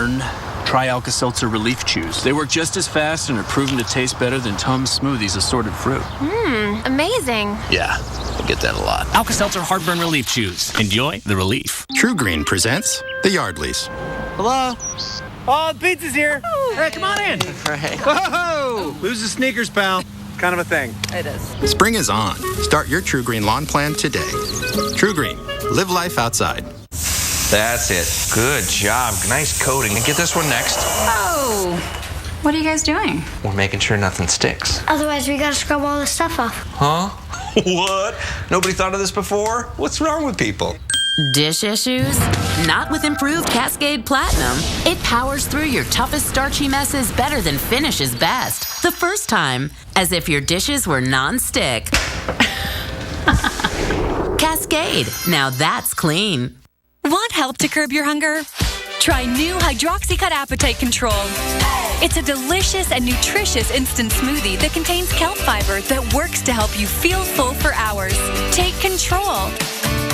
burn, try Alka-Seltzer Relief Chews. They work just as fast and are proven to taste better than Tums Smoothies assorted fruit. Amazing. Yeah, I get that a lot. Alka-Seltzer Heartburn Relief Chews. Enjoy the relief. True Green presents The Yardleys. Hello? Oh, the pizza's here. Hey, come on in. Right. Whoa! Lose the sneakers, pal. Kind of a thing. It is. Spring is on. Start your True Green lawn plan today. True Green. Live life outside. That's it. Good job. Nice coating. And get this one next. Oh, what are you guys doing? We're making sure nothing sticks. Otherwise, we gotta scrub all this stuff off. Huh? What? Nobody thought of this before? What's wrong with people? Dish issues? Not with improved Cascade Platinum. It powers through your toughest starchy messes better than finishes best. The first time, as if your dishes were non-stick. Cascade. Now that's clean. Want help to curb your hunger? Try new Hydroxycut Appetite Control. It's a delicious and nutritious instant smoothie that contains kelp fiber that works to help you feel full for hours. Take control.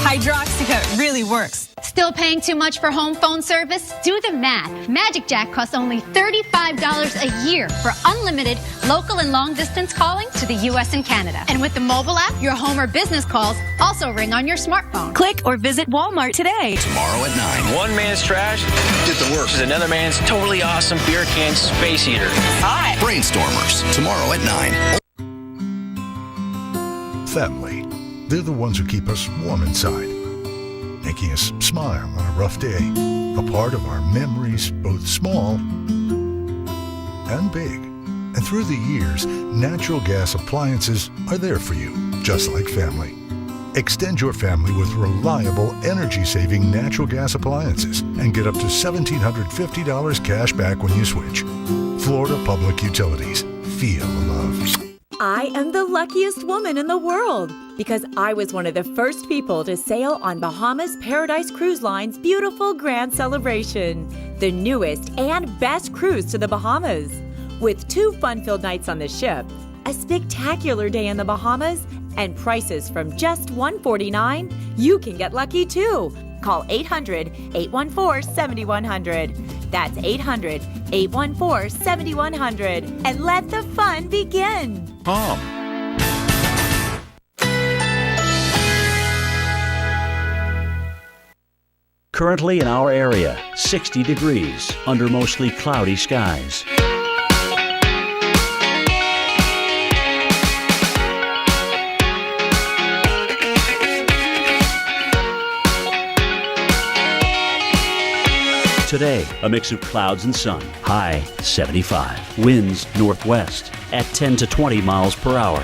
Hydroxycut really works. Still paying too much for home phone service? Do the math. Magic Jack costs only $35 a year for unlimited local and long distance calling to the U.S. and Canada. And with the mobile app, your home or business calls also ring on your smartphone. Click or visit Walmart today. Tomorrow at 9. One man's trash Get to work. is another man's totally awesome beer can space heater. Hi. Brainstormers. Tomorrow at 9. Family. They're the ones who keep us warm inside, making us smile on a rough day, a part of our memories, both small and big. And through the years, natural gas appliances are there for you, just like family. Extend your family with reliable, energy-saving natural gas appliances and get up to $1,750 cash back when you switch. Florida Public Utilities. Feel the love. I am the luckiest woman in the world because I was one of the first people to sail on Bahamas Paradise Cruise Line's beautiful Grand Celebration, the newest and best cruise to the Bahamas. With 2 fun-filled nights on the ship, a spectacular day in the Bahamas, and prices from just $149, you can get lucky too. Call 800-814-7100. That's 800-814-7100. And let the fun begin. Mom. Currently in our area, 60 degrees under mostly cloudy skies. Today, a mix of clouds and sun. High 75. Winds northwest at 10 to 20 miles per hour.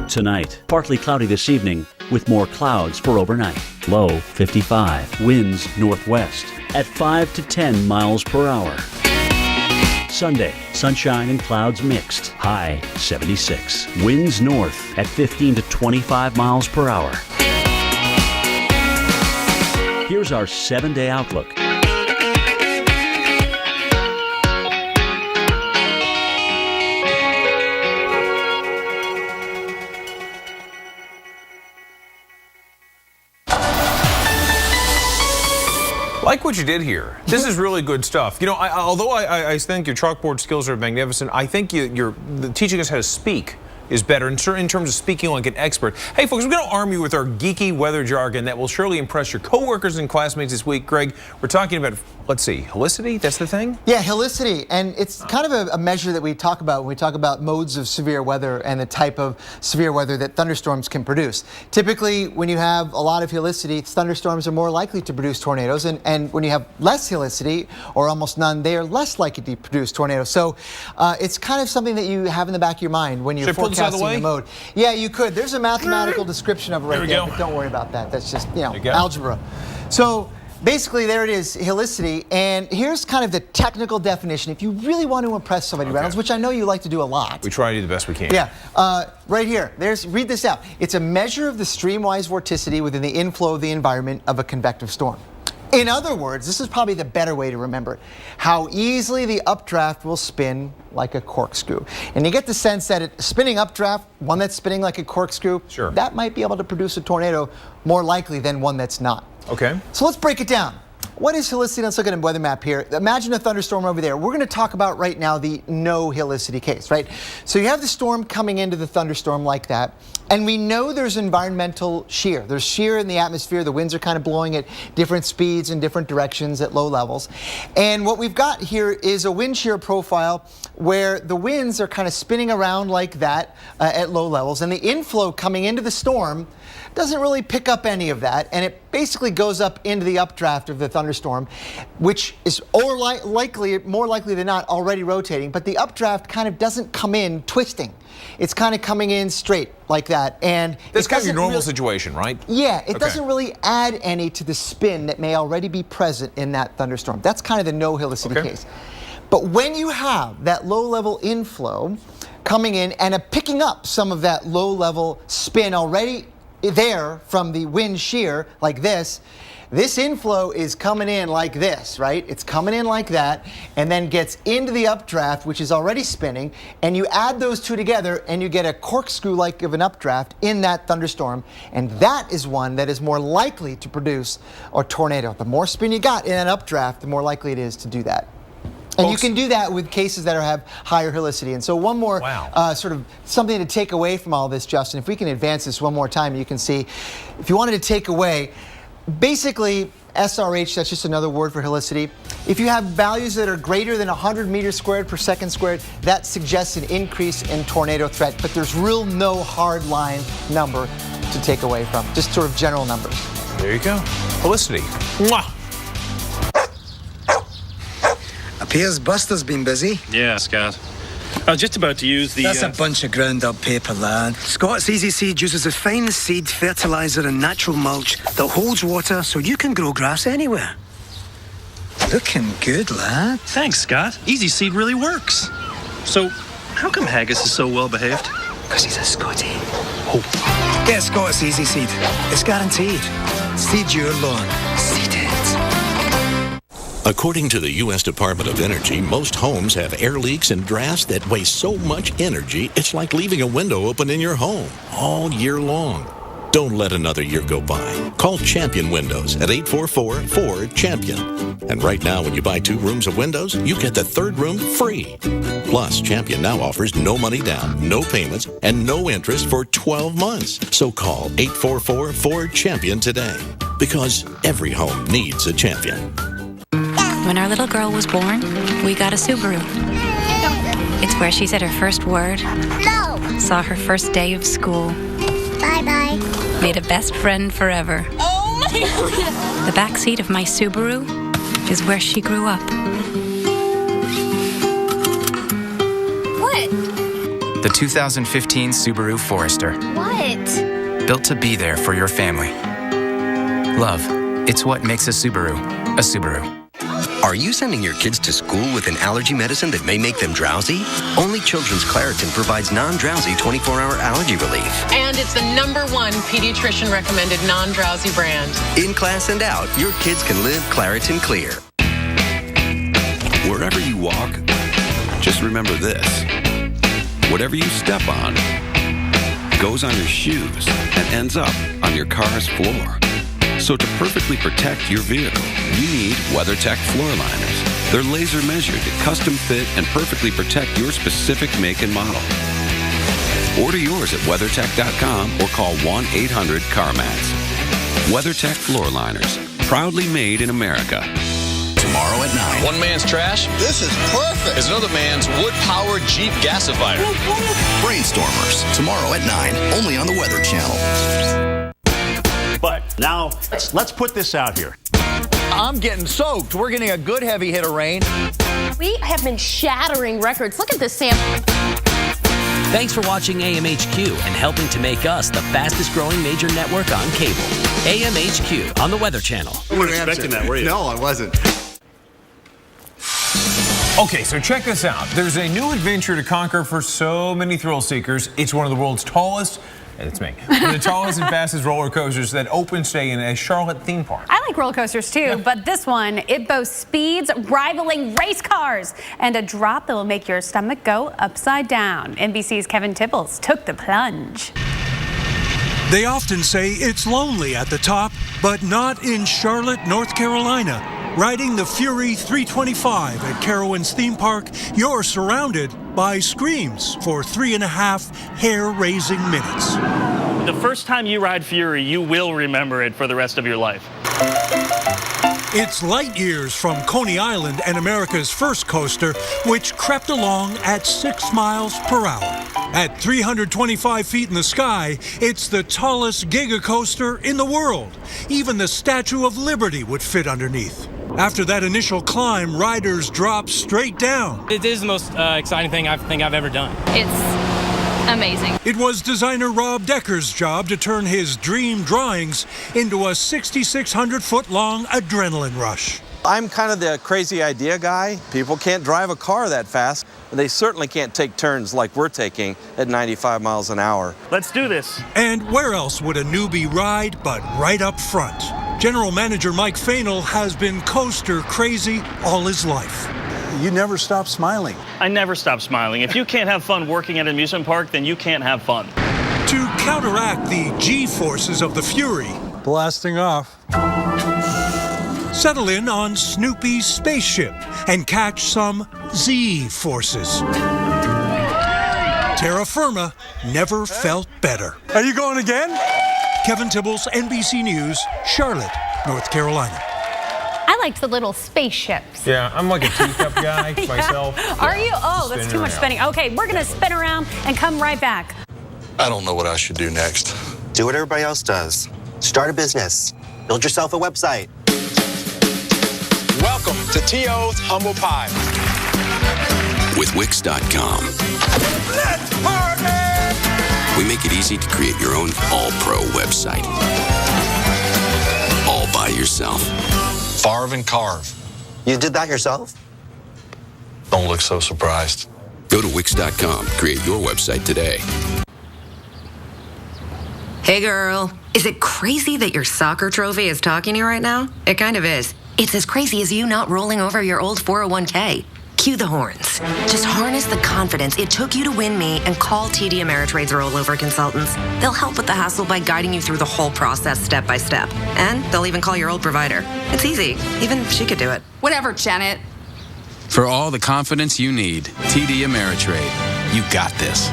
Tonight, partly cloudy this evening with more clouds for overnight. Low 55. Winds northwest at 5 to 10 miles per hour. Sunday, sunshine and clouds mixed. High 76. Winds north at 15 to 25 miles per hour. Here's our 7-day outlook. Like what you did here. This is really good stuff. You know, although I think your chalkboard skills are magnificent, I think you're teaching us how to speak is better in terms of speaking like an expert. Hey folks, we're going to arm you with our geeky weather jargon that will surely impress your coworkers and classmates this week. Greg, we're talking about, let's see, helicity, that's the thing? Yeah, helicity, and it's kind of a measure that we talk about when we talk about modes of severe weather and the type of severe weather that thunderstorms can produce. Typically, when you have a lot of helicity, thunderstorms are more likely to produce tornadoes, and when you have less helicity, or almost none, they are less likely to produce tornadoes. So it's kind of something that you have in the back of your mind when you're forecasting the mode. Yeah, you could. There's a mathematical description of it right there, but don't worry about that. That's just, algebra. So basically, there it is, helicity, and here's kind of the technical definition. If you really want to impress somebody, Reynolds, which I know you like to do a lot. We try to do the best we can. Yeah, right here. Read this out. It's a measure of the streamwise vorticity within the inflow of the environment of a convective storm. In other words, this is probably the better way to remember it, how easily the updraft will spin like a corkscrew. And you get the sense that spinning updraft, one that's spinning like a corkscrew, that might be able to produce a tornado more likely than one that's not. Okay. So let's break it down. what is helicity? Let's look at a weather map here. Imagine a thunderstorm over there. We're going to talk about right now the no helicity case, right? So you have the storm coming into the thunderstorm like that, and we know there's environmental shear. There's shear in the atmosphere. The winds are kind of blowing at different speeds in different directions at low levels. And what we've got here is a wind shear profile where the winds are kind of spinning around like that at low levels, and the inflow coming into the storm doesn't really pick up any of that, and it basically goes up into the updraft of the thunderstorm, which is more likely than not already rotating, but the updraft kind of doesn't come in twisting. It's kind of coming in straight like that. And that's kind of your normal situation, right? Yeah, it doesn't really add any to the spin that may already be present in that thunderstorm. That's kind of the no helicity case. But when you have that low-level inflow coming in and picking up some of that low-level spin already there from the wind shear like this inflow is coming in like this, right? It's coming in like that and then gets into the updraft, which is already spinning, and you add those two together and you get a corkscrew-like of an updraft in that thunderstorm, and that is one that is more likely to produce a tornado. The more spin you got in an updraft, the more likely it is to do that. And you can do that with cases that have higher helicity. And so one more sort of something to take away from all this, Justin, if we can advance this one more time, you can see, if you wanted to take away, basically SRH, that's just another word for helicity. If you have values that are greater than 100 meters squared per second squared, that suggests an increase in tornado threat, but there's no hard line number to take away from, just sort of general numbers. There you go. Helicity. Mwah. Appears Buster's been busy. Yeah, Scott. I was just about to use the... That's a bunch of ground-up paper, lad. Scott's Easy Seed uses a fine seed, fertilizer and natural mulch that holds water so you can grow grass anywhere. Looking good, lad. Thanks, Scott. Easy Seed really works. So, how come Haggis is so well-behaved? Because he's a Scotty. Oh. Get Scott's Easy Seed. It's guaranteed. Seed your lawn. Seed it. According to the U.S. Department of Energy, most homes have air leaks and drafts that waste so much energy, it's like leaving a window open in your home all year long. Don't let another year go by. Call Champion Windows at 844-4CHAMPION. And right now, when you buy 2 rooms of windows, you get the 3rd room free. Plus, Champion now offers no money down, no payments, and no interest for 12 months. So call 844-4CHAMPION today. Because every home needs a champion. When our little girl was born, we got a Subaru. It's where she said her first word. No. Saw her first day of school. Bye-bye. Made a best friend forever. Oh my God. The back seat of my Subaru is where she grew up. What? The 2015 Subaru Forester. What? Built to be there for your family. Love, it's what makes a Subaru a Subaru. Are you sending your kids to school with an allergy medicine that may make them drowsy? Only Children's Claritin provides non-drowsy 24-hour allergy relief. And it's the #1 pediatrician-recommended non-drowsy brand. In class and out, your kids can live Claritin Clear. Wherever you walk, just remember this. Whatever you step on goes on your shoes and ends up on your car's floor. So to perfectly protect your vehicle, you need WeatherTech floor liners. They're laser measured to custom fit and perfectly protect your specific make and model. Order yours at WeatherTech.com or call 1-800-CarMats. WeatherTech floor liners, proudly made in America. Tomorrow at 9. One man's trash. This is perfect. Is another man's wood-powered Jeep gasifier. Brainstormers. Tomorrow at 9. Only on the Weather Channel. But now, let's put this out here. I'm getting soaked. We're getting a good heavy hit of rain. We have been shattering records. Look at this sample. Thanks for watching AMHQ and helping to make us the fastest growing major network on cable. AMHQ on the Weather Channel. You weren't expecting that, were you? No, I wasn't. Okay, so check this out. There's a new adventure to conquer for so many thrill seekers. It's one of the world's tallest, and it's me, the tallest and fastest roller coasters that opens today in a Charlotte theme park. I like roller coasters too, but this one, it boasts speeds rivaling race cars and a drop that will make your stomach go upside down. NBC's Kevin Tibbles took the plunge. They often say it's lonely at the top, but not in Charlotte, North Carolina. Riding the Fury 325 at Carowinds theme park, you're surrounded by screams for 3.5 hair-raising minutes. The first time you ride Fury, you will remember it for the rest of your life. It's light years from Coney Island and America's first coaster, which crept along at 6 miles per hour. At 325 feet in the sky, it's the tallest giga coaster in the world. Even the Statue of Liberty would fit underneath. After that initial climb, riders drop straight down. It is the most exciting thing I think I've ever done. It's amazing. It was designer Rob Decker's job to turn his dream drawings into a 6,600-foot-long adrenaline rush. I'm kind of the crazy idea guy. People can't drive a car that fast. They certainly can't take turns like we're taking at 95 miles an hour. Let's do this. And where else would a newbie ride but right up front? General Manager Mike Fainall has been coaster crazy all his life. You never stop smiling. I never stop smiling. If you can't have fun working at an amusement park, then you can't have fun. To counteract the G-forces of the Fury, blasting off. Settle in on Snoopy's spaceship and catch some Z-forces. Terra Firma never felt better. Are you going again? Kevin Tibbles, NBC News, Charlotte, North Carolina. I liked the little spaceships. Yeah, I'm like a teacup guy myself. Are you? Oh, that's too much spinning. Okay, we're going to spin around and come right back. I don't know what I should do next. Do what everybody else does. Start a business. Build yourself a website. Welcome to T.O.'s Humble Pie. With Wix.com. Let's party! We make it easy to create your own all-pro website. All by yourself. Farve and carve. You did that yourself? Don't look so surprised. Go to Wix.com. Create your website today. Hey, girl. Is it crazy that your soccer trophy is talking to you right now? It kind of is. It's as crazy as you not rolling over your old 401k. Cue the horns. Just harness the confidence it took you to win me and call TD Ameritrade's rollover consultants. They'll help with the hassle by guiding you through the whole process step by step. And they'll even call your old provider. It's easy. Even she could do it. Whatever, Janet. For all the confidence you need, TD Ameritrade. You got this.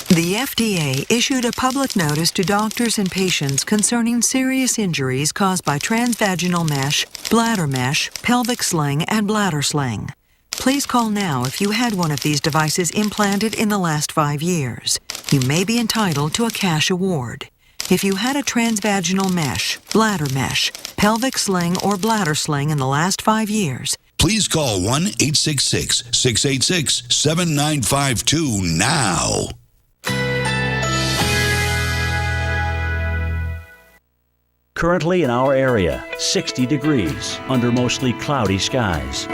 The FDA issued a public notice to doctors and patients concerning serious injuries caused by transvaginal mesh, bladder mesh, pelvic sling, and bladder sling. Please call now if you had one of these devices implanted in the last 5 years. You may be entitled to a cash award. If you had a transvaginal mesh, bladder mesh, pelvic sling, or bladder sling in the last 5 years, please call 1-866-686-7952 now. Currently in our area, 60 degrees under mostly cloudy skies.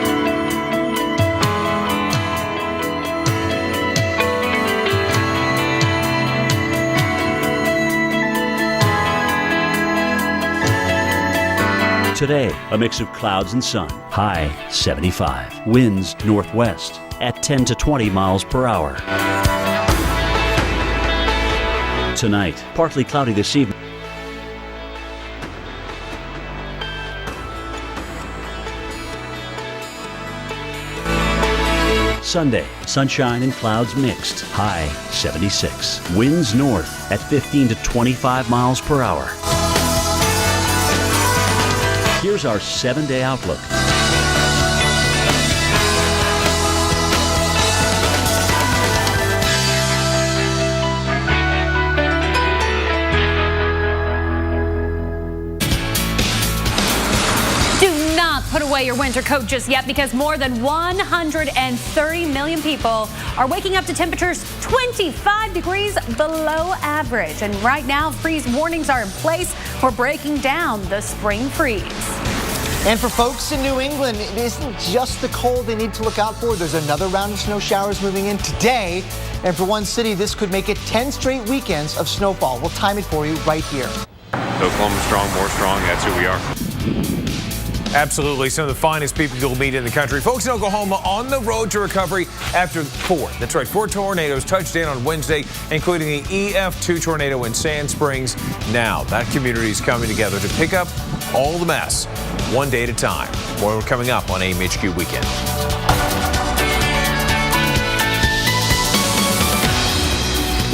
Today, a mix of clouds and sun. High 75. Winds northwest at 10 to 20 miles per hour. Tonight, partly cloudy this evening. Sunday, sunshine and clouds mixed. High 76. Winds north at 15 to 25 miles per hour. Here's our 7-day outlook. Put away your winter coat just yet, because more than 130 million people are waking up to temperatures 25 degrees below average. And right now, freeze warnings are in place. We're breaking down the spring freeze. And for folks in New England, it isn't just the cold they need to look out for. There's another round of snow showers moving in today. And for one city, this could make it 10 straight weekends of snowfall. We'll time it for you right here. Oklahoma strong, more strong. That's who we are. Absolutely. Some of the finest people you'll meet in the country. Folks in Oklahoma on the road to recovery after four tornadoes touched in on Wednesday, including the EF2 tornado in Sand Springs. Now, that community is coming together to pick up all the mess. one day at a time. More coming up on AMHQ Weekend.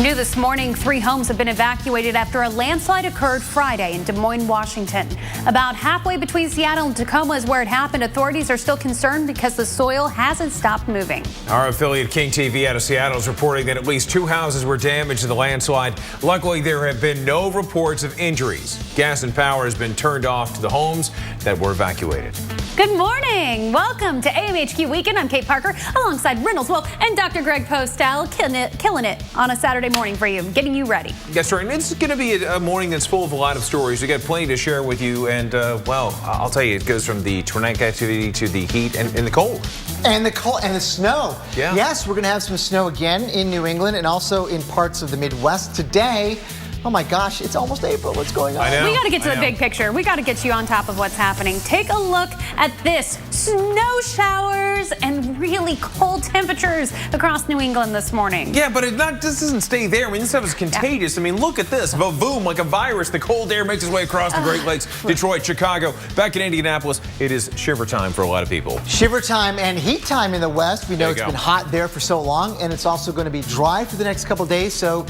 New this morning, 3 homes have been evacuated after a landslide occurred Friday in Des Moines, Washington. About halfway between Seattle and Tacoma is where it happened. Authorities are still concerned because the soil hasn't stopped moving. Our affiliate King TV out of Seattle is reporting that at least 2 houses were damaged in the landslide. Luckily, there have been no reports of injuries. Gas and power has been turned off to the homes that were evacuated. Good morning. Welcome to AMHQ Weekend. I'm Kate Parker alongside Reynolds Wolf and Dr. Greg Postel, killing it on a Saturday morning for you, getting you ready. That's right. And it's going to be a morning that's full of a lot of stories. We got plenty to share with you. And, well, I'll tell you, it goes from the tornadic activity to the heat and the cold. And the cold and the snow. Yeah. Yes, we're going to have some snow again in New England and also in parts of the Midwest today. Oh my gosh, it's almost April. What's going on? I know. We got to get to the big picture. We got to get you on top of what's happening. Take a look at this. Snow showers and really cold temperatures across New England this morning. Yeah, but this doesn't stay there. I mean, this stuff is contagious. Yeah. I mean, look at this. Boom, like a virus. The cold air makes its way across the Great Lakes, Detroit, Chicago. Back in Indianapolis, it is shiver time for a lot of people. Shiver time and heat time in the West. We know it's been hot there for so long, and it's also going to be dry for the next couple days. So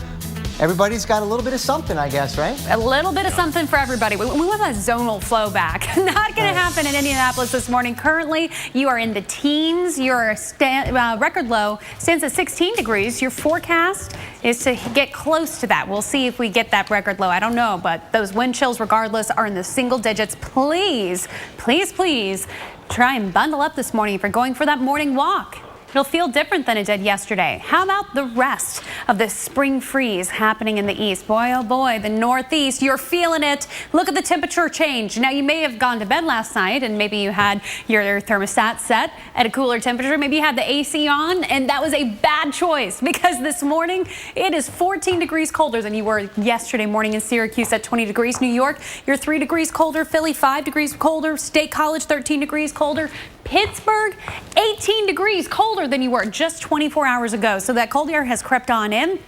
everybody's got a little bit of something, I guess, right? A little bit of something for everybody. We want that zonal flow back. Not going to happen in Indianapolis this morning. Currently, you are in the teens. Your record low stands at 16 degrees. Your forecast is to get close to that. We'll see if we get that record low. I don't know, but those wind chills, regardless, are in the single digits. Please, please, please try and bundle up this morning if you're going for that morning walk. It'll feel different than it did yesterday. How about the rest of this spring freeze happening in the east? Boy, oh boy, the northeast, you're feeling it. Look at the temperature change. Now, you may have gone to bed last night and maybe you had your thermostat set at a cooler temperature. Maybe you had the AC on, and that was a bad choice because this morning it is 14 degrees colder than you were yesterday morning in Syracuse at 20 degrees. New York, you're 3 degrees colder. Philly, 5 degrees colder. State College, 13 degrees colder. Pittsburgh, 18 degrees colder than you were just 24 hours ago. So that cold air has crept on in.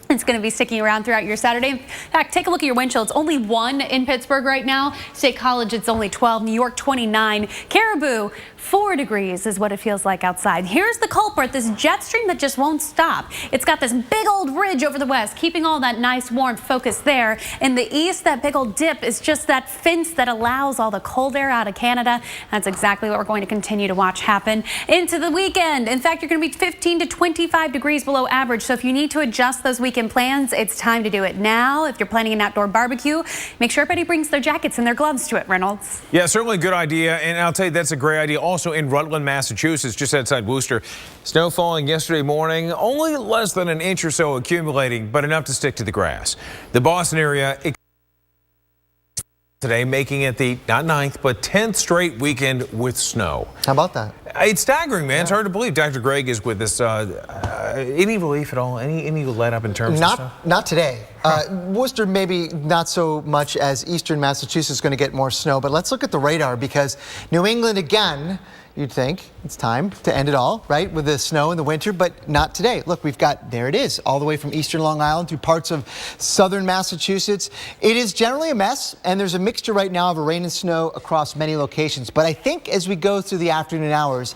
It's going to be sticking around throughout your Saturday. In fact, take a look at your wind chill. It's only 1 in Pittsburgh right now. State College, it's only 12. New York, 29. Caribou, 4 degrees is what it feels like outside. Here's the culprit, this jet stream that just won't stop. It's got this big old ridge over the west, keeping all that nice warm focus there. In the east, that big old dip is just that fence that allows all the cold air out of Canada. That's exactly what we're going to continue to watch happen into the weekend. In fact, you're going to be 15 to 25 degrees below average. So if you need to adjust those weekend plans, it's time to do it now. If you're planning an outdoor barbecue, make sure everybody brings their jackets and their gloves to it, Reynolds. Yeah, certainly a good idea. And I'll tell you, that's a great idea. Also in Rutland, Massachusetts, just outside Worcester, snow falling yesterday morning, only less than an inch or so accumulating, but enough to stick to the grass. The Boston area today, making it the, not 9th, but 10th straight weekend with snow. How about that? It's staggering, man. Yeah. It's hard to believe. Dr. Greg is with us. Any relief at all? Any let up in terms of stuff? Not today. Worcester maybe not so much as eastern Massachusetts is going to get more snow, but let's look at the radar because New England again, you'd think it's time to end it all, right, with the snow in the winter, but not today. Look, we've got, there it is, all the way from eastern Long Island through parts of southern Massachusetts. It is generally a mess, and there's a mixture right now of rain and snow across many locations. But I think as we go through the afternoon hours,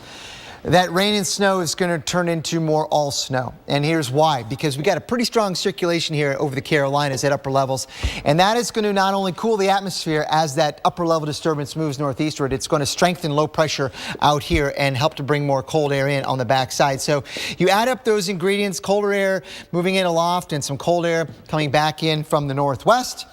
that rain and snow is going to turn into more all snow. And here's why. Because we got a pretty strong circulation here over the Carolinas at upper levels. And that is going to not only cool the atmosphere as that upper level disturbance moves northeastward, it's going to strengthen low pressure out here and help to bring more cold air in on the backside. So you add up those ingredients, colder air moving in aloft and some cold air coming back in from the northwest.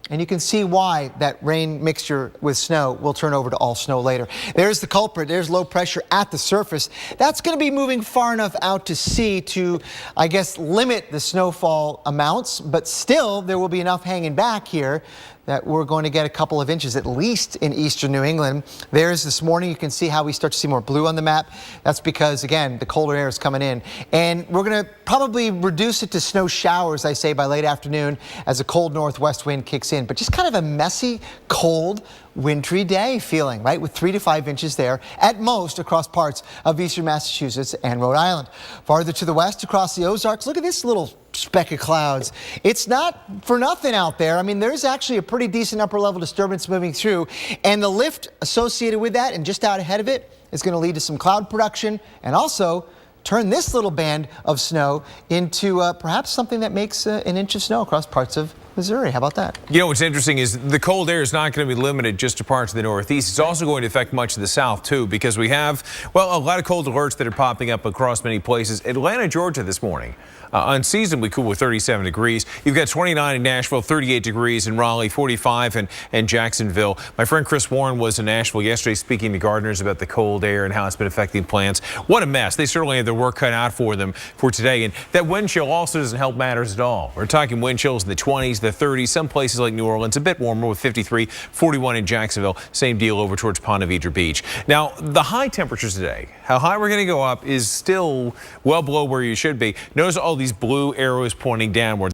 And you can see why that rain mixture with snow will turn over to all snow later. There's the culprit. There's low pressure at the surface. That's going to be moving far enough out to sea to, I guess, limit the snowfall amounts. But still, there will be enough hanging back here that we're going to get a couple of inches at least in eastern New England. There's this morning. You can see how we start to see more blue on the map. That's because, again, the colder air is coming in. And we're going to probably reduce it to snow showers, I say, by late afternoon as a cold northwest wind kicks in. But just kind of a messy, cold, wintry day feeling, right? With 3 to 5 inches there at most across parts of eastern Massachusetts and Rhode Island. Farther to the west across the Ozarks, look at this little speck of clouds. It's not for nothing out there. I mean, there's actually a pretty decent upper level disturbance moving through, and the lift associated with that and just out ahead of it is going to lead to some cloud production and also turn this little band of snow into perhaps something that makes an inch of snow across parts of Missouri. How about that? You know, what's interesting is the cold air is not going to be limited just to parts of the Northeast. It's also going to affect much of the South, too, because we have, well, a lot of cold alerts that are popping up across many places. Atlanta, Georgia this morning, unseasonably cool with 37 degrees. You've got 29 in Nashville, 38 degrees in Raleigh, 45 in Jacksonville. My friend Chris Warren was in Nashville yesterday speaking to gardeners about the cold air and how it's been affecting plants. What a mess. They certainly have their work cut out for them for today. And that wind chill also doesn't help matters at all. We're talking wind chills in the 20s, the 30s, some places like New Orleans, a bit warmer with 53, 41 in Jacksonville. Same deal over towards Ponte Vedra Beach. Now, the high temperatures today, how high we're going to go up is still well below where you should be. Notice all these blue arrows pointing downward.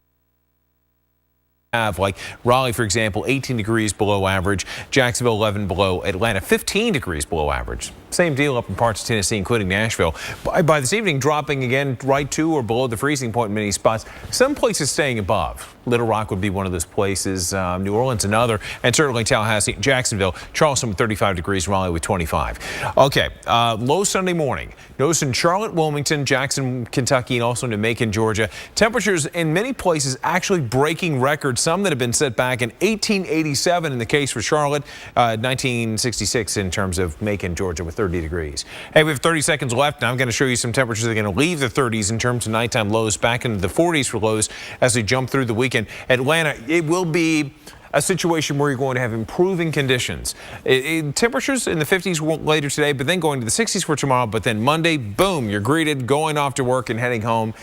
Like Raleigh, for example, 18 degrees below average, Jacksonville 11 below, Atlanta 15 degrees below average. Same deal up in parts of Tennessee, including Nashville. By this evening, dropping again right to or below the freezing point in many spots. Some places staying above. Little Rock would be one of those places, New Orleans another, and certainly Tallahassee, Jacksonville, Charleston with 35 degrees, Raleigh with 25. Okay, low Sunday morning. Notice in Charlotte, Wilmington, Jackson, Kentucky, and also New Macon, Georgia. Temperatures in many places actually breaking records, some that have been set back in 1887 in the case for Charlotte, 1966 in terms of Macon, Georgia with 30 degrees. Hey, we have 30 seconds left. Now I'm going to show you some temperatures that are going to leave the 30s in terms of nighttime lows back into the 40s for lows as we jump through the weekend. Atlanta, it will be a situation where you're going to have improving conditions. Temperatures in the 50s later today, but then going to the 60s for tomorrow. But then Monday, boom, you're greeted going off to work and heading home.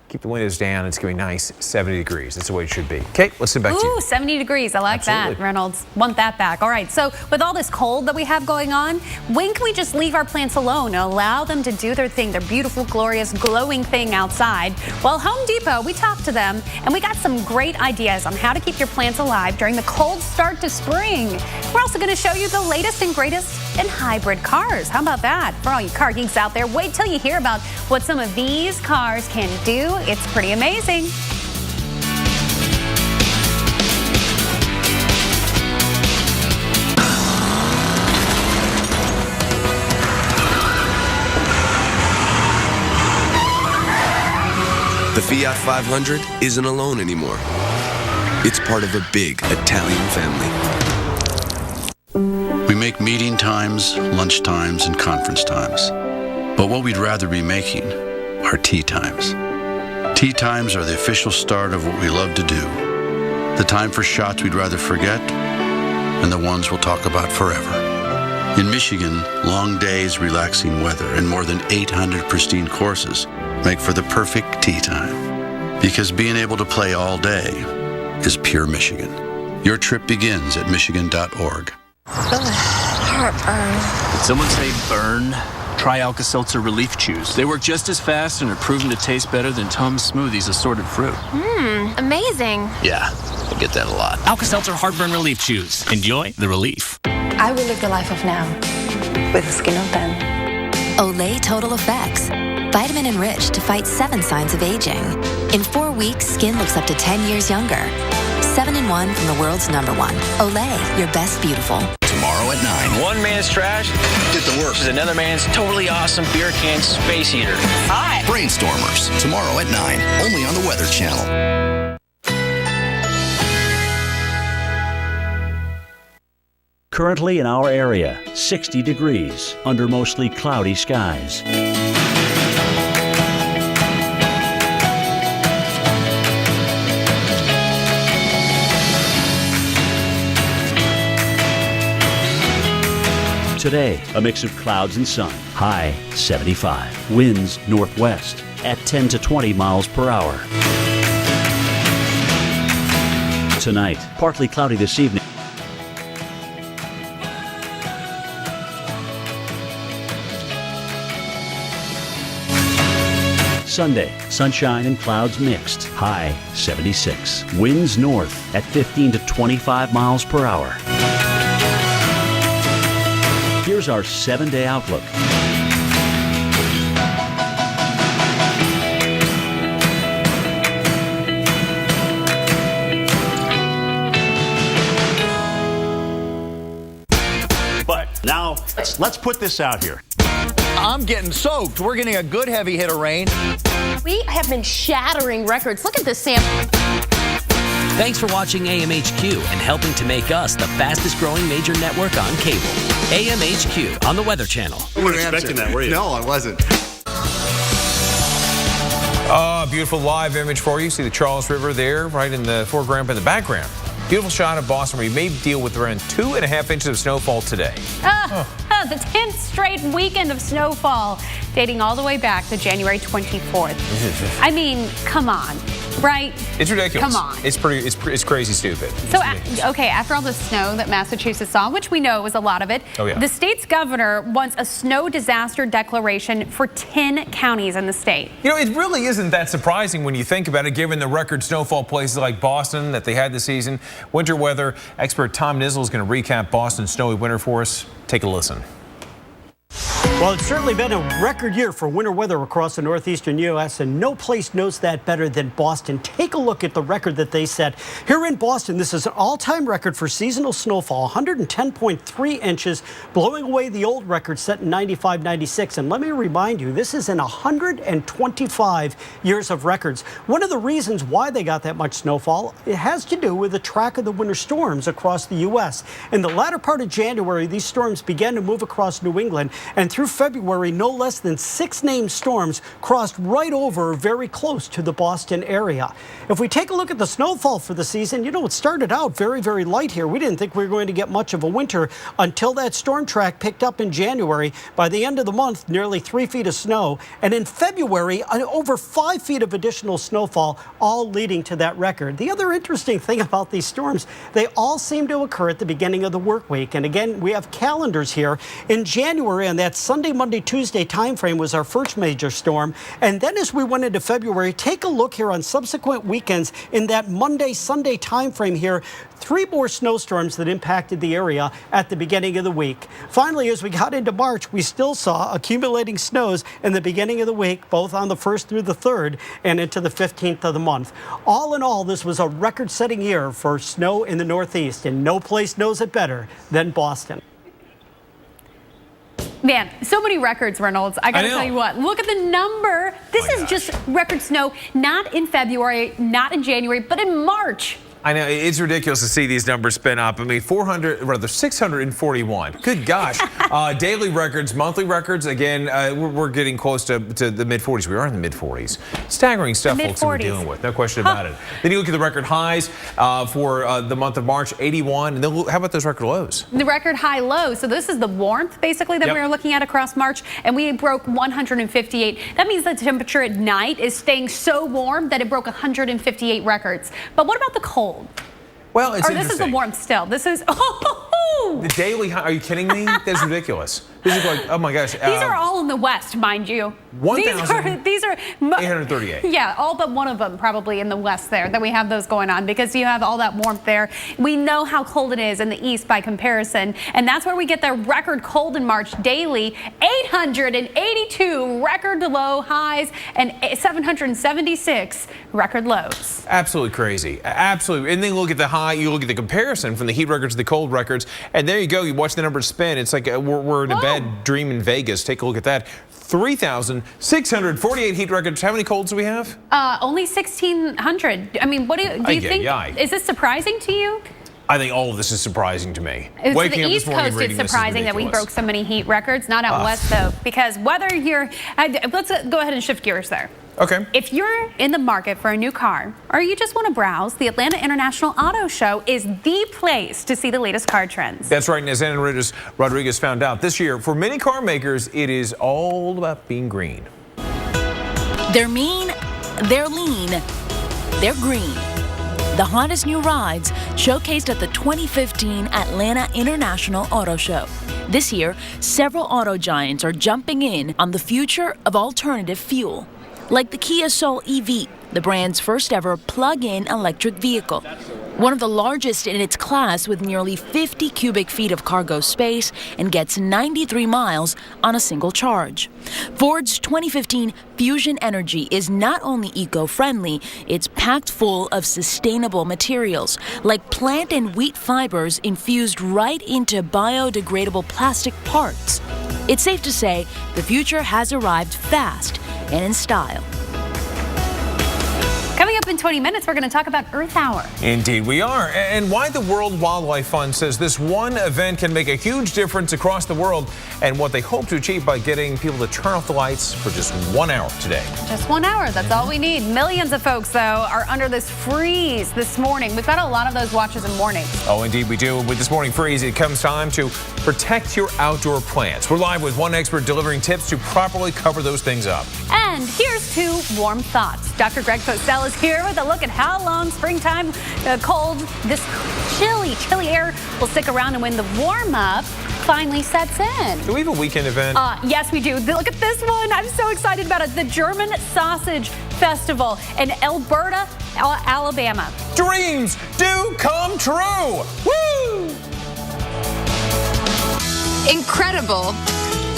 Keep the windows down. It's going to be nice, 70 degrees. That's the way it should be. Kate, let's send back to you. Ooh, 70 degrees. I like that, Reynolds. Want that back. All right, so with all this cold that we have going on, when can we just leave our plants alone and allow them to do their thing, their beautiful, glorious, glowing thing outside? Well, Home Depot, we talked to them, and we got some great ideas on how to keep your plants alive during the cold start to spring. We're also going to show you the latest and greatest in hybrid cars. How about that? For all you car geeks out there, wait till you hear about what some of these cars can do. It's pretty amazing. The Fiat 500 isn't alone anymore. It's part of a big Italian family. We make meeting times, lunch times, and conference times. But what we'd rather be making are tea times. Tea times are the official start of what we love to do. The time for shots we'd rather forget, and the ones we'll talk about forever. In Michigan, long days, relaxing weather, and more than 800 pristine courses make for the perfect tea time. Because being able to play all day is pure Michigan. Your trip begins at michigan.org. Heartburn. Did someone say burn? Try Alka-Seltzer Relief Chews. They work just as fast and are proven to taste better than Tums Smoothies assorted fruit. Amazing. Yeah, I get that a lot. Alka-Seltzer Heartburn Relief Chews. Enjoy the relief. I will live the life of now with Skin on 10. Olay Total Effects. Vitamin enriched to fight 7 signs of aging. In 4 weeks, skin looks up to 10 years younger. 7-in-1 from the world's #1. Olay, your best beautiful. Tomorrow at 9. One man's trash Did the work. is another man's totally awesome beer can space heater. Hi. Brainstormers. Tomorrow at 9. Only on the Weather Channel. Currently in our area, 60 degrees under mostly cloudy skies. Today, a mix of clouds and sun. High 75. Winds northwest at 10 to 20 miles per hour. Tonight, partly cloudy this evening. Sunday, sunshine and clouds mixed. High 76. Winds north at 15 to 25 miles per hour. Here's our 7-day outlook. Let's put this out here. I'm getting soaked. We're getting a good heavy hit of rain. We have been shattering records. Look at this sample. Thanks for watching AMHQ and helping to make us the fastest growing major network on cable. AMHQ on the Weather Channel. You weren't expecting that, were you? No, I wasn't. Beautiful live image for you. See the Charles River there, right in the foreground, but in the background. Beautiful shot of Boston where you may deal with around 2.5 inches of snowfall today. The 10th straight weekend of snowfall, dating all the way back to January 24th. I mean, come on, right? It's ridiculous. Come on. It's crazy stupid. So, okay, after all the snow that Massachusetts saw, which we know was a lot of it, the state's governor wants a snow disaster declaration for 10 counties in the state. You know, it really isn't that surprising when you think about it, given the record snowfall places like Boston that they had this season. Winter weather expert Tom Nizzle is going to recap Boston's snowy winter for us. Take a listen. Well, it's certainly been a record year for winter weather across the northeastern U.S., and no place knows that better than Boston. Take a look at the record that they set. Here in Boston, this is an all-time record for seasonal snowfall, 110.3 inches, blowing away the old record set in 95-96. And let me remind you, this is in 125 years of records. One of the reasons why they got that much snowfall, it has to do with the track of the winter storms across the U.S. In the latter part of January, these storms began to move across New England, and through February, no less than 6 named storms crossed right over very close to the Boston area. If we take a look at the snowfall for the season, you know, it started out very, very light here. We didn't think we were going to get much of a winter until that storm track picked up in January. By the end of the month, nearly 3 feet of snow. And in February, over 5 feet of additional snowfall, all leading to that record. The other interesting thing about these storms, they all seem to occur at the beginning of the work week. And again, we have calendars here. In January, on that Sunday, Monday, Tuesday timeframe was our first major storm. And then as we went into February, take a look here on subsequent weekends in that Monday, Sunday timeframe here. 3 more snowstorms that impacted the area at the beginning of the week. Finally, as we got into March, we still saw accumulating snows in the beginning of the week, both on the 1st through the 3rd and into the 15th of the month. All in all, this was a record-setting year for snow in the Northeast, and no place knows it better than Boston. Man, so many records, Reynolds. I gotta tell you what, look at the number. This is just record snow, not in February, not in January, but in March. I know, it's ridiculous to see these numbers spin up. I mean, 641. Good gosh. Daily records, monthly records. Again, we're getting close to the mid-40s. We are in the mid-40s. Staggering stuff, folks, that we're dealing with. No question about it. Then you look at the record highs for the month of March, 81. And then how about those record lows? The record high lows. So this is the warmth, basically, that we were looking at across March. And we broke 158. That means the temperature at night is staying so warm that it broke 158 records. But what about the cold? Well, it's this is the warmth still. This is, the daily high. Are you kidding me? That's ridiculous. This is like, oh my gosh. These are all in the West, mind you. 1,838. Yeah, all but one of them probably in the West there that we have those going on because you have all that warmth there. We know how cold it is in the East by comparison, and that's where we get the record cold in March daily. 882 record low highs and 776 record lows. Absolutely crazy. Absolutely. And then look at the high, you look at the comparison from the heat records to the cold records, and there you go. You watch the numbers spin. It's like we're in a bad dream in Vegas. Take a look at that. 3,648 heat records. How many colds do we have? Only 1,600. I mean, what do you think? Is this surprising to you? I think all of this is surprising to me. To the East Coast, it's surprising that we broke so many heat records. Not out West, though, because whether you're... let's go ahead and shift gears there. Okay. If you're in the market for a new car or you just want to browse, the Atlanta International Auto Show is the place to see the latest car trends. That's right. And as Anna Rodriguez found out this year, for many car makers, it is all about being green. They're mean, they're lean, they're green. The hottest new rides showcased at the 2015 Atlanta International Auto Show. This year, several auto giants are jumping in on the future of alternative fuel. Like the Kia Soul EV, the brand's first ever plug-in electric vehicle. one of the largest in its class with nearly 50 cubic feet of cargo space and gets 93 miles on a single charge. Ford's 2015 Fusion Energy is not only eco-friendly, it's packed full of sustainable materials like plant and wheat fibers infused right into biodegradable plastic parts. It's safe to say the future has arrived fast and in style. Coming up in 20 minutes, we're going to talk about Earth Hour. Indeed we are. And why the World Wildlife Fund says this one event can make a huge difference across the world and what they hope to achieve by getting people to turn off the lights for just 1 hour today. Just 1 hour. That's all we need. Millions of folks, though, are under this freeze this morning. We've got a lot of those watches in morning. Oh, indeed we do. With this morning freeze, it comes time to protect your outdoor plants. We're live with one expert delivering tips to properly cover those things up. And here's 2 warm thoughts. Dr. Greg Postel is here with a look at how long springtime cold, this chilly air will stick around and when the warm-up finally sets in. Do we have a weekend event? Yes, we do. Look at this one. I'm so excited about it. The German Sausage Festival in Alberta, Alabama. Dreams do come true. Woo! Incredible.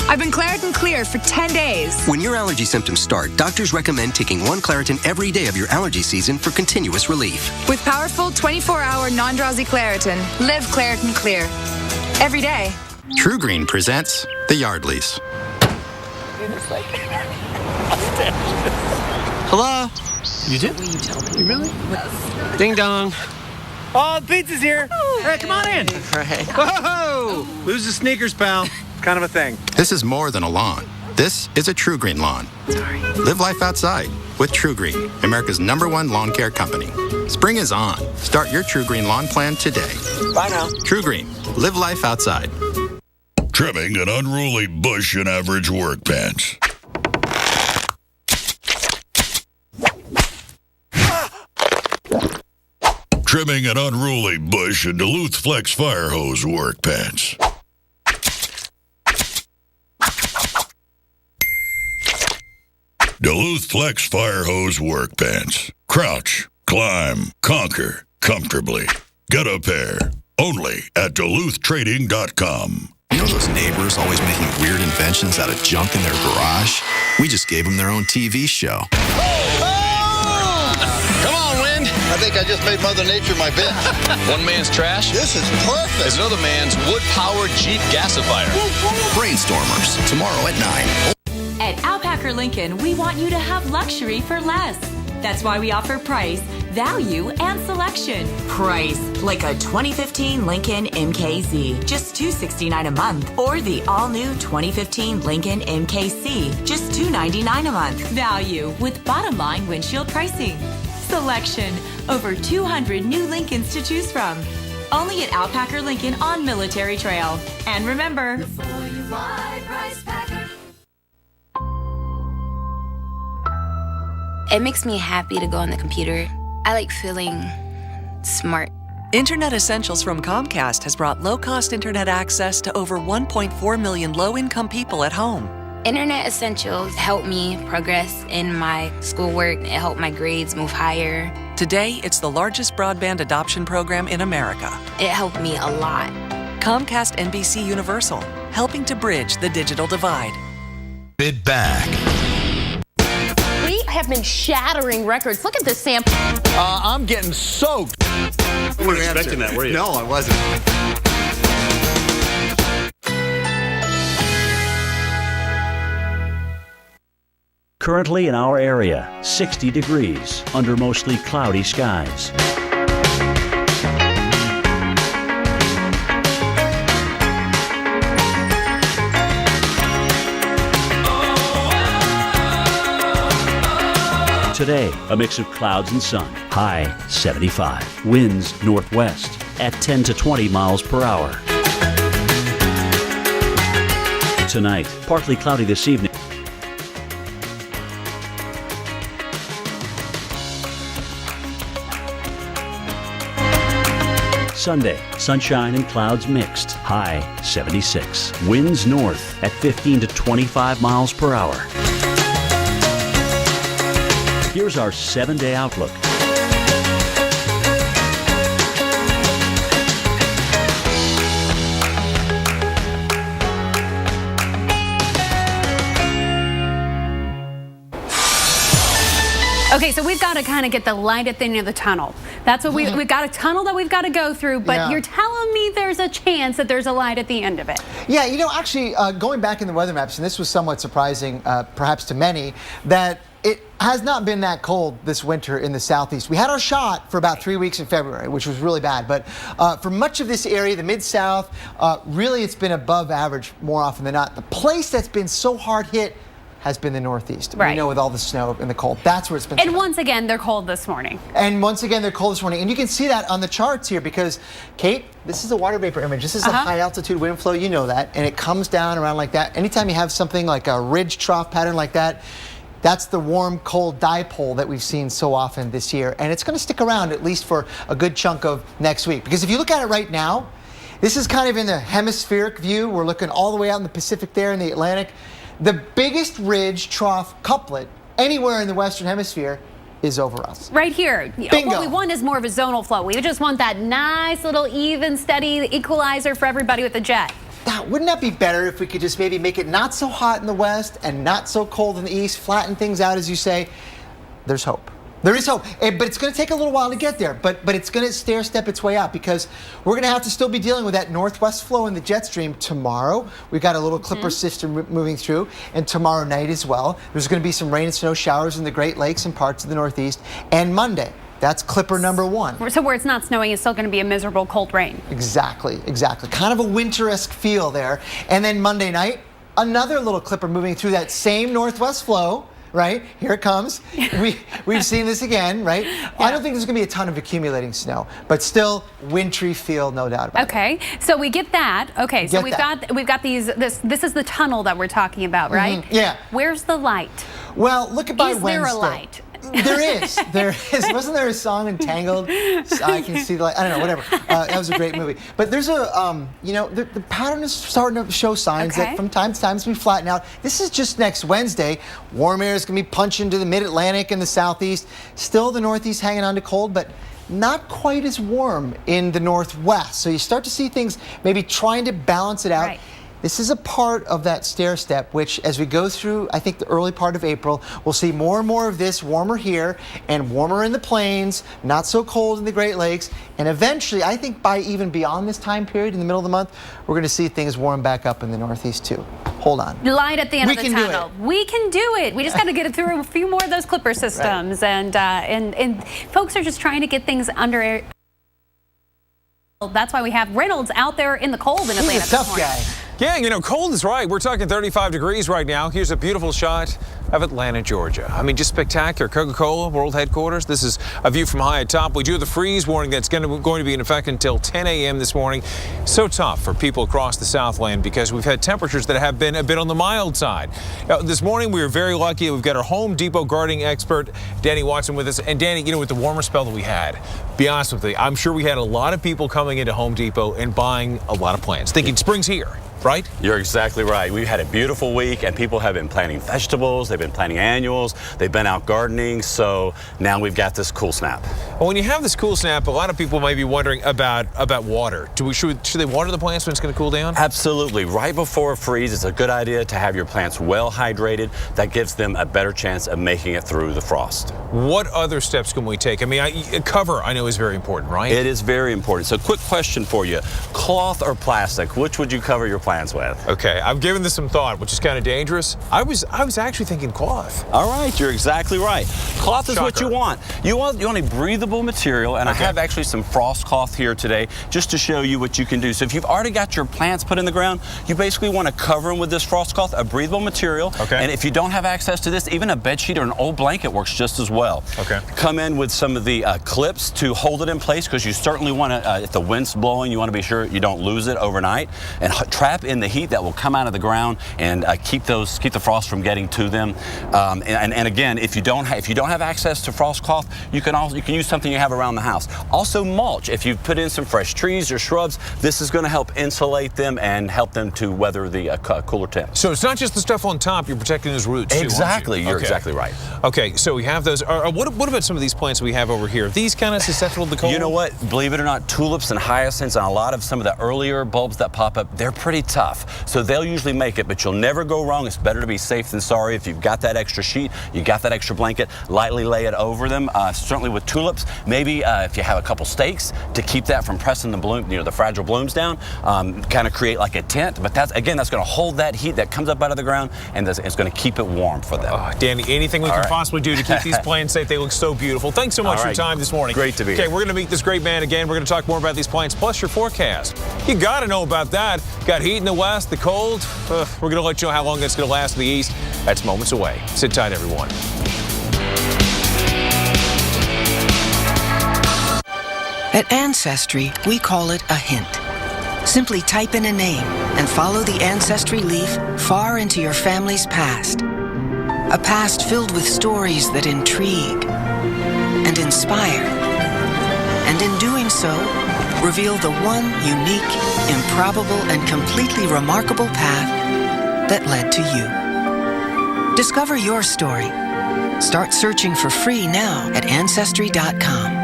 I've been Claritin Clear for 10 days. When your allergy symptoms start, doctors recommend taking 1 Claritin every day of your allergy season for continuous relief. With powerful 24-hour non-drowsy Claritin, live Claritin Clear. Every day. True Green presents the Yardleys. Hello? You did? You really? Ding dong. Oh, the pizza's here. Hey, come on in. Right. Whoa! Lose the sneakers, pal. Kind of a thing. This is more than a lawn. This is a True Green lawn. Sorry. Live life outside with True Green, America's #1 lawn care company. Spring is on. Start your True Green lawn plan today. Bye now. True Green. Live life outside. Trimming an unruly bush in average work pants. Trimming an unruly bush in Duluth Flex Fire Hose work pants. Duluth Flex Fire Hose work pants. Crouch, climb, conquer comfortably. Get a pair. Only at DuluthTrading.com. You know those neighbors always making weird inventions out of junk in their garage? We just gave them their own TV show. Come on, Wind. I think I just made Mother Nature my bitch. One man's trash. This is perfect. Is another man's wood-powered Jeep gasifier. Brainstormers, tomorrow at 9. At Alpacker Lincoln, we want you to have luxury for less. That's why we offer price, value, and selection. Price, like a 2015 Lincoln MKZ, just $269 a month. Or the all-new 2015 Lincoln MKC, just $299 a month. Value, with bottom-line windshield pricing. Selection, over 200 new Lincolns to choose from. Only at Alpacker Lincoln on Military Trail. And remember, before you buy, Price Packer. It makes me happy to go on the computer. I like feeling smart. Internet Essentials from Comcast has brought low-cost internet access to over 1.4 million low-income people at home. Internet Essentials helped me progress in my schoolwork. It helped my grades move higher. Today, it's the largest broadband adoption program in America. It helped me a lot. Comcast NBC Universal, helping to bridge the digital divide. Bid back. We have been shattering records. Look at this sample. I'm getting soaked. You weren't expecting that, were you? No, I wasn't. Currently in our area, 60 degrees under mostly cloudy skies. Today, a mix of clouds and sun. High 75. Winds northwest at 10 to 20 miles per hour. Tonight, partly cloudy this evening. Sunday, sunshine and clouds mixed. High 76. Winds north at 15 to 25 miles per hour. Here's our 7-day outlook. Okay, so we've got to kind of get the light at the end of the tunnel. That's what we've got a tunnel that we've got to go through, but you're telling me there's a chance that there's a light at the end of it. Yeah, you know, actually, going back in the weather maps, and this was somewhat surprising, perhaps to many, that it has not been that cold this winter in the southeast. We had our shot for about 3 weeks in February, which was really bad. But for much of this area, the mid-south, really it's been above average more often than not. The place that's been so hard hit has been the northeast. Right. We know with all the snow and the cold, that's where it's been. And once again, they're cold this morning. And once again, they're cold this morning. And you can see that on the charts here because, Kate, this is a water vapor image. This is a high altitude wind flow, you know that. And it comes down around like that. Anytime you have something like a ridge trough pattern like that, that's the warm, cold dipole that we've seen so often this year. And it's going to stick around at least for a good chunk of next week. Because if you look at it right now, this is kind of in the hemispheric view. We're looking all the way out in the Pacific there in the Atlantic. The biggest ridge trough couplet anywhere in the Western Hemisphere is over us. Right here. Bingo. What we want is more of a zonal flow. We just want that nice little even, steady equalizer for everybody with the jet. Now, wouldn't that be better if we could just maybe make it not so hot in the west and not so cold in the east, flatten things out, as you say? There's hope. There is hope, but it's going to take a little while to get there. But it's going to stair-step its way out because we're going to have to still be dealing with that northwest flow in the jet stream tomorrow. We've got a little Clipper system moving through, and tomorrow night as well. There's going to be some rain and snow showers in the Great Lakes and parts of the Northeast. And Monday, that's Clipper number 1. So where it's not snowing, it's still going to be a miserable cold rain. Exactly, exactly. Kind of a winter-esque feel there. And then Monday night, another little Clipper moving through that same northwest flow. Right? Here it comes. We've seen this again, right? Yeah. I don't think there's going to be a ton of accumulating snow, but still wintry feel, no doubt about it. Okay, so we get that. Okay, so we've got these. This is the tunnel that we're talking about, right? Yeah. Where's the light? Well, look at by Wednesday. Is there a light? There is. Wasn't there a song, Entangled? I can see the light. I don't know, whatever. That was a great movie. But there's a, you know, the pattern is starting to show signs that from time to time we flatten out. This is just next Wednesday. Warm air is going to be punching to the mid-Atlantic and the southeast. Still the northeast hanging on to cold, but not quite as warm in the northwest. So you start to see things maybe trying to balance it out. Right. This is a part of that stair step, which as we go through, I think the early part of April, we'll see more and more of this warmer here and warmer in the plains, not so cold in the Great Lakes. And eventually, I think by even beyond this time period in the middle of the month, we're going to see things warm back up in the Northeast too. Hold on. Light at the end of the tunnel. We can do it. We just got to get it through a few more of those Clipper systems. Right. And folks are just trying to get things under. That's why we have Reynolds out there in the cold in Atlanta. He's a tough guy. Yeah, you know, cold is right. We're talking 35 degrees right now. Here's a beautiful shot of Atlanta, Georgia. I mean, just spectacular. Coca-Cola World Headquarters. This is a view from high atop. We do have the freeze warning that's going to be in effect until 10 a.m. this morning. So tough for people across the Southland because we've had temperatures that have been a bit on the mild side. Now, this morning, we were very lucky. We've got our Home Depot gardening expert, Danny Watson, with us. And Danny, you know, with the warmer spell that we had, be honest with you, I'm sure we had a lot of people coming into Home Depot and buying a lot of plants, thinking spring's here. Right? You're exactly right. We've had a beautiful week and people have been planting vegetables, they've been planting annuals, they've been out gardening, so now we've got this cool snap. Well, when you have this cool snap, a lot of people may be wondering about water. Should they water the plants when it's going to cool down? Absolutely. Right before a freeze, it's a good idea to have your plants well hydrated. That gives them a better chance of making it through the frost. What other steps can we take? I mean, cover, I know, is very important, right? It is very important. So quick question for you. Cloth or plastic, which would you cover your plants with? Okay, I've given this some thought, which is kind of dangerous. I was actually thinking cloth. All right, you're exactly right. Cloth is what you want. You want a breathable material, and I have actually some frost cloth here today just to show you what you can do. So if you've already got your plants put in the ground, you basically want to cover them with this frost cloth, a breathable material. Okay. And if you don't have access to this, even a bed sheet or an old blanket works just as well. Okay. Come in with some of the clips to hold it in place because you certainly want to, if the wind's blowing, you want to be sure you don't lose it overnight, and trap in the heat that will come out of the ground and keep the frost from getting to them. And again, if you don't have access to frost cloth, you can use something you have around the house. Also mulch. If you put in some fresh trees or shrubs, this is going to help insulate them and help them to weather the cooler temps. So it's not just the stuff on top, you're protecting those roots too, exactly. You're exactly right. Okay, so we have those. What about some of these plants we have over here? Are these kind of susceptible to the cold? You know what? Believe it or not, tulips and hyacinths and a lot of some of the earlier bulbs that pop up, they're pretty tough. So they'll usually make it, but you'll never go wrong. It's better to be safe than sorry. If you've got that extra sheet, you got that extra blanket, lightly lay it over them. Certainly with tulips, maybe if you have a couple stakes to keep that from pressing the bloom, the fragile blooms down, kind of create like a tent. But that's going to hold that heat that comes up out of the ground, and it's going to keep it warm for them. Danny, anything we can possibly do to keep these plants safe? They look so beautiful. Thanks so much for your time this morning. Great to be here. Okay, we're going to meet this great man again. We're going to talk more about these plants, plus your forecast. You got to know about that. Got heat in the west, the cold. We're going to let you know how long it's going to last in the east. That's moments away. Sit tight, everyone. At Ancestry, we call it a hint. Simply type in a name and follow the Ancestry leaf far into your family's past. A past filled with stories that intrigue and inspire. And in doing so, reveal the one unique, improbable, and completely remarkable path that led to you. Discover your story. Start searching for free now at Ancestry.com.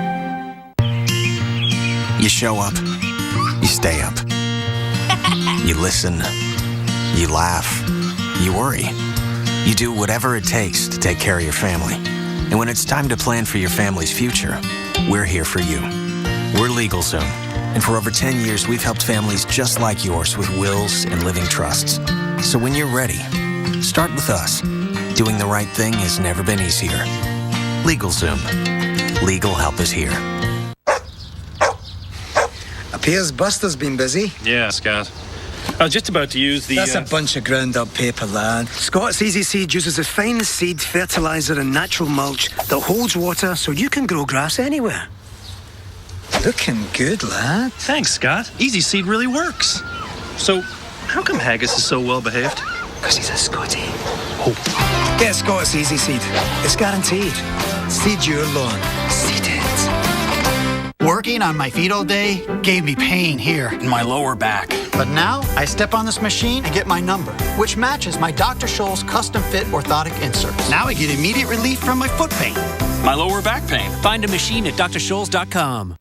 You show up. You stay up. You listen. You laugh. You worry. You do whatever it takes to take care of your family. And when it's time to plan for your family's future, we're here for you. We're LegalZoom. And for over 10 years, we've helped families just like yours with wills and living trusts. So when you're ready, start with us. Doing the right thing has never been easier. LegalZoom. Legal help is here. Appears Buster's been busy. Yeah, Scott. I was just about to use the... That's a bunch of ground-up paper, lad. Scott's Easy Seed uses the finest seed, fertilizer and natural mulch that holds water so you can grow grass anywhere. Looking good, lad. Thanks, Scott. Easy Seed really works. So, how come Haggis is so well-behaved? Because he's a Scotty. Oh. Get Scott's Easy Seed. It's guaranteed. Seed your lawn. Seed it. Working on my feet all day gave me pain here in my lower back. But now I step on this machine and get my number, which matches my Dr. Scholl's custom-fit orthotic inserts. Now I get immediate relief from my foot pain. My lower back pain. Find a machine at drscholls.com.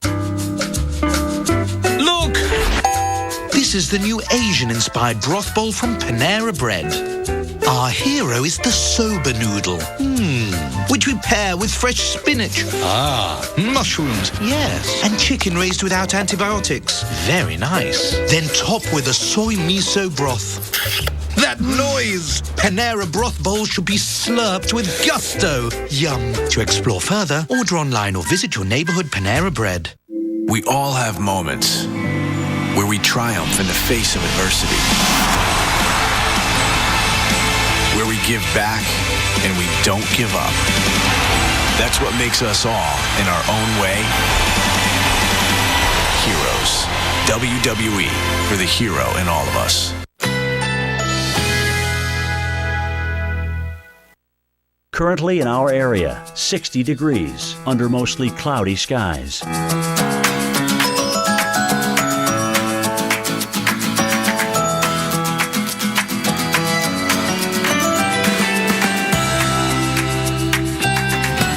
Look! This is the new Asian-inspired broth bowl from Panera Bread. Our hero is the soba noodle, which we pair with fresh spinach. Mushrooms, yes. And chicken raised without antibiotics. Very nice. Then top with a soy miso broth. That noise! Panera broth bowls should be slurped with gusto. Yum. To explore further, order online or visit your neighborhood Panera Bread. We all have moments where we triumph in the face of adversity, where we give back and we don't give up. That's what makes us all, in our own way, heroes. WWE, for the hero in all of us. Currently in our area, 60 degrees under mostly cloudy skies.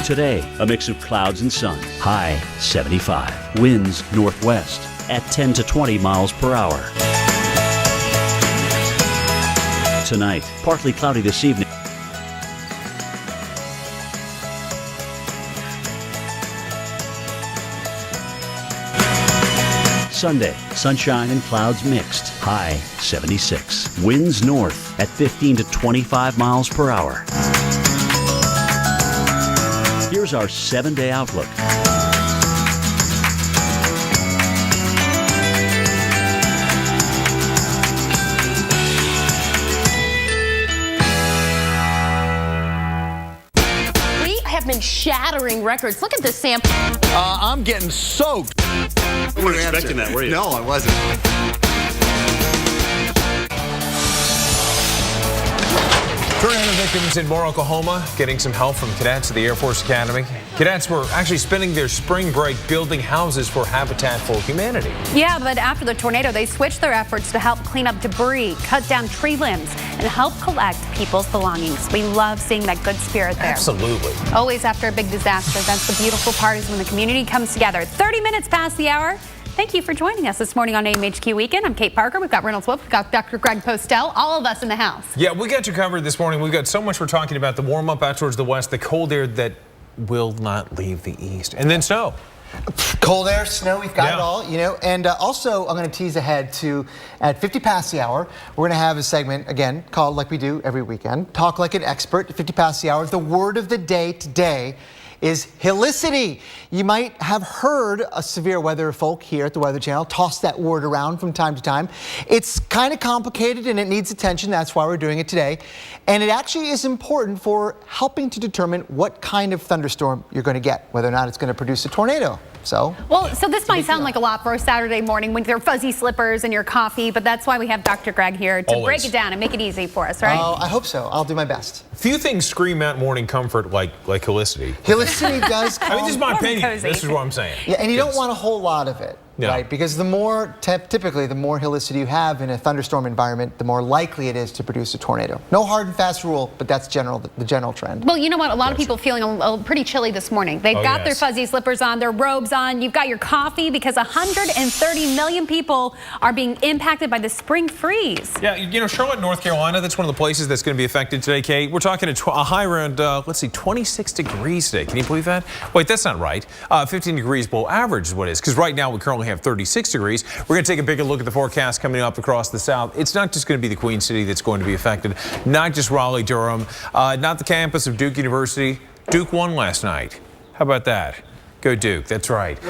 Today, a mix of clouds and sun. High 75. Winds northwest at 10 to 20 miles per hour. Tonight, partly cloudy this evening. Sunday, sunshine and clouds mixed. High 76. Winds north at 15 to 25 miles per hour. Here's our 7-day outlook. We have been shattering records. Look at this sample. I'm getting soaked. You weren't expecting that, were you? No, I wasn't. Tornado victims in Moore, Oklahoma, getting some help from cadets at the Air Force Academy. Cadets were actually spending their spring break building houses for Habitat for Humanity. Yeah, but after the tornado, they switched their efforts to help clean up debris, cut down tree limbs, and help collect people's belongings. We love seeing that good spirit there. Absolutely. Always after a big disaster, that's the beautiful part, is when the community comes together. 30 minutes past the hour. Thank you for joining us this morning on AMHQ Weekend. I'm Kate Parker. We've got Reynolds Wolf. We've got Dr. Greg Postel. All of us in the house. Yeah, we got you covered this morning. We've got so much we're talking about. The warm up out towards the west, the cold air that will not leave the east, and then snow. Cold air, snow, we've got it all, you know. And also, I'm going to tease ahead to, at 50 past the hour, we're going to have a segment, again, called like we do every weekend, Talk Like an Expert, 50 past the hour. The word of the day today is helicity. You might have heard a severe weather folk here at the Weather Channel toss that word around from time to time. It's kind of complicated and it needs attention. That's why we're doing it today. And it actually is important for helping to determine what kind of thunderstorm you're going to get, whether or not it's going to produce a tornado. So this might sound like a lot for a Saturday morning with your fuzzy slippers and your coffee, but that's why we have Dr. Greg here to break it down and make it easy for us, right? I hope so. I'll do my best. Few things scream out morning comfort like helicity. Helicity does I mean, this is my opinion. This is what I'm saying. Yeah, and you don't want a whole lot of it. Yeah. Right, because the more, typically, the more helicity you have in a thunderstorm environment, the more likely it is to produce a tornado. No hard and fast rule, but that's the general trend. Well, you know what? A lot of people feeling pretty chilly this morning. They've got their fuzzy slippers on, their robes on. You've got your coffee because 130 million people are being impacted by the spring freeze. Yeah, you know, Charlotte, North Carolina, that's one of the places that's going to be affected today, Kate. We're talking a high around, let's see, 26 degrees today. Can you believe that? Wait, that's not right. 15 degrees below average is what it is, because right now we currently have 36 degrees. We're going to take a bigger look at the forecast coming up across the south. It's not just going to be the Queen City that's going to be affected, not just Raleigh, Durham, not the campus of Duke University. Duke won last night. How about that? Go Duke, that's right.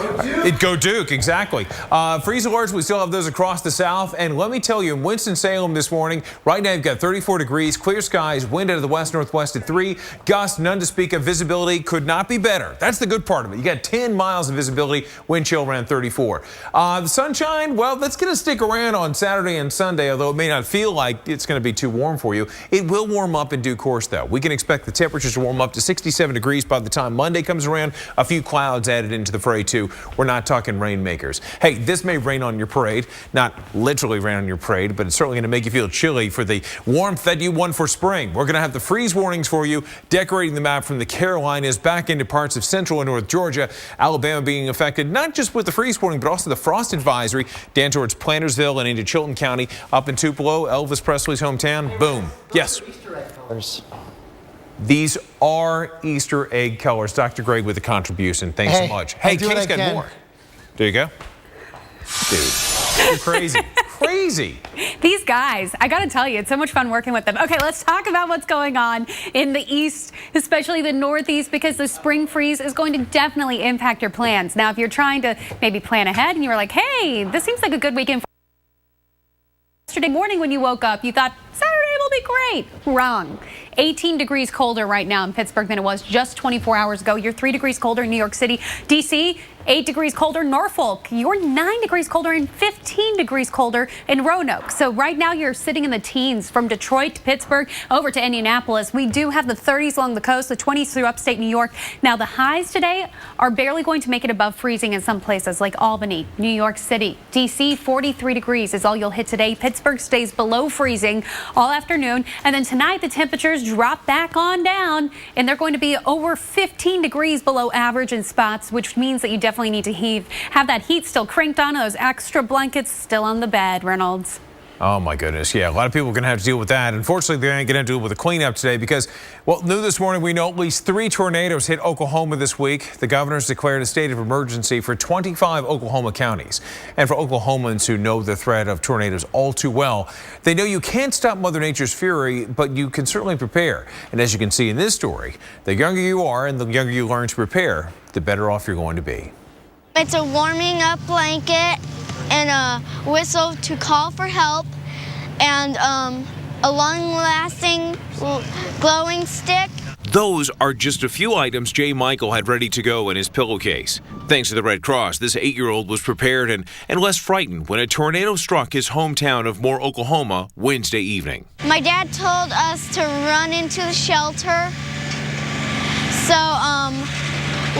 Go Duke, exactly. Freeze alerts, we still have those across the south. And let me tell you, in Winston-Salem this morning, right now you've got 34 degrees, clear skies, wind out of the west-northwest at 3, gusts, none to speak of, visibility could not be better. That's the good part of it. You got 10 miles of visibility, wind chill around 34. The sunshine, well, that's going to stick around on Saturday and Sunday, although it may not feel like it's going to be too warm for you. It will warm up in due course, though. We can expect the temperatures to warm up to 67 degrees by the time Monday comes around. A few clouds added into the fray too. We're not talking rainmakers. Hey, this may rain on your parade, not literally rain on your parade, but it's certainly going to make you feel chilly for the warmth that you want for spring. We're going to have the freeze warnings for you, decorating the map from the Carolinas back into parts of central and north Georgia, Alabama being affected not just with the freeze warning, but also the frost advisory down towards Plantersville and into Chilton County, up in Tupelo, Elvis Presley's hometown. Boom. Yes. These are Easter egg colors. Dr. Greg with the contribution. Thanks so much. Hey, Kate's got more. There you go. Dude, you're crazy. Crazy. These guys, I got to tell you, it's so much fun working with them. Okay, let's talk about what's going on in the east, especially the northeast, because the spring freeze is going to definitely impact your plans. Now, if you're trying to maybe plan ahead and you were like, hey, this seems like a good weekend. Yesterday morning when you woke up, you thought Saturday will be great. Wrong. 18 degrees colder right now in Pittsburgh than it was just 24 hours ago. You're 3 degrees colder in New York City. D.C., 8 degrees colder in Norfolk. You're 9 degrees colder and 15 degrees colder in Roanoke. So right now you're sitting in the teens from Detroit to Pittsburgh over to Indianapolis. We do have the 30s along the coast, the 20s through upstate New York. Now the highs today are barely going to make it above freezing in some places like Albany, New York City. D.C., 43 degrees is all you'll hit today. Pittsburgh stays below freezing all afternoon. And then tonight the temperatures drop back on down and they're going to be over 15 degrees below average in spots, which means that you definitely need to have that heat still cranked on, those extra blankets still on the bed, Reynolds. Oh my goodness, yeah, a lot of people are going to have to deal with that. Unfortunately, they ain't going to deal with a cleanup today because, well, new this morning, we know at least 3 tornadoes hit Oklahoma this week. The governor's declared a state of emergency for 25 Oklahoma counties. And for Oklahomans who know the threat of tornadoes all too well, they know you can't stop Mother Nature's fury, but you can certainly prepare. And as you can see in this story, the younger you are and the younger you learn to prepare, the better off you're going to be. It's a warming up blanket and a whistle to call for help and a long-lasting glowing stick. Those are just a few items Jay Michael had ready to go in his pillowcase. Thanks to the Red Cross, this 8-year-old was prepared and less frightened when a tornado struck his hometown of Moore, Oklahoma, Wednesday evening. My dad told us to run into the shelter so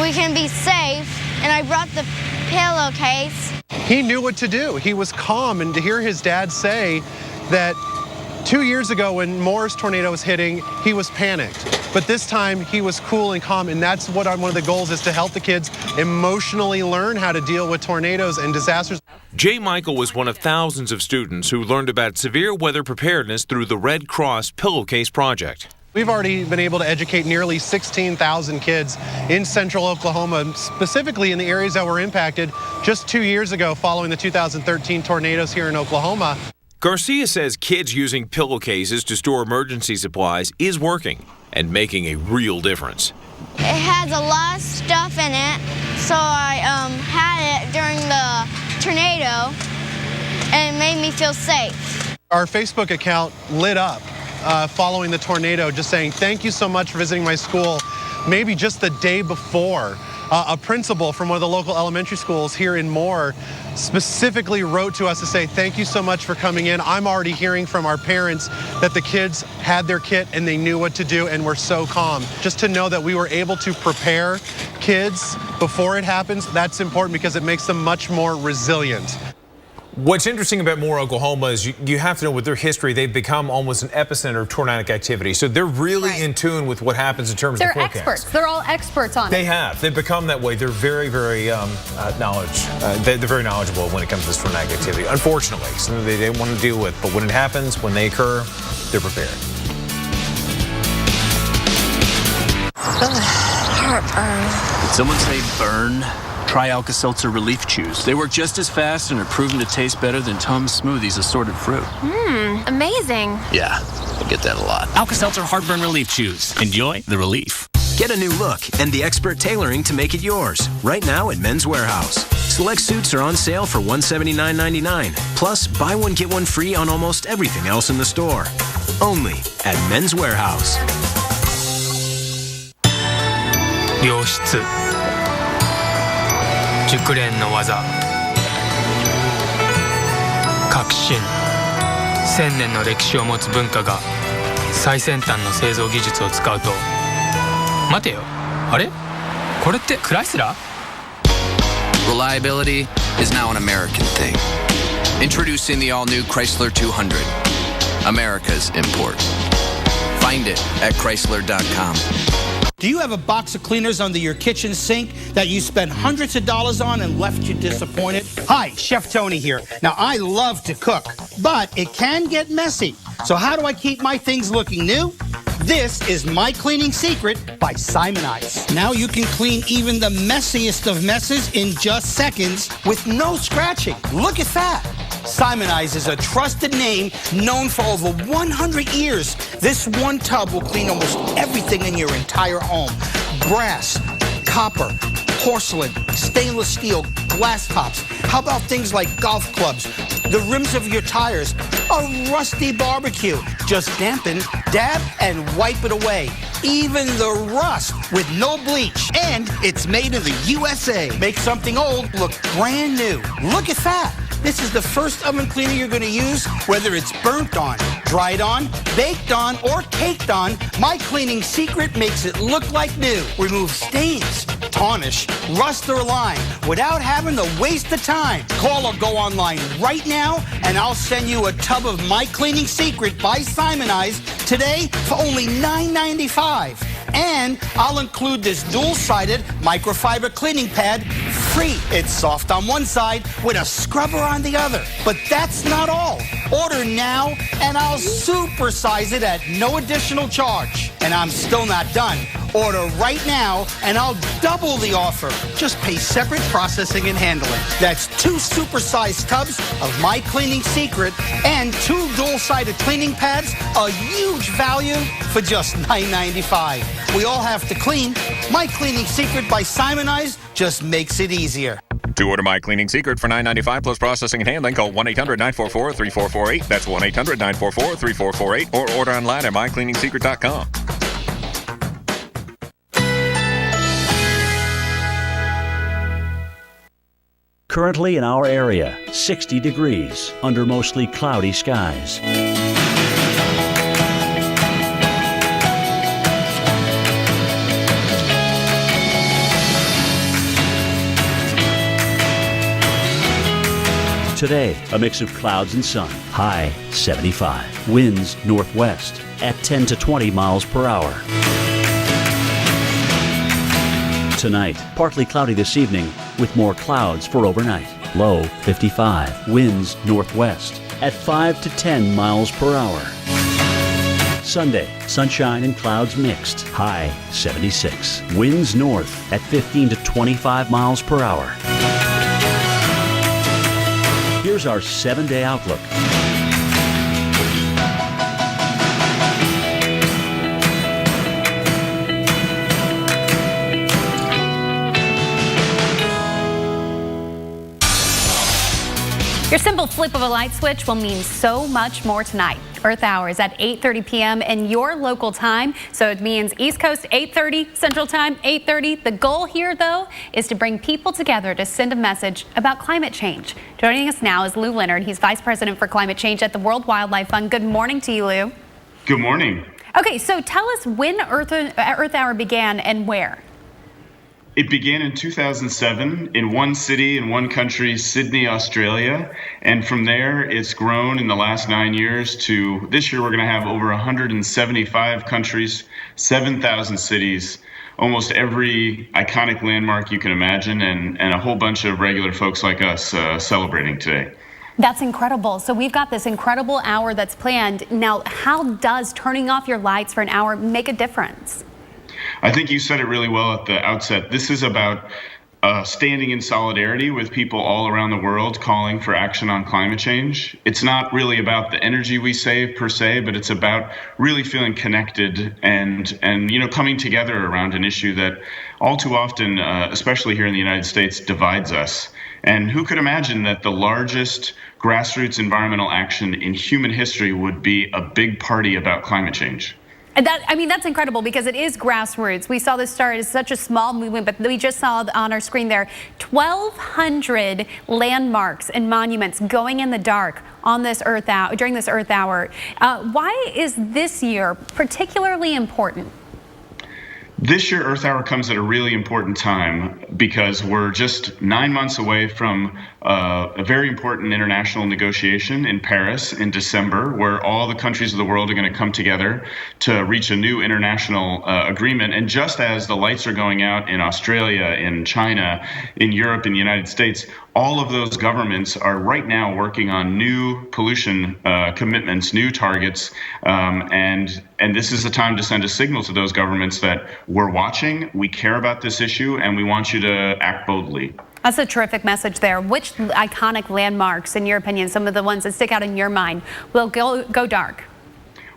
we can be safe. And I brought the pillowcase. He knew what to do. He was calm, and to hear his dad say that 2 years ago when Moore's tornado was hitting, he was panicked. But this time he was cool and calm, and that's what one of the goals is, to help the kids emotionally learn how to deal with tornadoes and disasters. J. Michael was one of thousands of students who learned about severe weather preparedness through the Red Cross Pillowcase Project. We've already been able to educate nearly 16,000 kids in central Oklahoma, specifically in the areas that were impacted just 2 years ago following the 2013 tornadoes here in Oklahoma. Garcia says kids using pillowcases to store emergency supplies is working and making a real difference. It has a lot of stuff in it, so I had it during the tornado, and it made me feel safe. Our Facebook account lit up following the tornado, just saying, thank you so much for visiting my school. Maybe just the day before, a principal from one of the local elementary schools here in Moore specifically wrote to us to say, thank you so much for coming in. I'm already hearing from our parents that the kids had their kit and they knew what to do and were so calm. Just to know that we were able to prepare kids before it happens, that's important because it makes them much more resilient. What's interesting about Moore, Oklahoma is you have to know with their history, they've become almost an epicenter of tornadic activity. So they're really in tune with what happens in terms of the forecast. They're experts. They're all experts on it. They have. They've become that way. They're very, very they're very knowledgeable when it comes to this tornadic activity. Unfortunately, something they didn't want to deal with. But when it happens, when they occur, they're prepared. Did someone say burn? Try Alka-Seltzer Relief Chews. They work just as fast and are proven to taste better than Tums Smoothies assorted fruit. Amazing. Yeah, I get that a lot. Alka-Seltzer Heartburn Relief Chews. Enjoy the relief. Get a new look and the expert tailoring to make it yours. Right now at Men's Warehouse. Select suits are on sale for $179.99. Plus, buy one, get one free on almost everything else in the store. Only at Men's Warehouse. 良質熟練の技革新1000年の歴史を持つ文化が最先端の製造技術を使うと待てよあれこれってクライスラー Reliability is now an American thing. Introducing the all-new Chrysler 200, America's import. Find it at Chrysler.com. Do you have a box of cleaners under your kitchen sink that you spent hundreds of dollars on and left you disappointed? Hi, Chef Tony here. Now, I love to cook, but it can get messy. So how do I keep my things looking new? This is My Cleaning Secret by Simonize. Now you can clean even the messiest of messes in just seconds with no scratching. Look at that. Simonize is a trusted name known for over 100 years. This one tub will clean almost everything in your entire home. Brass, copper, porcelain, stainless steel, glass tops. How about things like golf clubs, the rims of your tires, a rusty barbecue? Just dampen, dab, and wipe it away. Even the rust with no bleach. And it's made in the USA. Make something old look brand new. Look at that. This is the first oven cleaner you're going to use, whether it's burnt on, dried on, baked on, or caked on. My Cleaning Secret makes it look like new. Remove stains, tarnish, rust, or lime without having to waste the time. Call or go online right now, and I'll send you a tub of My Cleaning Secret by Simonize today for only $9.95. And I'll include this dual-sided microfiber cleaning pad free. It's soft on one side with a scrubber on the other. But that's not all. Order now, and I'll supersize it at no additional charge. And I'm still not done. Order right now, and I'll double the offer. Just pay separate processing and handling. That's 2 supersized tubs of My Cleaning Secret and 2 dual-sided cleaning pads, a huge value for just $9.95. We all have to clean. My Cleaning Secret by Simonize just makes it easier. To order My Cleaning Secret for $9.95 plus processing and handling, call 1-800-944-3448. That's 1-800-944-3448, or order online at mycleaningsecret.com. Currently in our area, 60 degrees under mostly cloudy skies. Today, a mix of clouds and sun. High 75. Winds northwest at 10 to 20 miles per hour. Tonight, partly cloudy this evening with more clouds for overnight. Low 55. Winds northwest at 5 to 10 miles per hour. Sunday, sunshine and clouds mixed. High 76. Winds north at 15 to 25 miles per hour. Here's our 7-day outlook. Your simple flip of a light switch will mean so much more tonight. Earth Hour is at 8:30 p.m. in your local time, so it means East Coast 8:30, Central Time 8:30. The goal here, though, is to bring people together to send a message about climate change. Joining us now is Lou Leonard. He's Vice President for Climate Change at the World Wildlife Fund. Good morning to you, Lou. Good morning. Okay, so tell us when Earth Hour began and where. It began in 2007 in one city in one country, Sydney, Australia. And from there, it's grown in the last 9 years to this year, we're going to have over 175 countries, 7,000 cities, almost every iconic landmark you can imagine, and a whole bunch of regular folks like us celebrating today. That's incredible. So we've got this incredible hour that's planned. Now, how does turning off your lights for an hour make a difference? I think you said it really well at the outset. This is about standing in solidarity with people all around the world calling for action on climate change. It's not really about the energy we save per se, but it's about really feeling connected and coming together around an issue that all too often, especially here in the United States, divides us. And who could imagine that the largest grassroots environmental action in human history would be a big party about climate change? And that's incredible because it is grassroots. We saw this start as such a small movement, but we just saw on our screen there 1,200 landmarks and monuments going in the dark on this Earth Hour, during this Earth Hour. Why is this year particularly important? This year, Earth Hour comes at a really important time because we're just 9 months away from a very important international negotiation in Paris in December, where all the countries of the world are going to come together to reach a new international agreement. And just as the lights are going out in Australia, in China, in Europe, in the United States, all of those governments are right now working on new pollution commitments, new targets, and this is the time to send a signal to those governments that we're watching, we care about this issue, and we want you to act boldly. That's a terrific message there. Which iconic landmarks, in your opinion, some of the ones that stick out in your mind, will go dark?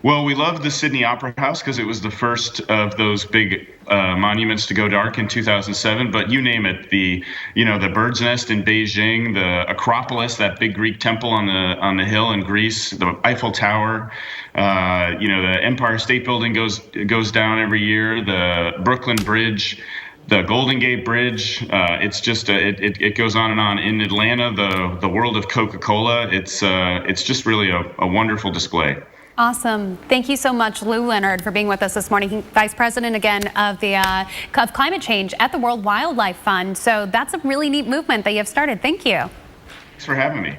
Well, we love the Sydney Opera House because it was the first of those big monuments to go dark in 2007. But you name it, the Bird's Nest in Beijing, the Acropolis, that big Greek temple on the hill in Greece, the Eiffel Tower, the Empire State Building goes down every year, the Brooklyn Bridge, the Golden Gate Bridge. It's just it goes on and on. In Atlanta, the world of Coca-Cola. It's just really a wonderful display. Awesome. Thank you so much, Lou Leonard, for being with us this morning. Vice President, again, of climate change at the World Wildlife Fund. So that's a really neat movement that you have started. Thank you. Thanks for having me.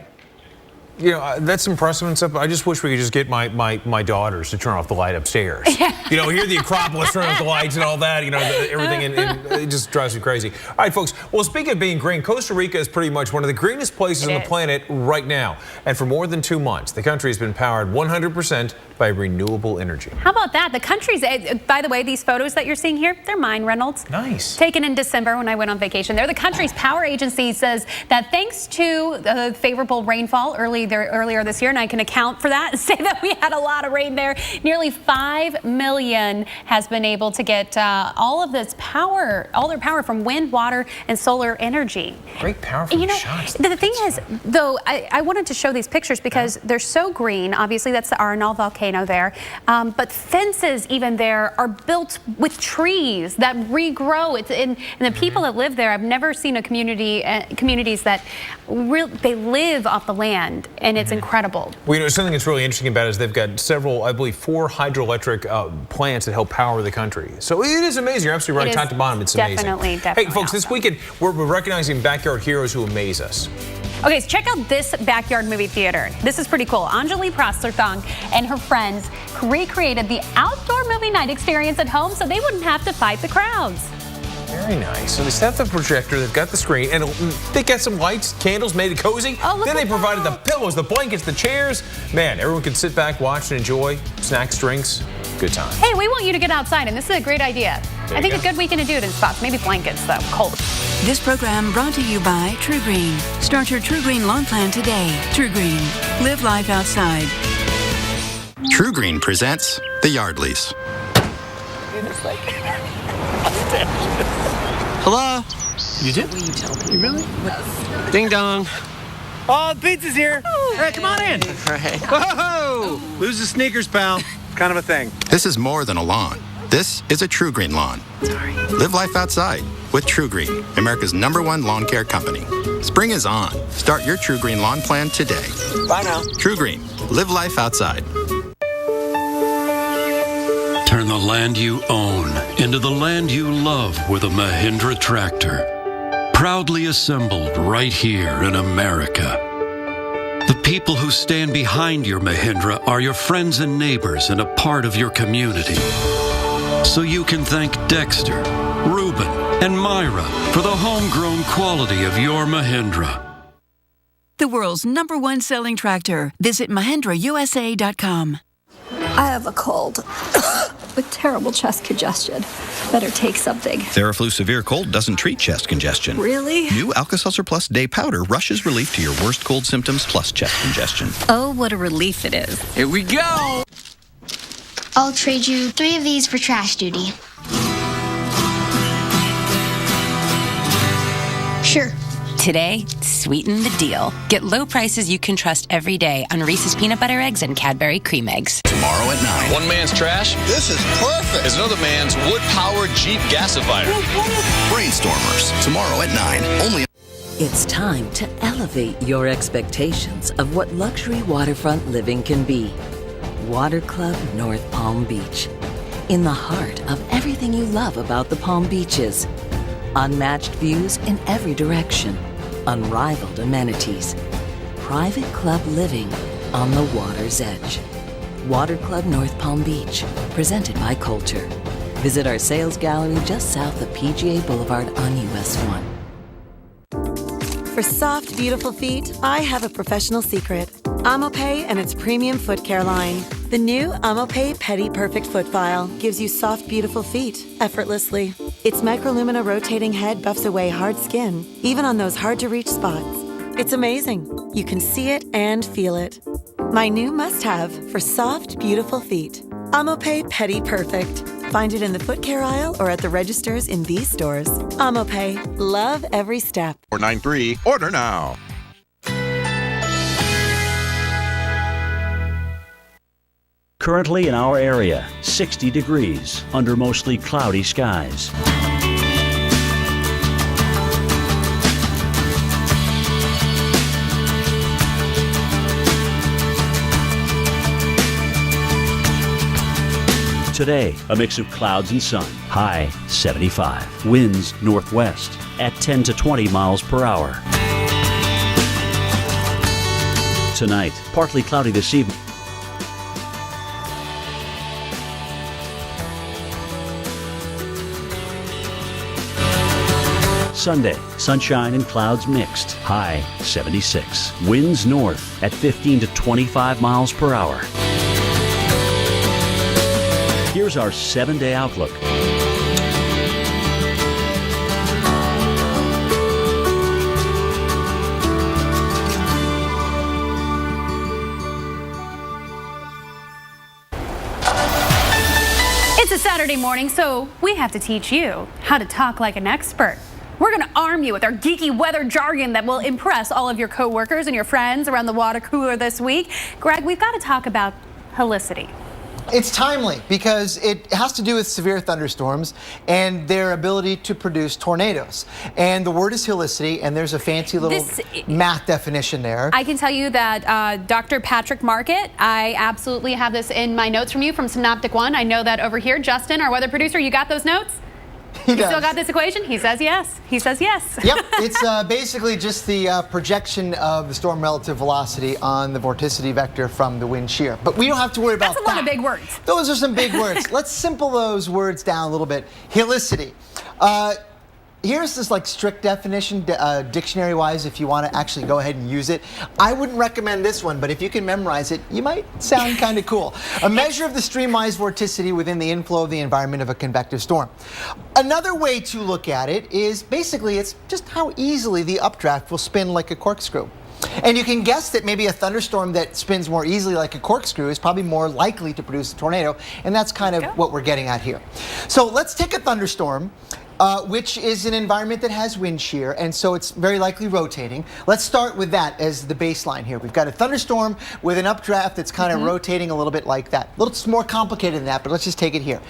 You know, that's impressive and stuff, but I just wish we could just get my daughters to turn off the light upstairs. Yeah. Here the Acropolis, turn off the lights and all that, everything, and it just drives me crazy. All right, folks, well, speaking of being green, Costa Rica is pretty much one of the greenest places on the planet right now. And for more than 2 months, the country has been powered 100% by renewable energy. How about that? The country's, by the way, these photos that you're seeing here, they're mine, Reynolds. Nice. Taken in December when I went on vacation. They're the country's power agency says that thanks to the favorable rainfall earlier this year, and I can account for that and say that we had a lot of rain there. Nearly 5 million has been able to get all their power from wind, water, and solar energy. Great power from shots. The thing is, though, I wanted to show these pictures because they're so green. Obviously, that's the Arenal volcano there. But fences even there are built with trees that regrow. And the people that live there, I've never seen a communities that they live off the land, and it's incredible. Well, something that's really interesting about it is they've got several, I believe, 4 hydroelectric plants that help power the country. So it is amazing. You're absolutely right. Top to bottom, it's amazing. Definitely. Hey, folks, this weekend we're recognizing backyard heroes who amaze us. Okay, so check out this backyard movie theater. This is pretty cool. Anjali Prasarthang and her friends recreated the outdoor movie night experience at home so they wouldn't have to fight the crowds. Very nice. So they set up the projector, they've got the screen, and they got some lights, candles, made it cozy. Oh, look then at they provided the pillows, the blankets, the chairs. Man, everyone can sit back, watch, and enjoy. Snacks, drinks, good time. Hey, we want you to get outside, and this is a great idea. I think a good weekend to do it in spots. Maybe blankets, though. Cold. This program brought to you by True Green. Start your True Green lawn plan today. True Green. Live life outside. True Green presents The Yardleys. Hello? You did? You really? Ding dong. Oh, the pizza's here. Hey, come on in. Right. Whoa! Lose the sneakers, pal. Kind of a thing. This is more than a lawn. This is a True Green lawn. Sorry. Live life outside with True Green, America's #1 lawn care company. Spring is on. Start your True Green lawn plan today. Bye now. True Green. Live life outside. Turn the land you own into the land you love with a Mahindra tractor. Proudly assembled right here in America. The people who stand behind your Mahindra are your friends and neighbors and a part of your community. So you can thank Dexter, Reuben, and Myra for the homegrown quality of your Mahindra. The world's #1 selling tractor. Visit MahindraUSA.com. I have a cold with terrible chest congestion. Better take something. Theraflu Severe Cold doesn't treat chest congestion. Really? New Alka-Seltzer Plus Day Powder rushes relief to your worst cold symptoms plus chest congestion. Oh, what a relief it is. Here we go! I'll trade you 3 of these for trash duty. Sure. Today, sweeten the deal. Get low prices you can trust every day on Reese's Peanut Butter Eggs and Cadbury Cream Eggs. Tomorrow at 9. One man's trash. This is perfect. Is another man's wood-powered Jeep gasifier. Brainstormers. Tomorrow at 9. Only. It's time to elevate your expectations of what luxury waterfront living can be. Water Club North Palm Beach. In the heart of everything you love about the Palm Beaches. Unmatched views in every direction. Unrivaled amenities. Private club living on the water's edge. Water Club North Palm Beach, presented by Coulter. Visit our sales gallery just south of PGA Boulevard on US 1. For soft, beautiful feet, I have a professional secret. Amopay and its premium foot care line. The new Amopay Pedi Perfect Foot File gives you soft, beautiful feet effortlessly. Its microlumina rotating head buffs away hard skin, even on those hard-to-reach spots. It's amazing. You can see it and feel it. My new must-have for soft, beautiful feet. Amopay Pedi Perfect. Find it in the foot care aisle or at the registers in these stores. Amopay. Love every step. 493. Order now. Currently in our area, 60 degrees under mostly cloudy skies. Today, a mix of clouds and sun. High 75. Winds northwest at 10 to 20 miles per hour. Tonight, partly cloudy this evening. Sunday, sunshine and clouds mixed. High 76. Winds north at 15 to 25 miles per hour. Here's our 7-day outlook. It's a Saturday morning, so we have to teach you how to talk like an expert. We're going to arm you with our geeky weather jargon that will impress all of your coworkers and your friends around the water cooler this week. Greg, we've got to talk about helicity. It's timely because it has to do with severe thunderstorms and their ability to produce tornadoes. And the word is helicity, and there's a fancy little math definition there. I can tell you that Dr. Patrick Market, I absolutely have this in my notes from you from Synoptic One. I know that over here. Justin, our weather producer, you got those notes? You still got this equation? He says yes. He says yes. Yep, it's basically just the projection of the storm relative velocity on the vorticity vector from the wind shear. But we don't have to worry about that. That's a lot of big words. Those are some big words. Let's simple those words down a little bit. Helicity. Here's this like strict definition, dictionary-wise, if you want to actually go ahead and use it. I wouldn't recommend this one, but if you can memorize it, you might sound kind of cool. A measure of the streamwise vorticity within the inflow of the environment of a convective storm. Another way to look at it is basically it's just how easily the updraft will spin like a corkscrew. And you can guess that maybe a thunderstorm that spins more easily like a corkscrew is probably more likely to produce a tornado, and that's kind of what we're getting at here. So let's take a thunderstorm, which is an environment that has wind shear, and so it's very likely rotating. Let's start with that as the baseline here. We've got a thunderstorm with an updraft that's kind of rotating a little bit like that. A little more complicated than that, but let's just take it here.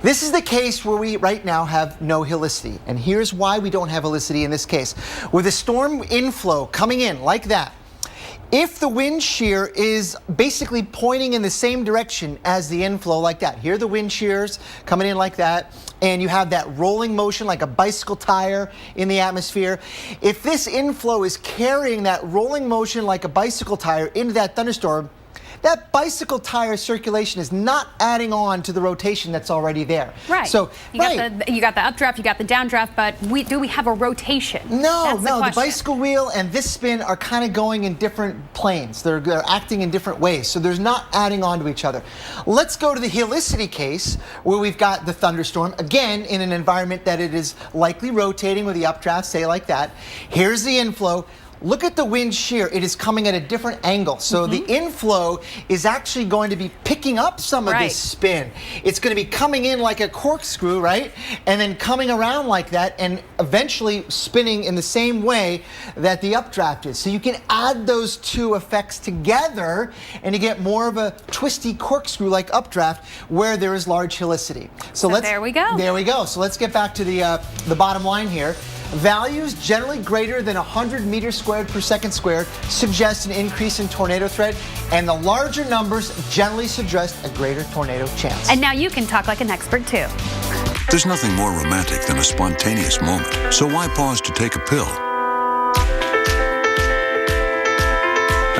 This is the case where we right now have no helicity, and here's why we don't have helicity in this case. With a storm inflow coming in like that, if the wind shear is basically pointing in the same direction as the inflow like that, here are the wind shears coming in like that, and you have that rolling motion like a bicycle tire in the atmosphere. If this inflow is carrying that rolling motion like a bicycle tire into that thunderstorm, that bicycle tire circulation is not adding on to the rotation that's already there. Right. So you got the updraft, you got the downdraft, but do we have a rotation? No, the bicycle wheel and this spin are kind of going in different planes. They're acting in different ways, so there's not adding on to each other. Let's go to the helicity case where we've got the thunderstorm, again, in an environment that it is likely rotating with the updraft, say like that. Here's the inflow. Look at the wind shear. It is coming at a different angle. So the inflow is actually going to be picking up some of this spin. It's going to be coming in like a corkscrew, right? And then coming around like that and eventually spinning in the same way that the updraft is. So you can add those two effects together and you get more of a twisty corkscrew-like updraft where there is large helicity. So there we go. There we go. So let's get back to the bottom line here. Values generally greater than 100 meters squared per second squared suggest an increase in tornado threat, and the larger numbers generally suggest a greater tornado chance. And now you can talk like an expert too. There's nothing more romantic than a spontaneous moment, so why pause to take a pill?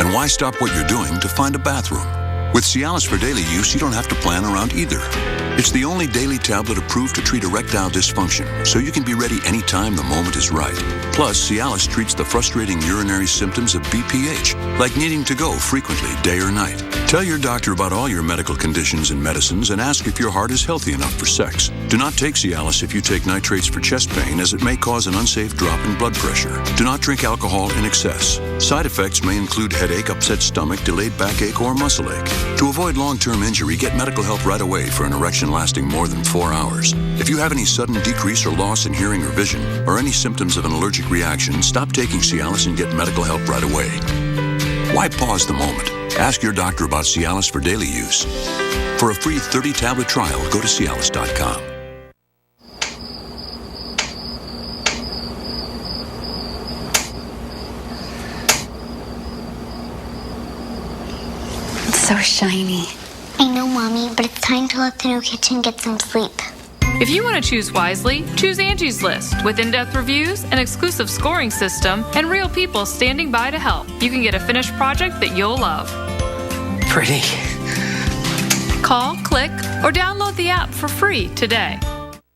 And why stop what you're doing to find a bathroom? With Cialis for daily use, you don't have to plan around either. It's the only daily tablet approved to treat erectile dysfunction, so you can be ready anytime the moment is right. Plus, Cialis treats the frustrating urinary symptoms of BPH, like needing to go frequently, day or night. Tell your doctor about all your medical conditions and medicines and ask if your heart is healthy enough for sex. Do not take Cialis if you take nitrates for chest pain, as it may cause an unsafe drop in blood pressure. Do not drink alcohol in excess. Side effects may include headache, upset stomach, delayed backache, or muscle ache. To avoid long-term injury, get medical help right away for an erection lasting more than 4 hours. If you have any sudden decrease or loss in hearing or vision, or any symptoms of an allergic reaction, stop taking Cialis and get medical help right away. Why pause the moment? Ask your doctor about Cialis for daily use. For a free 30-tablet trial, go to Cialis.com. So shiny. I know, Mommy, but it's time to let the new kitchen get some sleep. If you want to choose wisely, choose Angie's List. With in-depth reviews, an exclusive scoring system, and real people standing by to help, you can get a finished project that you'll love. Pretty. Call, click, or download the app for free today.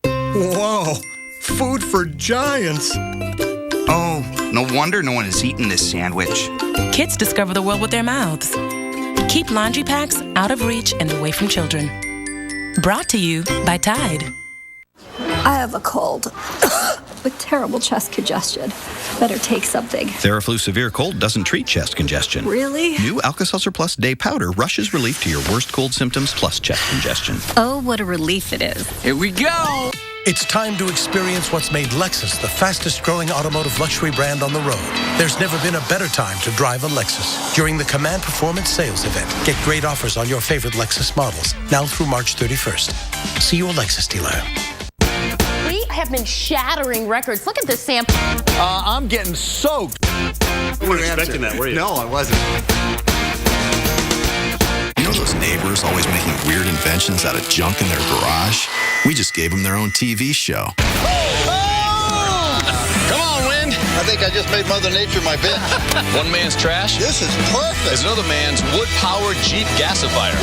Whoa, food for giants. Oh, no wonder no one has eaten this sandwich. Kids discover the world with their mouths. Keep laundry packs out of reach and away from children. Brought to you by Tide. I have a cold with terrible chest congestion. Better take something. Theraflu Severe Cold doesn't treat chest congestion. Really? New Alka-Seltzer Plus Day Powder rushes relief to your worst cold symptoms plus chest congestion. Oh, what a relief it is. Here we go. It's time to experience what's made Lexus the fastest growing automotive luxury brand on the road. There's never been a better time to drive a Lexus. During the Command Performance Sales Event, get great offers on your favorite Lexus models, now through March 31st. See your Lexus dealer. We have been shattering records. Look at this sample. I'm getting soaked. You weren't expecting that, were you? No, I wasn't. You know those neighbors always making weird inventions out of junk in their garage? We just gave them their own TV show. Come on, Wind. I think I just made Mother Nature my bitch. One man's trash This is perfect. is another man's wood-powered Jeep gasifier.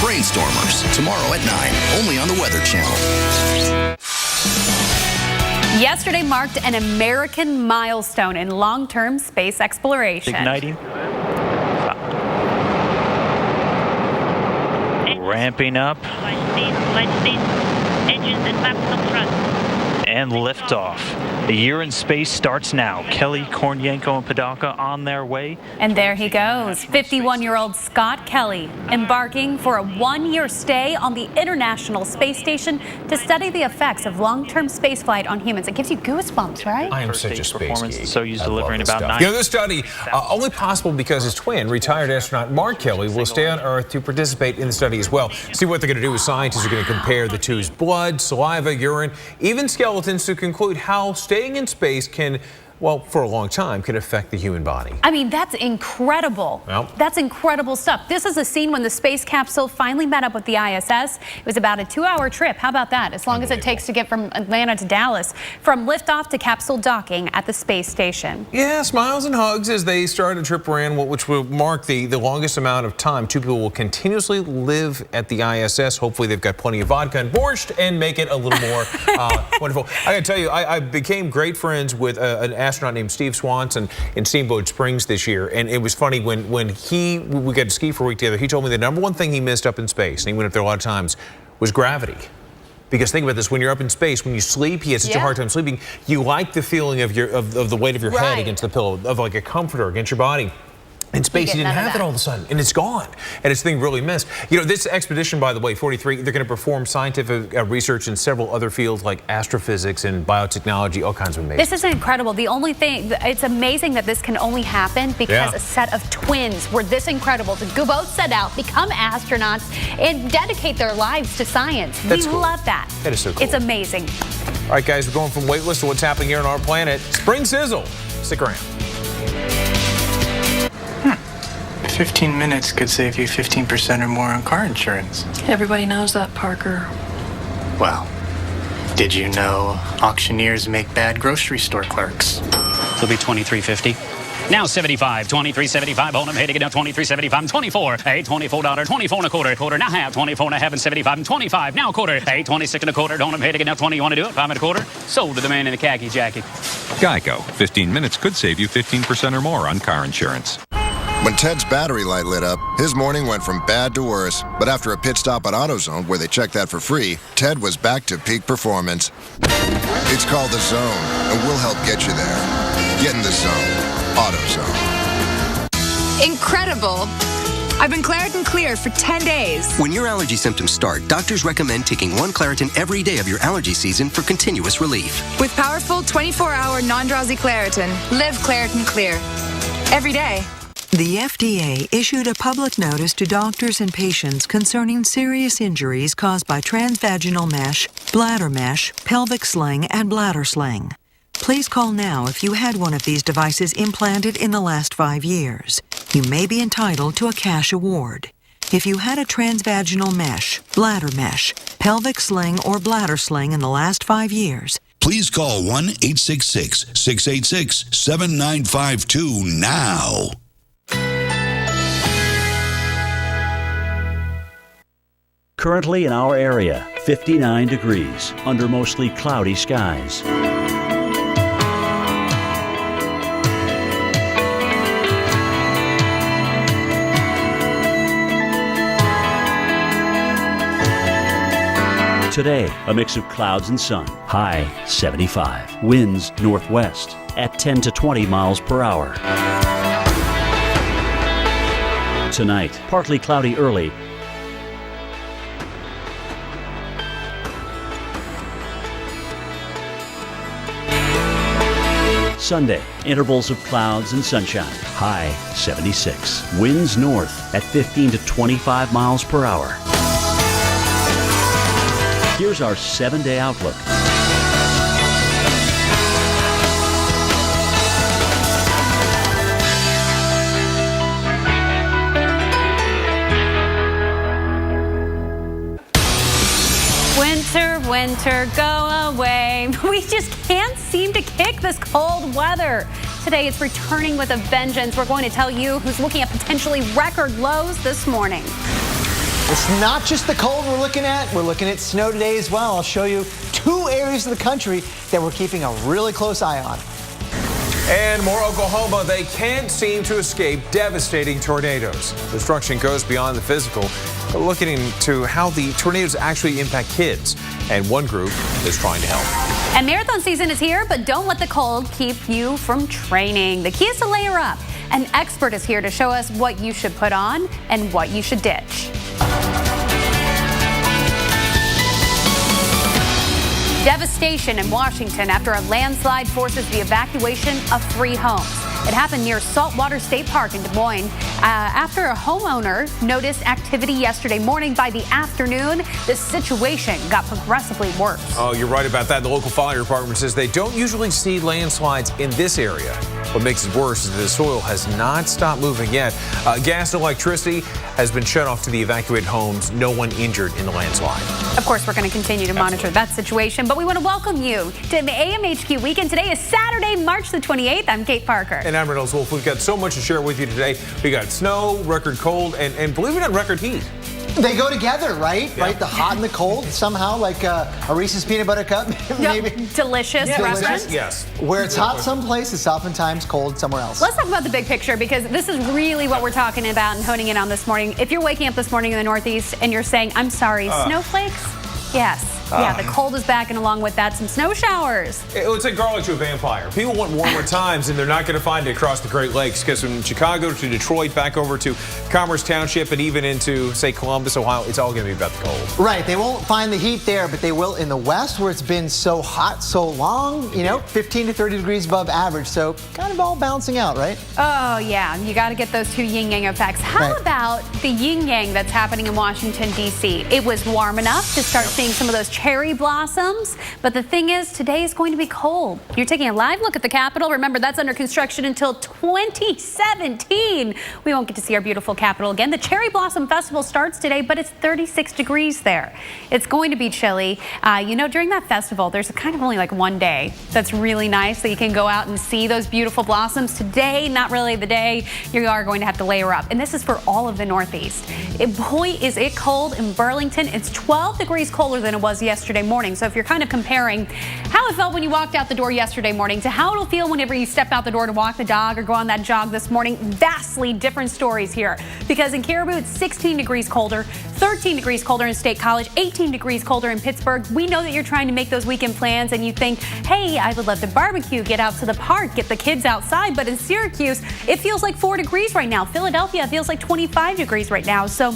Brainstormers, tomorrow at 9, only on the Weather Channel. Yesterday marked an American milestone in long-term space exploration. Igniting. Ramping up. Light speed. Engines at maximum thrust. And liftoff. The year in space starts now. Kelly, Kornienko, and Padalka on their way. And there he goes, 51-year-old Scott Kelly, embarking for a one-year stay on the International Space Station to study the effects of long-term spaceflight on humans. It gives you goosebumps, right? I am such a space geek. So he's delivering about 9. This study only possible because his twin, retired astronaut Mark Kelly, will stay on Earth to participate in the study as well. See what they're going to do is scientists are going to compare the two's blood, saliva, urine, even skeletons to conclude how staying in space can, well, for a long time, can affect the human body. I mean, that's incredible. Well, that's incredible stuff. This is a scene when the space capsule finally met up with the ISS. It was about a 2-hour trip. How about that? As long as it takes to get from Atlanta to Dallas, from liftoff to capsule docking at the space station. Yeah, smiles and hugs as they start a trip around, which will mark the longest amount of time two people will continuously live at the ISS. Hopefully they've got plenty of vodka and borscht and make it a little more wonderful. I gotta tell you, I became great friends with an astronaut named Steve Swanson in Steamboat Springs this year, and it was funny when we got to ski for a week together. He told me the number one thing he missed up in space, and he went up there a lot of times, was gravity. Because think about this, when you're up in space, when you sleep, he had such a hard time sleeping, you like the feeling of the weight of your head against the pillow, of like a comforter against your body. In space, he didn't have it all of a sudden, and it's gone. And it's thing really missed. You know, this expedition, by the way, 43, they're going to perform scientific research in several other fields like astrophysics and biotechnology, all kinds of amazing. This is incredible. The only thing, it's amazing that this can only happen because a set of twins were this incredible to go both set out, become astronauts, and dedicate their lives to science. That's we cool. love that. That is so cool. It's amazing. All right, guys, we're going from weightless to what's happening here on our planet. Spring sizzle. Stick around. 15 minutes could save you 15% or more on car insurance. Everybody knows that, Parker. Well, did you know auctioneers make bad grocery store clerks? It'll be $23.50. Now 75, 23.75 on them. Hey, to get down 23.75, 24. Hey, $24, 24 and a quarter. Now half, 24 and a half and 75 and 25. Now a quarter. Hey, 26 and a quarter. Don't them. Hey, to get down 20. You want to do it? 5 and a quarter. Sold to the man in the khaki jacket. Geico. 15 minutes could save you 15% or more on car insurance. When Ted's battery light lit up, his morning went from bad to worse. But after a pit stop at AutoZone, where they checked that for free, Ted was back to peak performance. It's called The Zone, and we'll help get you there. Get in the zone. AutoZone. Incredible! I've been Claritin Clear for 10 days. When your allergy symptoms start, doctors recommend taking 1 Claritin every day of your allergy season for continuous relief. With powerful 24-hour non-drowsy Claritin, live Claritin Clear. Every day. The FDA issued a public notice to doctors and patients concerning serious injuries caused by transvaginal mesh, bladder mesh, pelvic sling, and bladder sling. Please call now if you had one of these devices implanted in the last 5 years. You may be entitled to a cash award. If you had a transvaginal mesh, bladder mesh, pelvic sling, or bladder sling in the last 5 years, please call 1-866-686-7952 now. Currently in our area, 59 degrees under mostly cloudy skies. Today, a mix of clouds and sun. High 75. Winds northwest at 10 to 20 miles per hour. Tonight, partly cloudy early. Sunday, intervals of clouds and sunshine. High 76. Winds north at 15 to 25 miles per hour. Here's our 7-day outlook. Winter, winter, go away. We just can't seem to kick this cold weather. Today it's returning with a vengeance. We're going to tell you who's looking at potentially record lows this morning. It's not just the cold we're looking at snow today as well. I'll show you 2 areas of the country that we're keeping a really close eye on. And more Oklahoma, they can't seem to escape devastating tornadoes. Destruction goes beyond the physical. We're looking into how the tornadoes actually impact kids. And one group is trying to help. And marathon season is here, but don't let the cold keep you from training. The key is to layer up. An expert is here to show us what you should put on and what you should ditch. Devastation in Washington after a landslide forces the evacuation of 3 homes. It happened near Saltwater State Park in Des Moines after a homeowner noticed activity yesterday morning. By the afternoon, the situation got progressively worse. Oh, you're right about that. The local fire department says they don't usually see landslides in this area. What makes it worse is that the soil has not stopped moving yet. Gas and electricity has been shut off to the evacuated homes. No one injured in the landslide. Of course, we're going to continue to monitor that situation, but we want to welcome you to the AMHQ weekend. Today is Saturday, March the 28th. I'm Kate Parker. And I'm Reynolds Wolf. We've got so much to share with you today. We got snow, record cold, and believe it or not, record heat. They go together, right? Yeah. Right, the hot and the cold somehow, like a Reese's peanut butter cup, maybe. Delicious restaurant. Yes. Where it's hot some place, it's oftentimes cold somewhere else. Let's talk about the big picture, because this is really what we're talking about and honing in on this morning. If you're waking up this morning in the Northeast and you're saying, I'm sorry, snowflakes? Yes. Yeah, the cold is back, and along with that, some snow showers. It's like garlic to a vampire. People want warmer times, and they're not going to find it across the Great Lakes, because from Chicago to Detroit, back over to Commerce Township, and even into, say, Columbus, Ohio, it's all going to be about the cold. Right. They won't find the heat there, but they will in the West, where it's been so hot so long, 15 to 30 degrees above average. So kind of all balancing out, right? Oh, yeah. You got to get those 2 yin-yang effects. How about the yin-yang that's happening in Washington, D.C.? It was warm enough to start seeing some of those cherry blossoms, but the thing is, today is going to be cold. You're taking a live look at the Capitol. Remember, that's under construction until 2017. We won't get to see our beautiful Capitol again. The Cherry Blossom Festival starts today, but it's 36 degrees there. It's going to be chilly. During that festival, there's kind of only like one day that's really nice that you can go out and see those beautiful blossoms. Today, not really the day. You are going to have to layer up, and this is for all of the Northeast. Boy, is it cold in Burlington. It's 12 degrees colder than it was yesterday morning. So if you're kind of comparing how it felt when you walked out the door yesterday morning to how it'll feel whenever you step out the door to walk the dog or go on that jog this morning, vastly different stories here. Because in Caribou, it's 16 degrees colder, 13 degrees colder in State College, 18 degrees colder in Pittsburgh. We know that you're trying to make those weekend plans and you think, hey, I would love to barbecue, get out to the park, get the kids outside. But in Syracuse, it feels like 4 degrees right now. Philadelphia feels like 25 degrees right now. So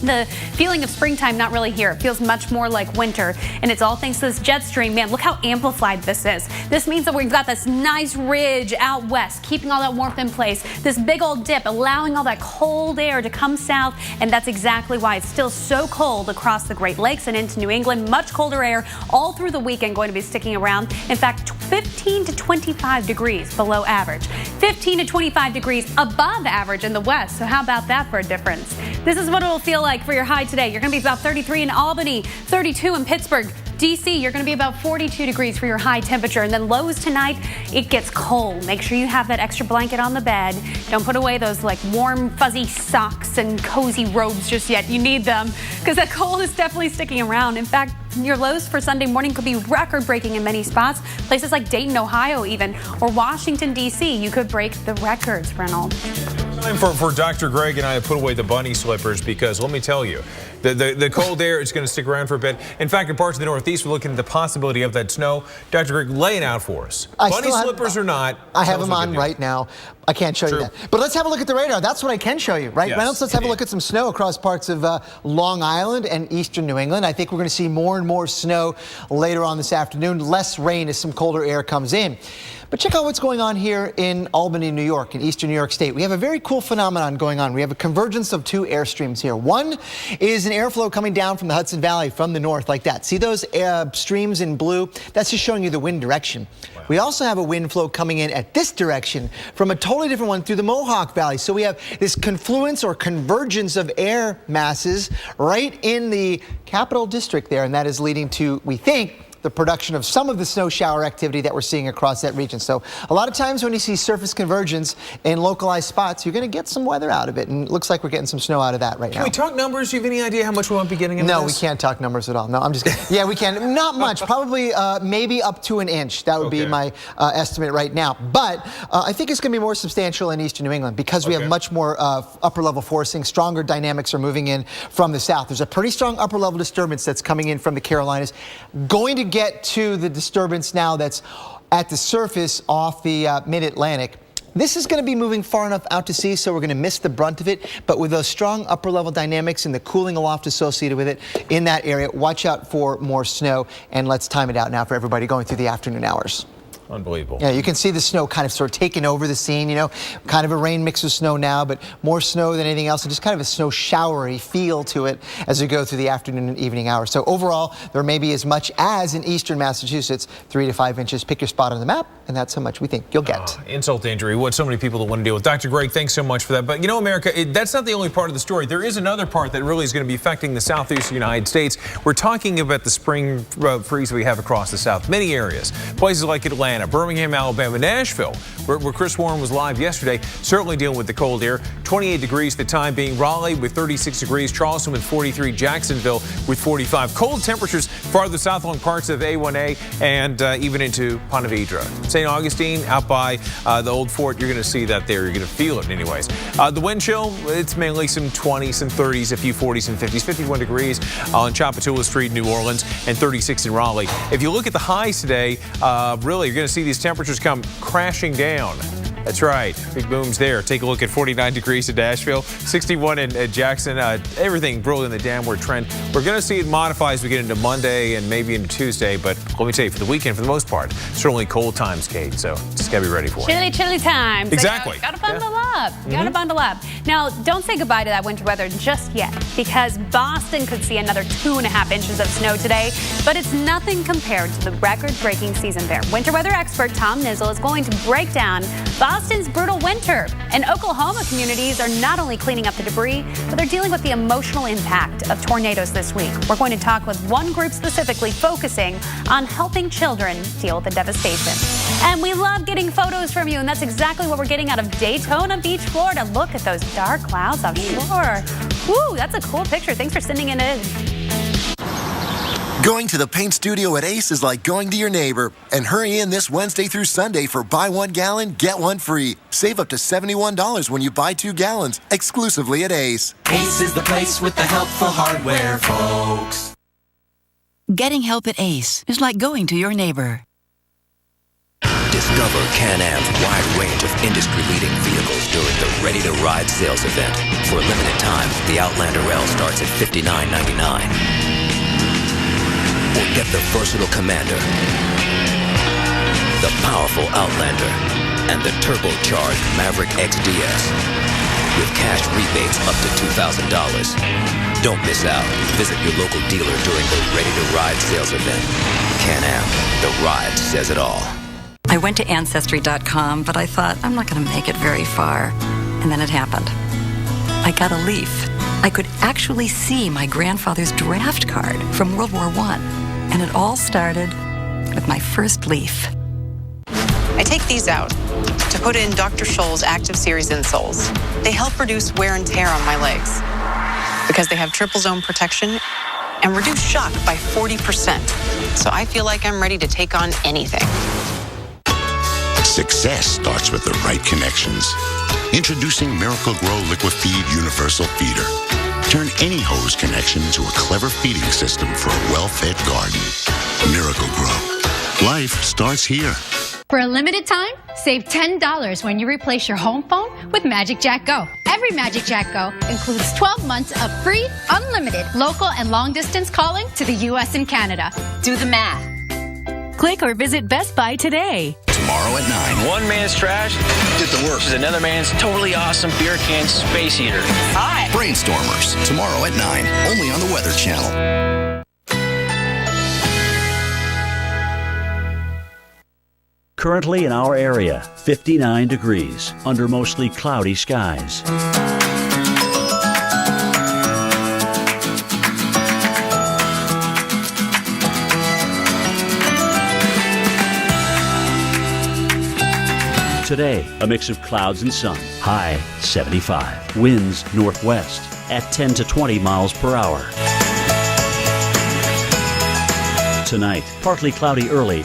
the feeling of springtime, not really here. It feels much more like winter, and it's all thanks to this jet stream. Man, look how amplified this is. This means that we've got this nice ridge out west, keeping all that warmth in place. This big old dip, allowing all that cold air to come south, and that's exactly why it's still so cold across the Great Lakes and into New England. Much colder air all through the weekend going to be sticking around. In fact, 15 to 25 degrees below average. 15 to 25 degrees above average in the west. So how about that for a difference? This is what it'll feel like for your high today. You're going to be about 33 in Albany, 32 in Pittsburgh. D.C., you're going to be about 42 degrees for your high temperature. And then lows tonight, it gets cold. Make sure you have that extra blanket on the bed. Don't put away those warm, fuzzy socks and cozy robes just yet. You need them because that cold is definitely sticking around. In fact, your lows for Sunday morning could be record-breaking in many spots. Places like Dayton, Ohio even, or Washington, D.C., you could break the records, Reynolds. Time for Dr. Greg and I to put away the bunny slippers, because let me tell you, the cold air is going to stick around for a bit. In fact, in parts of the Northeast, we're looking at the possibility of that snow. Dr. Greg, lay it out for us. Bunny slippers or not. I have them on right now. I can't show you that. But let's have a look at the radar. That's what I can show you, right? Yes, Reynolds, let's have a look at some snow across parts of Long Island and eastern New England. I think we're going to see more and more snow later on this afternoon. Less rain as some colder air comes in. But check out what's going on here in Albany, New York, in eastern New York State. We have a very cool phenomenon going on. We have a convergence of 2 air streams here. One is an airflow coming down from the Hudson Valley from the north like that. See those streams in blue? That's just showing you the wind direction. Wow. We also have a wind flow coming in at this direction from a totally different one through the Mohawk Valley. So we have this confluence or convergence of air masses right in the capital district there, and that is leading to, we think, the production of some of the snow shower activity that we're seeing across that region. So a lot of times when you see surface convergence in localized spots, you're going to get some weather out of it. And it looks like we're getting some snow out of that right now. Can we talk numbers? Do you have any idea how much we might be getting into No, this? we can't talk numbers at all. No, I'm just kidding. Yeah, we can. Not much. Probably maybe up to an inch. That would be my estimate right now. But I think it's going to be more substantial in eastern New England because we have much more upper level forcing. Stronger dynamics are moving in from the south. There's a pretty strong upper level disturbance that's coming in from the Carolinas. Going to get to the disturbance now that's at the surface off the mid-Atlantic. This is going to be moving far enough out to sea, so we're going to miss the brunt of it. But with those strong upper level dynamics and the cooling aloft associated with it in that area, watch out for more snow. And let's time it out now for everybody going through the afternoon hours. Unbelievable. Yeah, you can see the snow kind of sort of taking over the scene, you know, kind of a rain mix with snow now, but more snow than anything else, and just kind of a snow showery feel to it as we go through the afternoon and evening hours. So overall, there may be as much as in eastern Massachusetts, 3 to 5 inches. Pick your spot on the map, and that's how much we think you'll get. Insult to injury, what so many people don't want to deal with. Dr. Greg, thanks so much for that. But you know, America, that's not the only part of the story. There is another part that really is going to be affecting the southeastern United States. We're talking about the spring freeze we have across the south. Many areas, places like Atlanta, Birmingham, Alabama, Nashville, where Chris Warren was live yesterday, certainly dealing with the cold air. 28 degrees the time being. Raleigh with 36 degrees. Charleston with 43. Jacksonville with 45. Cold temperatures farther south along parts of A1A and even into Ponte Vedra. St. Augustine out by the old fort, you're going to see that there. You're going to feel it anyways. The wind chill, it's mainly some 20s and 30s, a few 40s and 50s. 51 degrees on Chapatula Street, New Orleans, and 36 in Raleigh. If you look at the highs today, really, you're going to see these temperatures come crashing down. That's right, big booms there. Take a look at 49 degrees in Nashville, 61 in Jackson. Everything really in the downward trend. We're going to see it modify as we get into Monday and maybe into Tuesday, but let me tell you, for the weekend, for the most part, certainly cold times, Kate, so just got to be ready for it. Chilly times. Exactly. Got to bundle up. Got to bundle up. Now, don't say goodbye to that winter weather just yet, because Boston could see another 2.5 inches of snow today, but it's nothing compared to the record-breaking season there. Winter weather expert Tom Nizzle is going to break down Boston's brutal winter. And Oklahoma communities are not only cleaning up the debris, but they're dealing with the emotional impact of tornadoes this week. We're going to talk with one group specifically focusing on helping children deal with the devastation. And we love getting photos from you, and that's exactly what we're getting out of Daytona Beach, Florida. Look at those dark clouds offshore. Woo, that's a cool picture. Thanks for sending it in. Going to the paint studio at Ace is like going to your neighbor. And hurry in this Wednesday through Sunday for buy 1 gallon, get 1 free. Save up to $71 when you buy 2 gallons, exclusively at Ace. Ace is the place with the helpful hardware, folks. Getting help at Ace is like going to your neighbor. Discover Can-Am's wide range of industry-leading vehicles during the Ready to Ride sales event. For a limited time, the Outlander L starts at $59.99. Or get the versatile Commander, the powerful Outlander, and the turbocharged Maverick XDS with cash rebates up to $2,000. Don't miss out. Visit your local dealer during the Ready to Ride sales event. Can-Am, the ride says it all. I went to Ancestry.com, but I thought, I'm not going to make it very far. And then it happened. I got a leaf. I could actually see my grandfather's draft card from World War I. And it all started with my first leaf. I take these out to put in Dr. Scholl's Active Series insoles. They help reduce wear and tear on my legs because they have triple zone protection and reduce shock by 40%. So I feel like I'm ready to take on anything. Success starts with the right connections. Introducing Miracle-Gro Liquid Feed Universal Feeder. Turn any hose connection into a clever feeding system for a well-fed garden. Miracle-Gro. Life starts here. For a limited time, save $10 when you replace your home phone with Magic Jack Go. Every Magic Jack Go includes 12 months of free, unlimited local and long-distance calling to the U.S. and Canada. Do the math. Click or visit Best Buy today. tomorrow at 9. One man's trash Get to work. is another man's totally awesome beer can space heater. Hi. Brainstormers, tomorrow at 9, only on the Weather Channel. Currently in our area, 59 degrees under mostly cloudy skies. Today, a mix of clouds and sun. High 75. Winds northwest at 10 to 20 miles per hour. Tonight, partly cloudy early.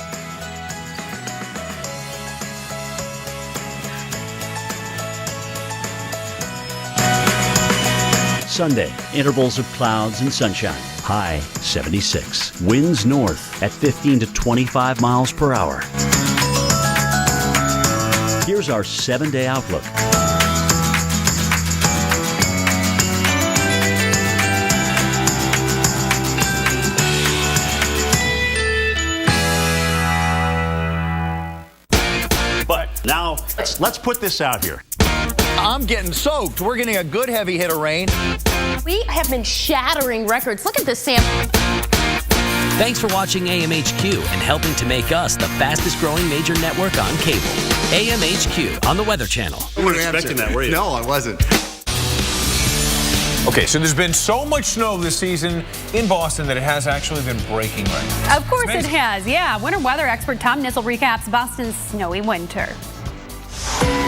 Sunday, intervals of clouds and sunshine. High 76. Winds north at 15 to 25 miles per hour. Here's our 7-day outlook. But now, let's put this out here. I'm getting soaked. We're getting a good heavy hit of rain. We have been shattering records. Look at this, Sam. Thanks for watching AMHQ and helping to make us the fastest growing major network on cable. AMHQ on the Weather Channel. You weren't expecting that, were you? No, I wasn't. Okay, so there's been so much snow this season in Boston that it has actually been breaking records. Of course it has, yeah. Winter weather expert Tom Nissel recaps Boston's snowy winter.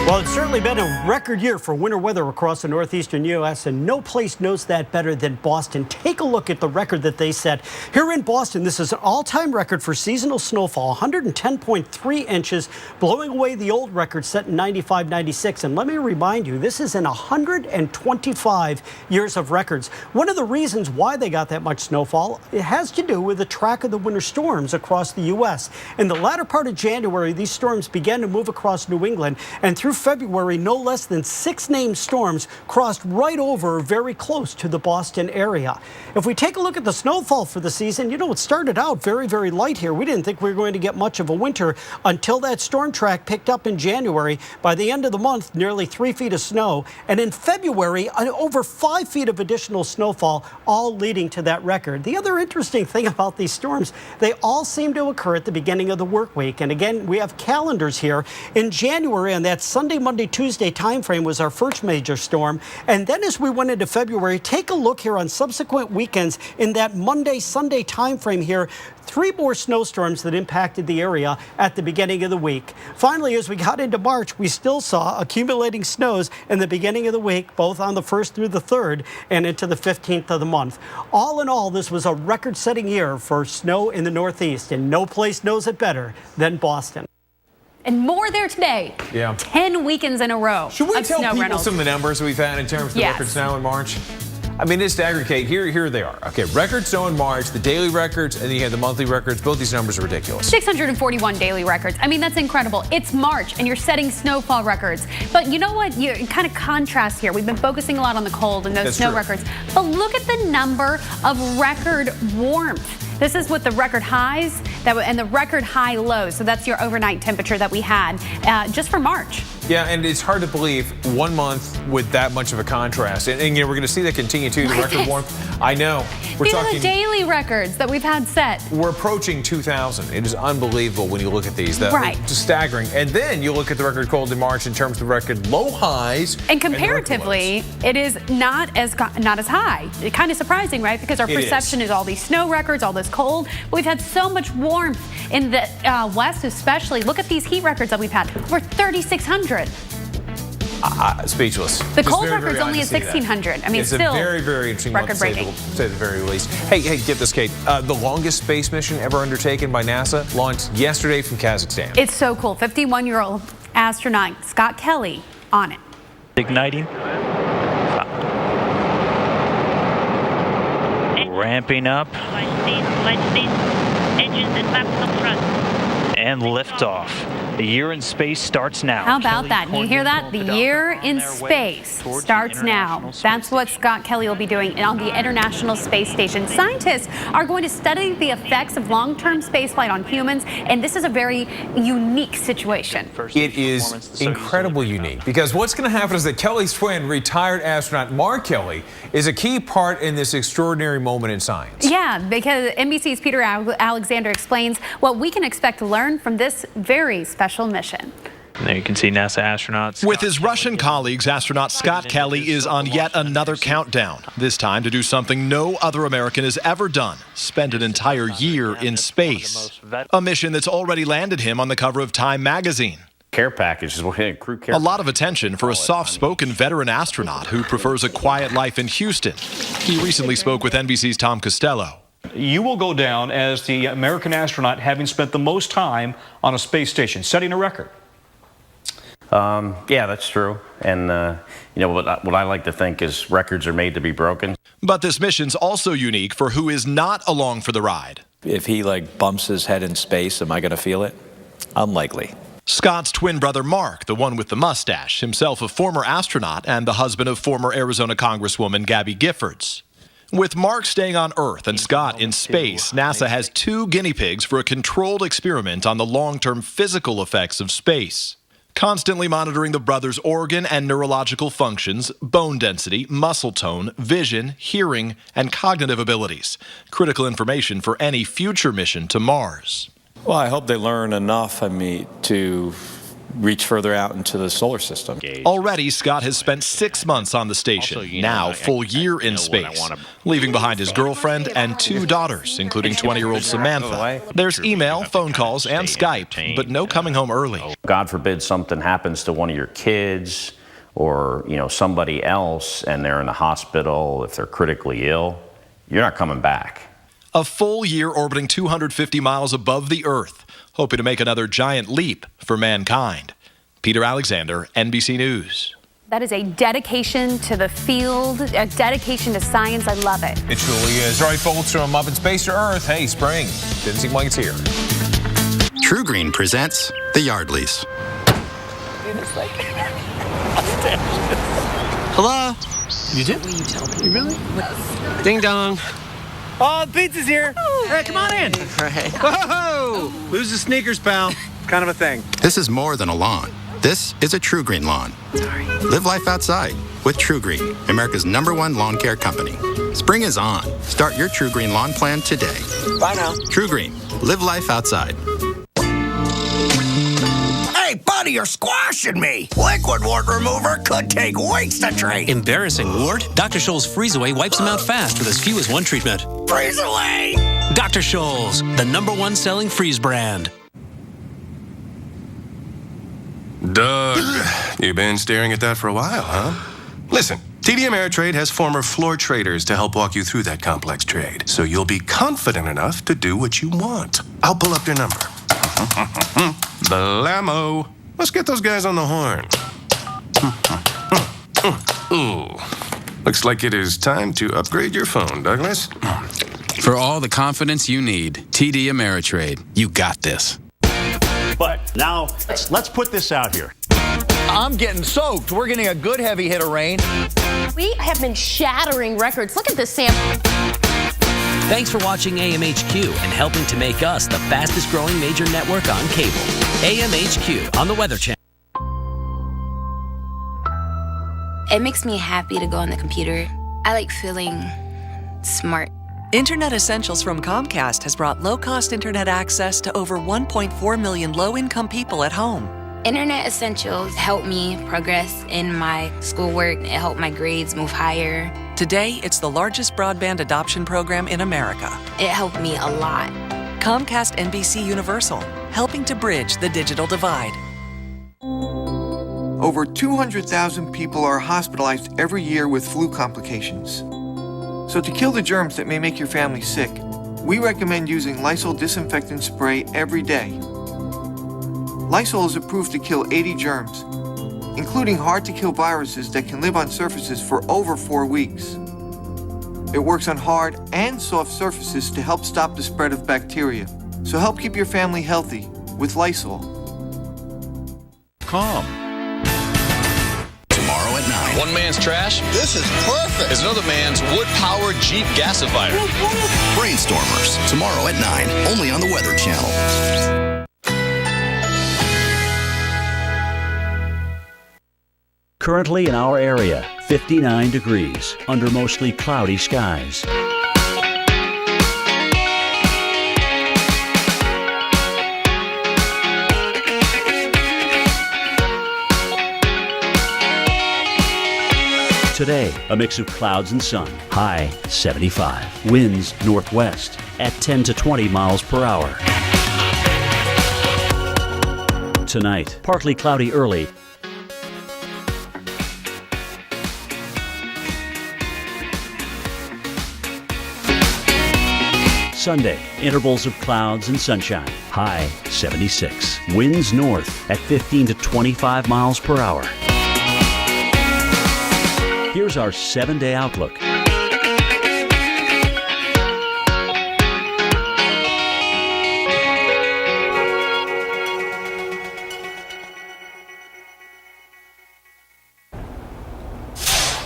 Well, it's certainly been a record year for winter weather across the northeastern U.S., and no place knows that better than Boston. Take a look at the record that they set. Here in Boston, this is an all-time record for seasonal snowfall, 110.3 inches, blowing away the old record set in 95-96. And let me remind you, this is in 125 years of records. One of the reasons why they got that much snowfall, it has to do with the track of the winter storms across the U.S. In the latter part of January, these storms began to move across New England, and through February, no less than 6 named storms crossed right over very close to the Boston area. If we take a look at the snowfall for the season, you know, it started out very, very light here. We didn't think we were going to get much of a winter until that storm track picked up in January. By the end of the month, nearly 3 feet of snow. And in February, over 5 feet of additional snowfall, all leading to that record. The other interesting thing about these storms, they all seem to occur at the beginning of the work week. And again, we have calendars here. In January, on that Sunday, Monday, Tuesday timeframe was our first major storm. And then as we went into February, take a look here on subsequent weekends in that Monday, Sunday timeframe here, 3 more snowstorms that impacted the area at the beginning of the week. Finally, as we got into March, we still saw accumulating snows in the beginning of the week, both on the 1st through the 3rd and into the 15th of the month. All in all, this was a record-setting year for snow in the Northeast, and no place knows it better than Boston. And more there today. Yeah. 10 weekends in a row. Should we of tell snow, people Reynolds. some of the numbers we've had in terms of the Yes. record snow in March? I mean, just to aggregate, here they are. Okay, record snow in March, the daily records, and then you have the monthly records. Both these numbers are ridiculous. 641 daily records. I mean, that's incredible. It's March, and you're setting snowfall records. But you know what? You kind of contrast here. We've been focusing a lot on the cold and those That's snow true. records. But look at the number of record warmth. This is with the record highs and the record high lows. So that's your overnight temperature that we had just for March. Yeah, and it's hard to believe 1 month with that much of a contrast. And you know, we're going to see that continue too, the record warmth. I know. These are the daily records that we've had set. We're approaching 2,000. It is unbelievable when you look at these. Right. Just staggering. And then you look at the record cold in March in terms of the record low highs. And comparatively, it is not as high. It's kind of surprising, right? Because our It perception is all these snow records, all this cold. We've had so much warmth in the West, especially. Look at these heat records that we've had. Over 3,600. Speechless. The Just cold very, record's very only odd at to see that. 1,600. I mean, it's still a very, very interesting month to say record-breaking. the very least. Hey, get this, Kate. The longest space mission ever undertaken by NASA launched yesterday from Kazakhstan. It's so cool. 51-year-old astronaut Scott Kelly on it. Igniting. Ramping up. Light speed, engines at maximum thrust. and liftoff. The year in space starts now. How about that? You hear that? The year in space starts now. That's what Scott Kelly will be doing on the International Space Station. Scientists are going to study the effects of long-term spaceflight on humans, and this is a very unique situation. It is incredibly unique because what's going to happen is that Kelly's friend, retired astronaut Mark Kelly, is a key part in this extraordinary moment in science. Yeah, because NBC's Peter Alexander explains what we can expect to learn from this very special mission. There you can see NASA astronauts. With his Russian colleagues, astronaut Scott Kelly is on yet another countdown, this time to do something no other American has ever done, spend an entire year in space. A mission that's already landed him on the cover of Time magazine. Care packages, crew care. A lot of attention for a soft-spoken veteran astronaut who prefers a quiet life in Houston. He recently spoke with NBC's Tom Costello. You will go down as the American astronaut having spent the most time on a space station, setting a record. Yeah, that's true. And, what I like to think is records are made to be broken. But this mission's also unique for who is not along for the ride. If he, bumps his head in space, am I going to feel it? Unlikely. Scott's twin brother Mark, the one with the mustache, himself a former astronaut and the husband of former Arizona Congresswoman Gabby Giffords. With Mark staying on Earth and Scott in space, NASA has 2 guinea pigs for a controlled experiment on the long-term physical effects of space. Constantly monitoring the brothers' organ and neurological functions, bone density, muscle tone, vision, hearing, and cognitive abilities. Critical information for any future mission to Mars. Well, I hope they learn enough, to reach further out into the solar system. Already, Scott has spent 6 months on the station, now full year in space, leaving behind his girlfriend and 2 daughters, including 20-year-old Samantha. There's email, phone calls, and Skype, but no coming home early. God forbid something happens to one of your kids or, somebody else and they're in the hospital, if they're critically ill, you're not coming back. A full year orbiting 250 miles above the Earth, hoping to make another giant leap for mankind. Peter Alexander, NBC News. That is a dedication to the field, a dedication to science. I love it. It truly is. All right, folks, from up in space to Earth, hey, spring. Didn't seem like it's here. True Green presents the Yardleys. Hello? You did? You really? Ding dong. Oh, the pizza's here. Hey, come on in. Right. Whoa! Lose the sneakers, pal. Kind of a thing. This is more than a lawn. This is a True Green lawn. Sorry. Live life outside with True Green, America's #1 lawn care company. Spring is on. Start your True Green lawn plan today. Bye now. True Green. Live life outside. Hey, buddy, you're squashing me. Liquid wart remover could take weeks to treat. Embarrassing wart? Dr. Scholl's Freeze Away wipes them out fast with as few as 1 treatment. Freeze Away! Dr. Scholl's, the #1 selling freeze brand. Doug, you've been staring at that for a while, huh? Listen, TD Ameritrade has former floor traders to help walk you through that complex trade, so you'll be confident enough to do what you want. I'll pull up your number. Blammo. Let's get those guys on the horn. Ooh. Looks like it is time to upgrade your phone, Douglas. For all the confidence you need, TD Ameritrade. You got this. But now, let's put this out here. I'm getting soaked. We're getting a good heavy hit of rain. We have been shattering records. Look at this sample. Thanks for watching AMHQ and helping to make us the fastest growing major network on cable. AMHQ on the Weather Channel. It makes me happy to go on the computer. I like feeling smart. Internet Essentials from Comcast has brought low-cost internet access to over 1.4 million low-income people at home. Internet Essentials help me progress in my schoolwork. It helped my grades move higher. Today, it's the largest broadband adoption program in America. It helped me a lot. Comcast NBC Universal, helping to bridge the digital divide. Over 200,000 people are hospitalized every year with flu complications. So to kill the germs that may make your family sick, we recommend using Lysol disinfectant spray every day. Lysol is approved to kill 80 germs, including hard-to-kill viruses that can live on surfaces for over 4 weeks. It works on hard and soft surfaces to help stop the spread of bacteria. So help keep your family healthy with Lysol. Calm. Tomorrow at 9. One man's trash. This is perfect. Is another man's wood-powered Jeep gasifier. Brainstormers. Tomorrow at 9. Only on the Weather Channel. Currently in our area, 59 degrees under mostly cloudy skies. Today, a mix of clouds and sun, high 75. Winds northwest at 10 to 20 miles per hour. Tonight, partly cloudy early. Sunday, intervals of clouds and sunshine, high 76. Winds north at 15 to 25 miles per hour. Here's our 7-day outlook.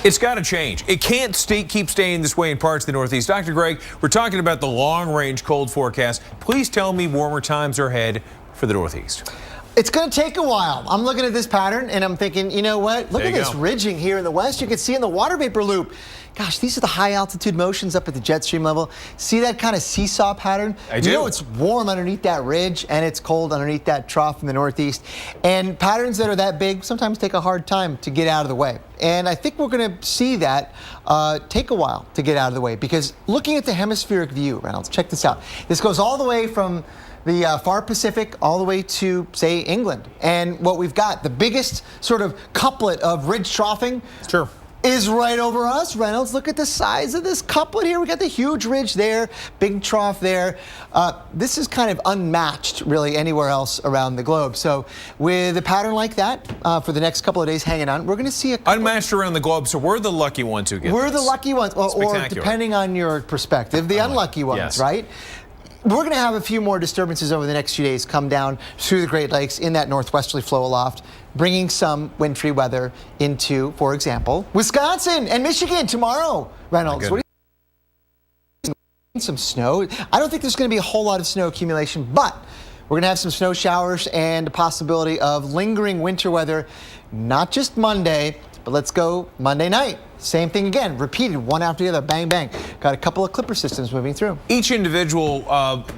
It's got to change. It can't keep staying this way in parts of the Northeast. Dr. Greg, we're talking about the long-range cold forecast. Please tell me warmer times are ahead for the Northeast. It's going to take a while. I'm looking at this pattern and I'm thinking, you know what? Look at this ridging here in the west. You can see in the water vapor loop. Gosh, these are the high altitude motions up at the jet stream level. See that kind of seesaw pattern? I do. You know it's warm underneath that ridge and it's cold underneath that trough in the Northeast. And patterns that are that big sometimes take a hard time to get out of the way. And I think we're going to see that take a while to get out of the way, because looking at the hemispheric view, Reynolds, check this out. This goes all the way from the far Pacific all the way to, say, England. And what we've got, the biggest sort of couplet of ridge troughing is right over us, Reynolds. Look at the size of this couplet here. We got the huge ridge there, big trough there. This is kind of unmatched, really, anywhere else around the globe. So with a pattern like that, for the next couple of days hanging on, we're going to see a unmatched around the globe, so we're the lucky ones who get We're the lucky ones, or depending on your perspective, the unlucky ones, right? We're going to have a few more disturbances over the next few days come down through the Great Lakes in that northwesterly flow aloft, bringing some wintry weather into, for example, Wisconsin and Michigan tomorrow. Reynolds, what do you think? Some snow. I don't think there's going to be a whole lot of snow accumulation, but we're going to have some snow showers and a possibility of lingering winter weather, not just Monday, but let's go Monday night. Same thing again, repeated one after the other, bang, bang. Got a couple of clipper systems moving through. Each individual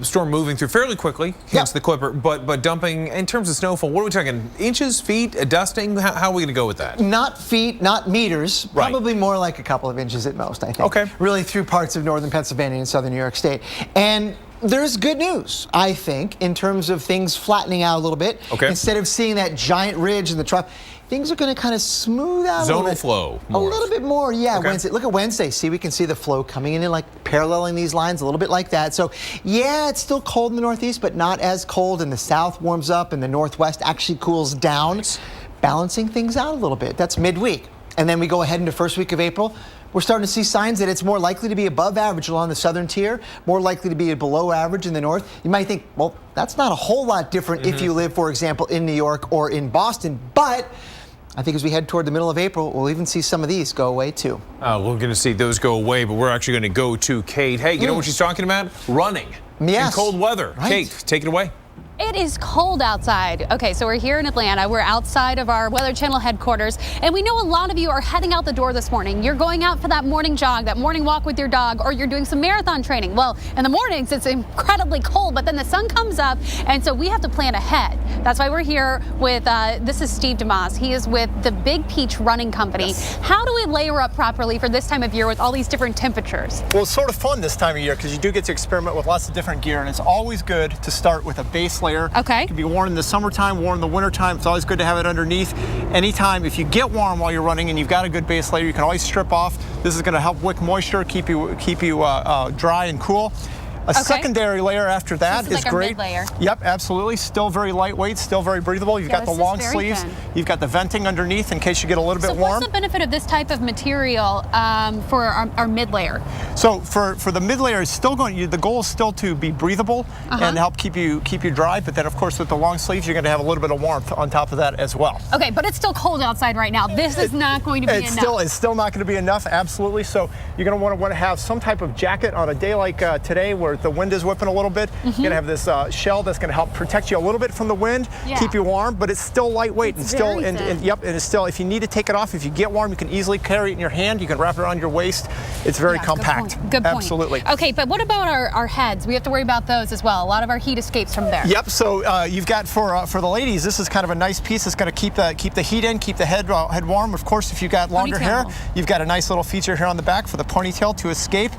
storm moving through fairly quickly, hence the clipper, but dumping, in terms of snowfall, what are we talking, inches, feet, a dusting? How are we going to go with that? Not feet, not meters, probably more like a couple of inches at most, I think. Okay. Really through parts of northern Pennsylvania and southern New York State. And there's good news, I think, in terms of things flattening out a little bit. Okay. Instead of seeing that giant ridge in the trough, things are going to kind of smooth out a little bit. Zonal flow. A little bit more, yeah. Wednesday. Look at Wednesday. See, we can see the flow coming in and like paralleling these lines a little bit like that. So, yeah, it's still cold in the Northeast, but not as cold. And the South warms up and the Northwest actually cools down, balancing things out a little bit. That's midweek. And then we go ahead into first week of April. We're starting to see signs that it's more likely to be above average along the southern tier, more likely to be below average in the north. You might think, well, that's not a whole lot different if you live, for example, in New York or in Boston. But I think as we head toward the middle of April, we'll even see some of these go away too. We're going to see those go away, but we're actually going to go to Kate. Hey, you know what she's talking about? Running in cold weather. Kate, take it away. It is cold outside. Okay, so we're here in Atlanta. We're outside of our Weather Channel headquarters, and we know a lot of you are heading out the door this morning. You're going out for that morning jog, that morning walk with your dog, or you're doing some marathon training. Well, in the mornings, it's incredibly cold, but then the sun comes up, and so we have to plan ahead. That's why we're here with, this is Steve DeMoss. He is with the Big Peach Running Company. How do we layer up properly for this time of year with all these different temperatures? Well, it's sort of fun this time of year because you do get to experiment with lots of different gear, and it's always good to start with a base layer. Okay. It can be worn in the summertime, worn in the wintertime. It's always good to have it underneath. Anytime, if you get warm while you're running and you've got a good base layer, you can always strip off. This is going to help wick moisture, keep you dry and cool. A secondary layer after that is like great. Mid-layer. Yep, absolutely. Still very lightweight, still very breathable. You've got the long sleeves. You've got the venting underneath in case you get a little bit warm. What's the benefit of this type of material for our mid layer? So for the mid layer, it's still going. The goal is still to be breathable and help keep you dry. But then, of course, with the long sleeves, you're going to have a little bit of warmth on top of that as well. Okay, but it's still cold outside right now. This is not going to be enough. It's still not going to be enough. Absolutely. So you're going to want to have some type of jacket on a day like today, where the wind is whipping a little bit. You're going to have this shell that's going to help protect you a little bit from the wind, keep you warm, but it's still lightweight and still. And it's still. If you need to take it off, if you get warm, you can easily carry it in your hand. You can wrap it around your waist. It's very compact. Good point. Absolutely. Okay, but what about our heads? We have to worry about those as well. A lot of our heat escapes from there. Yep. So you've got for the ladies, this is kind of a nice piece. It's going to keep the heat in, keep the head warm. Of course, if you've got longer hair, you've got a nice little feature here on the back for the ponytail to escape.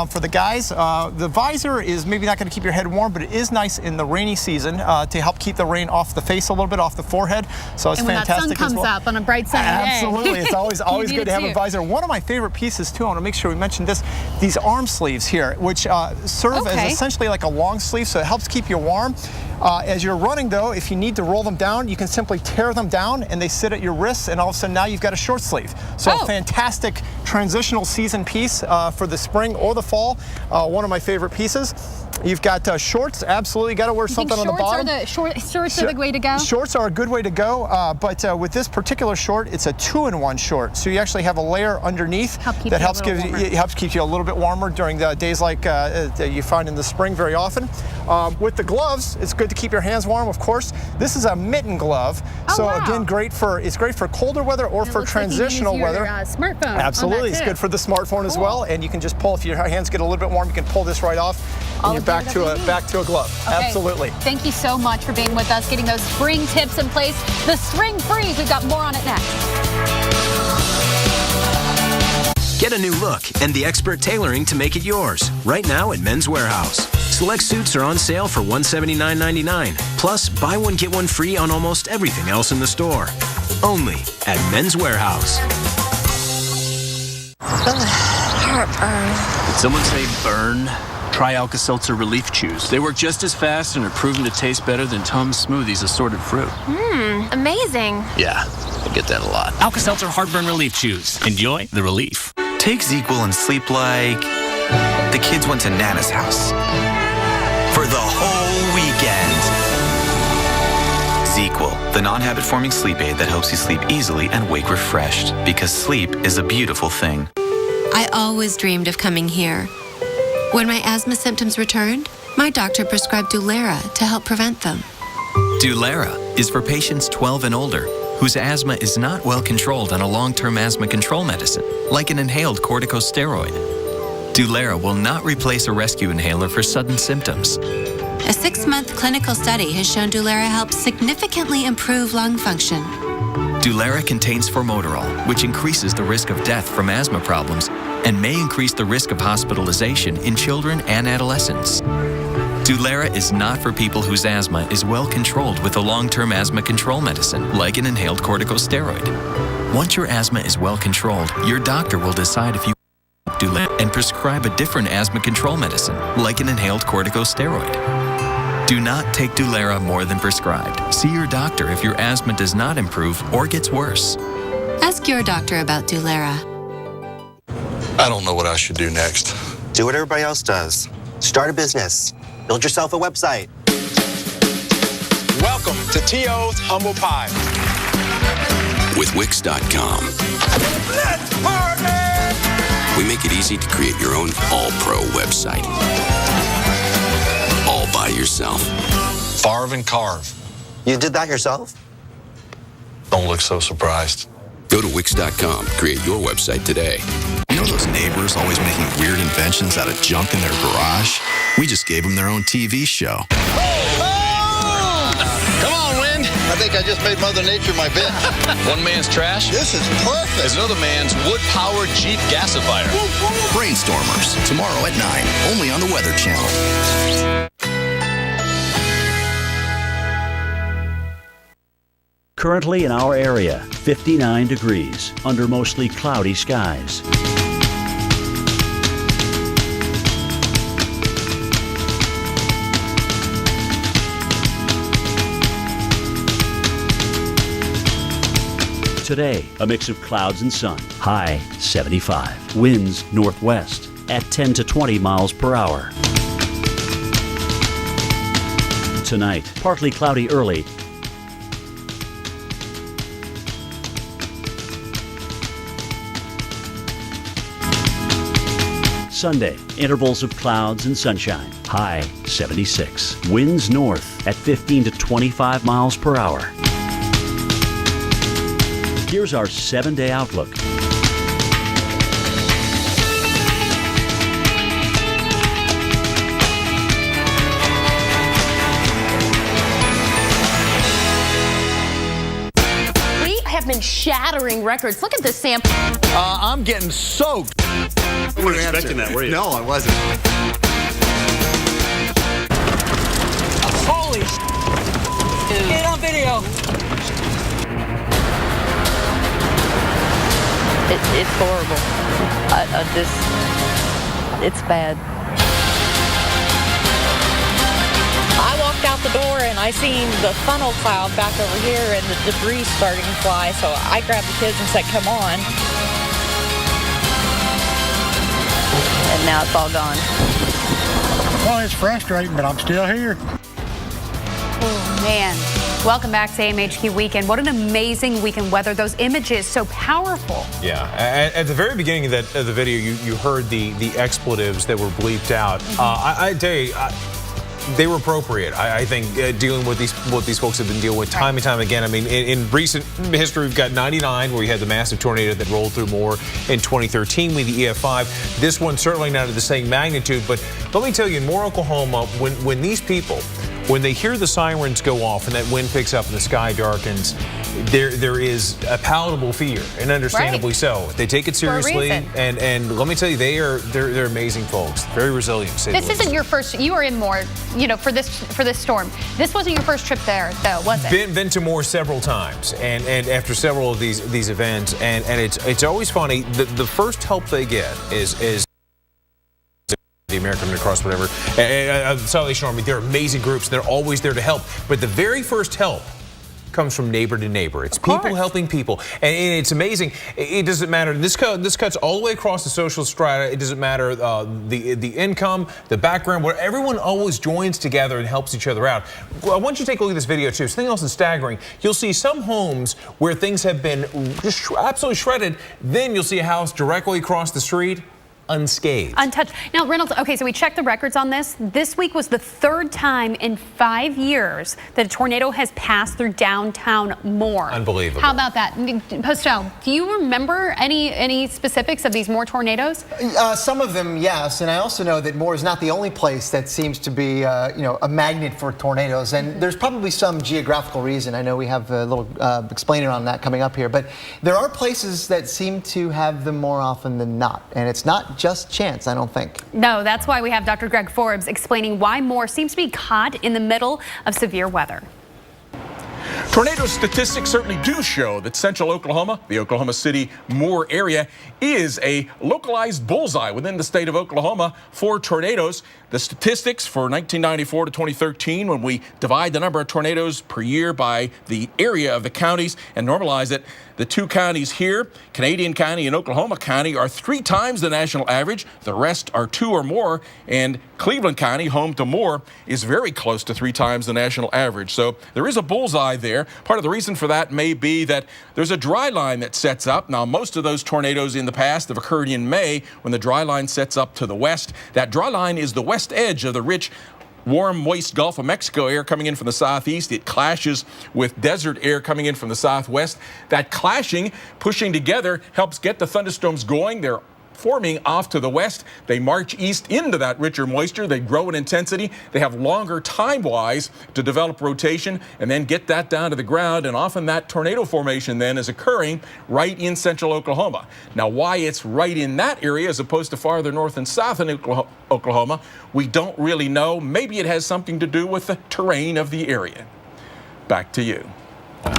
For the guys, the visor is maybe not going to keep your head warm, but it is nice in the rainy season to help keep the rain off the face a little bit, off the forehead. So it's fantastic. When that sun comes up on a bright sunny day. Absolutely. It's always good to have a visor. One of my favorite pieces too, I want to make sure we mention this, these arm sleeves here, which serve as essentially like a long sleeve, so it helps keep you warm. As you're running though, if you need to roll them down, you can simply tear them down and they sit at your wrists, and all of a sudden now you've got a short sleeve. So a fantastic transitional season piece for the spring or the fall. One of my favorite pieces. You've got shorts, absolutely got to wear something on the bottom. Shorts are the way to go? Shorts are a good way to go, but with this particular short, it's a 2-in-1 short. So you actually have a layer underneath that helps keep you a little bit warmer during the days like you find in the spring very often. With the gloves, it's good to keep your hands warm, of course. This is a mitten glove, again, it's great for colder weather or for transitional weather. Smartphone. Absolutely, it's good for the smartphone as well, and you can just pull, if your hands get a little bit warm, you can pull this right off, and you're back to a glove. Okay. Absolutely. Thank you so much for being with us, getting those spring tips in place. The spring freeze, we've got more on it next. Get a new look and the expert tailoring to make it yours right now at Men's Warehouse. Select suits are on sale for $179.99. Plus, buy one, get one free on almost everything else in the store. Only at Men's Warehouse. Did someone say burn? Try Alka-Seltzer Relief Chews. They work just as fast and are proven to taste better than Tums Smoothies assorted fruit. Amazing. Yeah, I get that a lot. Alka-Seltzer Heartburn Relief Chews. Enjoy the relief. Take ZzzQuil and sleep like the kids went to Nana's house for the whole weekend. ZzzQuil, the non-habit-forming sleep aid that helps you sleep easily and wake refreshed, because sleep is a beautiful thing. I always dreamed of coming here. When my asthma symptoms returned, my doctor prescribed Dulera to help prevent them. Dulera is for patients 12 and older whose asthma is not well controlled on a long-term asthma control medicine, like an inhaled corticosteroid. Dulera will not replace a rescue inhaler for sudden symptoms. A 6-month clinical study has shown Dulera helps significantly improve lung function. Dulera contains formoterol, which increases the risk of death from asthma problems and may increase the risk of hospitalization in children and adolescents. Dulera is not for people whose asthma is well controlled with a long-term asthma control medicine, like an inhaled corticosteroid. Once your asthma is well controlled, your doctor will decide if you Dulera and prescribe a different asthma control medicine, like an inhaled corticosteroid. Do not take Dulera more than prescribed. See your doctor if your asthma does not improve or gets worse. Ask your doctor about Dulera. I don't know what I should do next. Do what everybody else does. Start a business. Build yourself a website. Welcome to T.O.'s Humble Pie. With Wix.com. Let's party! We make it easy to create your own all-pro website. All by yourself. Farve and carve. You did that yourself? Don't look so surprised. Go to Wix.com. Create your website today. You know those neighbors always making weird inventions out of junk in their garage? We just gave them their own TV show. Come on, Wind. I think I just made Mother Nature my bitch. One man's trash. This is perfect. Is another man's wood-powered Jeep gasifier. Brainstormers, tomorrow at 9, only on the Weather Channel. Currently in our area, 59 degrees under mostly cloudy skies. Today, a mix of clouds and sun. High 75. Winds northwest at 10 to 20 miles per hour. Tonight, partly cloudy early. Sunday, intervals of clouds and sunshine. High 76. Winds north at 15 to 25 miles per hour. Here's our 7-day outlook. We have been shattering records. Look at this, Sam. I'm getting soaked. You weren't expecting that, were you? No, I wasn't. Holy Get it on video. It's horrible. It's bad. I walked out the door and I seen the funnel cloud back over here and the debris starting to fly, so I grabbed the kids and said, come on. And now it's all gone. Well, it's frustrating, but I'm still here. Oh, man. Welcome back to AMHQ Weekend. What an amazing weekend weather. Those images, so powerful. Yeah. At the very beginning of the video, you heard the expletives that were bleeped out. I tell you, they were appropriate. I think dealing with what these folks have been dealing with time and time again. I mean, in recent history, we've got 99, where we had the massive tornado that rolled through Moore. In 2013, we had the EF5. This one certainly not of the same magnitude, but let me tell you, in Moore, Oklahoma, when these people, when they hear the sirens go off and that wind picks up and the sky darkens, there is a palatable fear, and understandably so. They take it seriously, and let me tell you, they're amazing folks, very resilient. This isn't your first. You were in Moore, for this storm. This wasn't your first trip there, though, was it? Been to Moore several times, and after several of these events, and it's always funny. The first help they get is the American Red Cross, whatever. Salvation Army. They're amazing groups. They're always there to help. But the very first help comes from neighbor to neighbor. It's people helping people, and it's amazing. It doesn't matter. This cuts all the way across the social strata. It doesn't matter the income, the background. Where everyone always joins together and helps each other out. I want you to take a look at this video too. Something else is staggering. You'll see some homes where things have been just absolutely shredded. Then you'll see a house directly across the street, unscathed. Untouched. Now, Reynolds, okay, so we checked the records on this. This week was the third time in 5 years that a tornado has passed through downtown Moore. Unbelievable. How about that? Postel, do you remember any specifics of these Moore tornadoes? Some of them, yes. And I also know that Moore is not the only place that seems to be, a magnet for tornadoes. And there's probably some geographical reason. I know we have a little explainer on that coming up here. But there are places that seem to have them more often than not. And it's not just chance, I don't think. No, that's why we have Dr. Greg Forbes explaining why Moore seems to be caught in the middle of severe weather. Tornado statistics certainly do show that central Oklahoma, the Oklahoma City Moore area, is a localized bullseye within the state of Oklahoma for tornadoes. The statistics for 1994 to 2013, when we divide the number of tornadoes per year by the area of the counties and normalize it, the two counties here, Canadian County and Oklahoma County, are 3 times the national average. The rest are 2 or more, and Cleveland County, home to Moore, is very close to 3 times the national average. So there is a bullseye there. Part of the reason for that may be that there's a dry line that sets up. Now, most of those tornadoes in the past have occurred in May when the dry line sets up to the west. That dry line is the west edge of the rich, warm, moist Gulf of Mexico air coming in from the southeast. It clashes with desert air coming in from the southwest. That clashing, pushing together, helps get the thunderstorms going. They're forming off to the west. They march east into that richer moisture. They grow in intensity. They have longer time-wise to develop rotation and then get that down to the ground. And often that tornado formation then is occurring right in central Oklahoma. Now, why it's right in that area as opposed to farther north and south in Oklahoma, we don't really know. Maybe it has something to do with the terrain of the area. Back to you.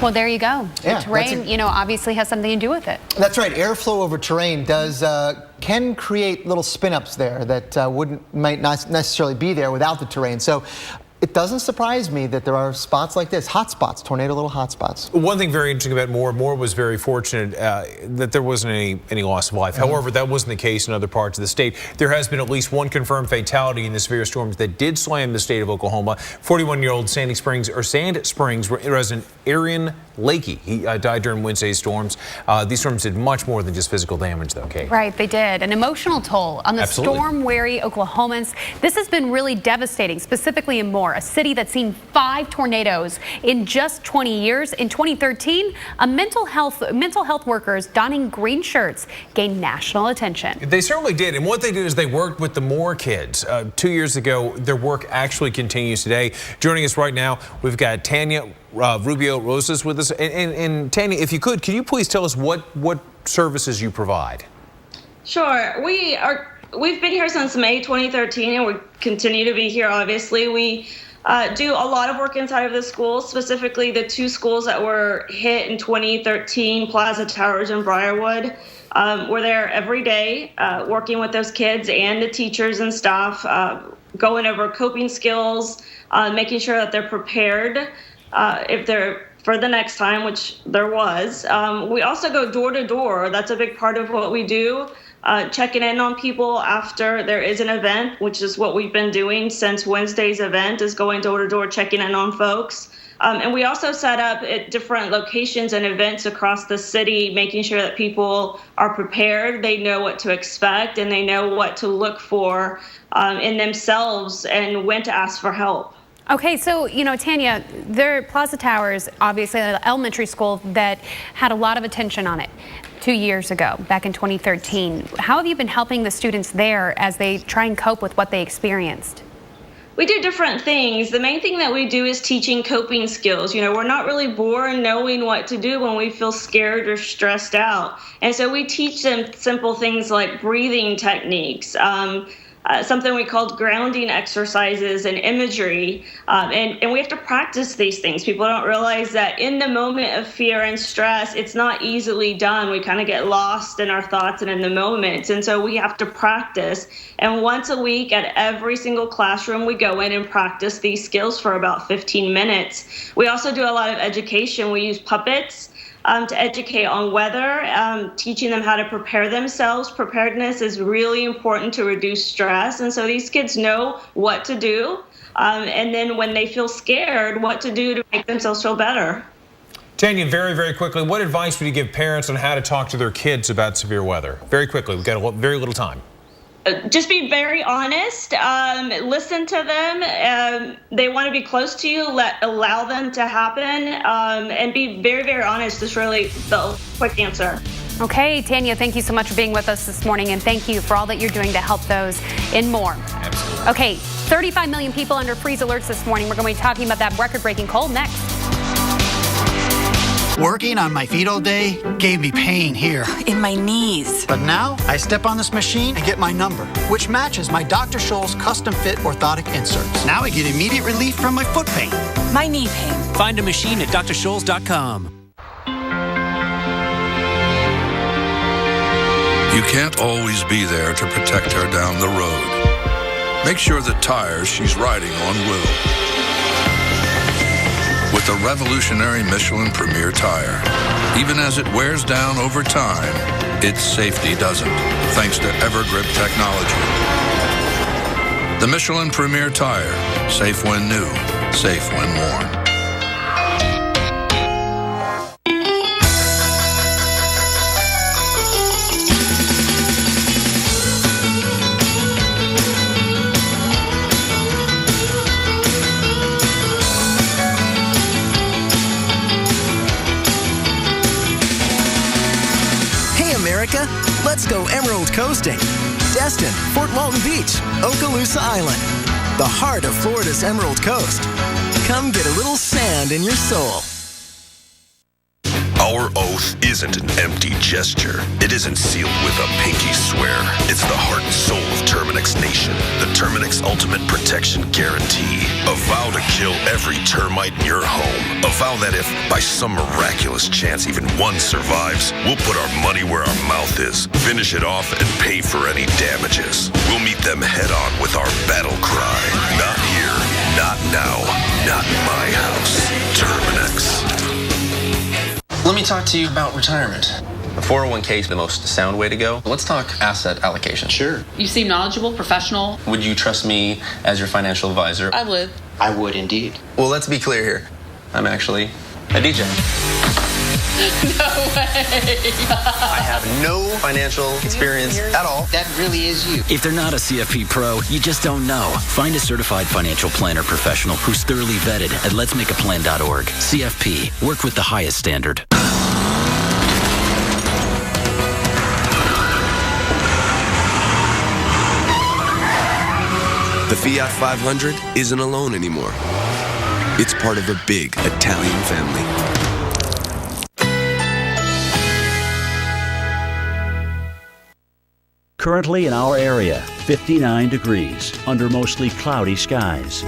Well, there you go. Yeah, the terrain, obviously has something to do with it. That's right. Airflow over terrain can create little spin-ups there that might not necessarily be there without the terrain. So it doesn't surprise me that there are spots like this, hot spots, tornado little hot spots. One thing very interesting about Moore was very fortunate that there wasn't any loss of life. However, that wasn't the case in other parts of the state. There has been at least one confirmed fatality in the severe storms that did slam the state of Oklahoma. 41-year-old Sand Springs resident Aaron Lakey. He died during Wednesday's storms. These storms did much more than just physical damage, though, Kate. Right, they did. An emotional toll on the storm-weary Oklahomans. This has been really devastating, specifically in Moore, a city that's seen 5 tornadoes in just 20 years. In 2013, mental health workers donning green shirts gained national attention. They certainly did, and what they did is they worked with the Moore kids. 2 years ago, their work actually continues today. Joining us right now, we've got Tanya Rubio Rosas with us. And Tanya, if you could you please tell us what services you provide? Sure. We've been here since May 2013, and we continue to be here, obviously. We do a lot of work inside of the schools, specifically the 2 schools that were hit in 2013, Plaza Towers and Briarwood. We're there every day working with those kids and the teachers and staff, going over coping skills, making sure that they're prepared if they're for the next time, which there was. We also go door to door. That's a big part of what we do. Checking in on people after there is an event, which is what we've been doing since Wednesday's event, is going door to door, checking in on folks. And we also set up at different locations and events across the city, making sure that people are prepared, they know what to expect, and they know what to look for in themselves and when to ask for help. Okay, so, Tanya, there are Plaza Towers, obviously an elementary school that had a lot of attention on it 2 years ago, back in 2013. How have you been helping the students there as they try and cope with what they experienced? We do different things. The main thing that we do is teaching coping skills. We're not really born knowing what to do when we feel scared or stressed out. And so we teach them simple things like breathing techniques, something we called grounding exercises and imagery. And we have to practice these things. People don't realize that in the moment of fear and stress, it's not easily done. We kind of get lost in our thoughts and in the moments. And so we have to practice. And once a week at every single classroom, we go in and practice these skills for about 15 minutes. We also do a lot of education. We use puppets to educate on weather, teaching them how to prepare themselves. Preparedness is really important to reduce stress. And so these kids know what to do. And then when they feel scared, what to do to make themselves feel better. Tanya, very, very quickly, what advice would you give parents on how to talk to their kids about severe weather? Very quickly, we've got very little time. Just be very honest, listen to them. They want to be close to you, allow them to happen, and be very, very honest is really the quick answer. Okay, Tanya, thank you so much for being with us this morning, and thank you for all that you're doing to help those in Moore. Absolutely. Okay, 35 million people under freeze alerts this morning. We're going to be talking about that record-breaking cold next. Working on my feet all day gave me pain here. In my knees. But now I step on this machine and get my number, which matches my Dr. Scholl's custom fit orthotic inserts. Now I get immediate relief from my foot pain. My knee pain. Find a machine at drscholls.com. You can't always be there to protect her down the road. Make sure the tires she's riding on will. With the revolutionary Michelin Premier Tire, even as it wears down over time, its safety doesn't, thanks to Evergrip technology. The Michelin Premier Tire, safe when new, safe when worn. Let's go Emerald Coasting. Destin, Fort Walton Beach, Okaloosa Island. The heart of Florida's Emerald Coast. Come get a little sand in your soul. Our oath isn't an empty gesture. It isn't sealed with a pinky swear. It's the heart and soul of Terminix Nation. The Terminix Ultimate Protection Guarantee. A vow to kill every termite in your home. A vow that if, by some miraculous chance, even one survives, we'll put our money where our mouth is, finish it off, and pay for any damages. We'll meet them head on with our battle cry. Not here, Not now. Not in my house. Terminix. Let me talk to you about retirement. The 401k is the most sound way to go. Let's talk asset allocation. Sure. You seem knowledgeable, professional. Would you trust me as your financial advisor? I would. I would indeed. Well, let's be clear here. I'm actually a DJ. No way. I have no financial experience at all. That really is you. If they're not a CFP pro, you just don't know. Find a certified financial planner professional who's thoroughly vetted at letsmakeaplan.org. CFP. Work with the highest standard. The Fiat 500 isn't alone anymore. It's part of a big Italian family. Currently in our area, 59 degrees under mostly cloudy skies.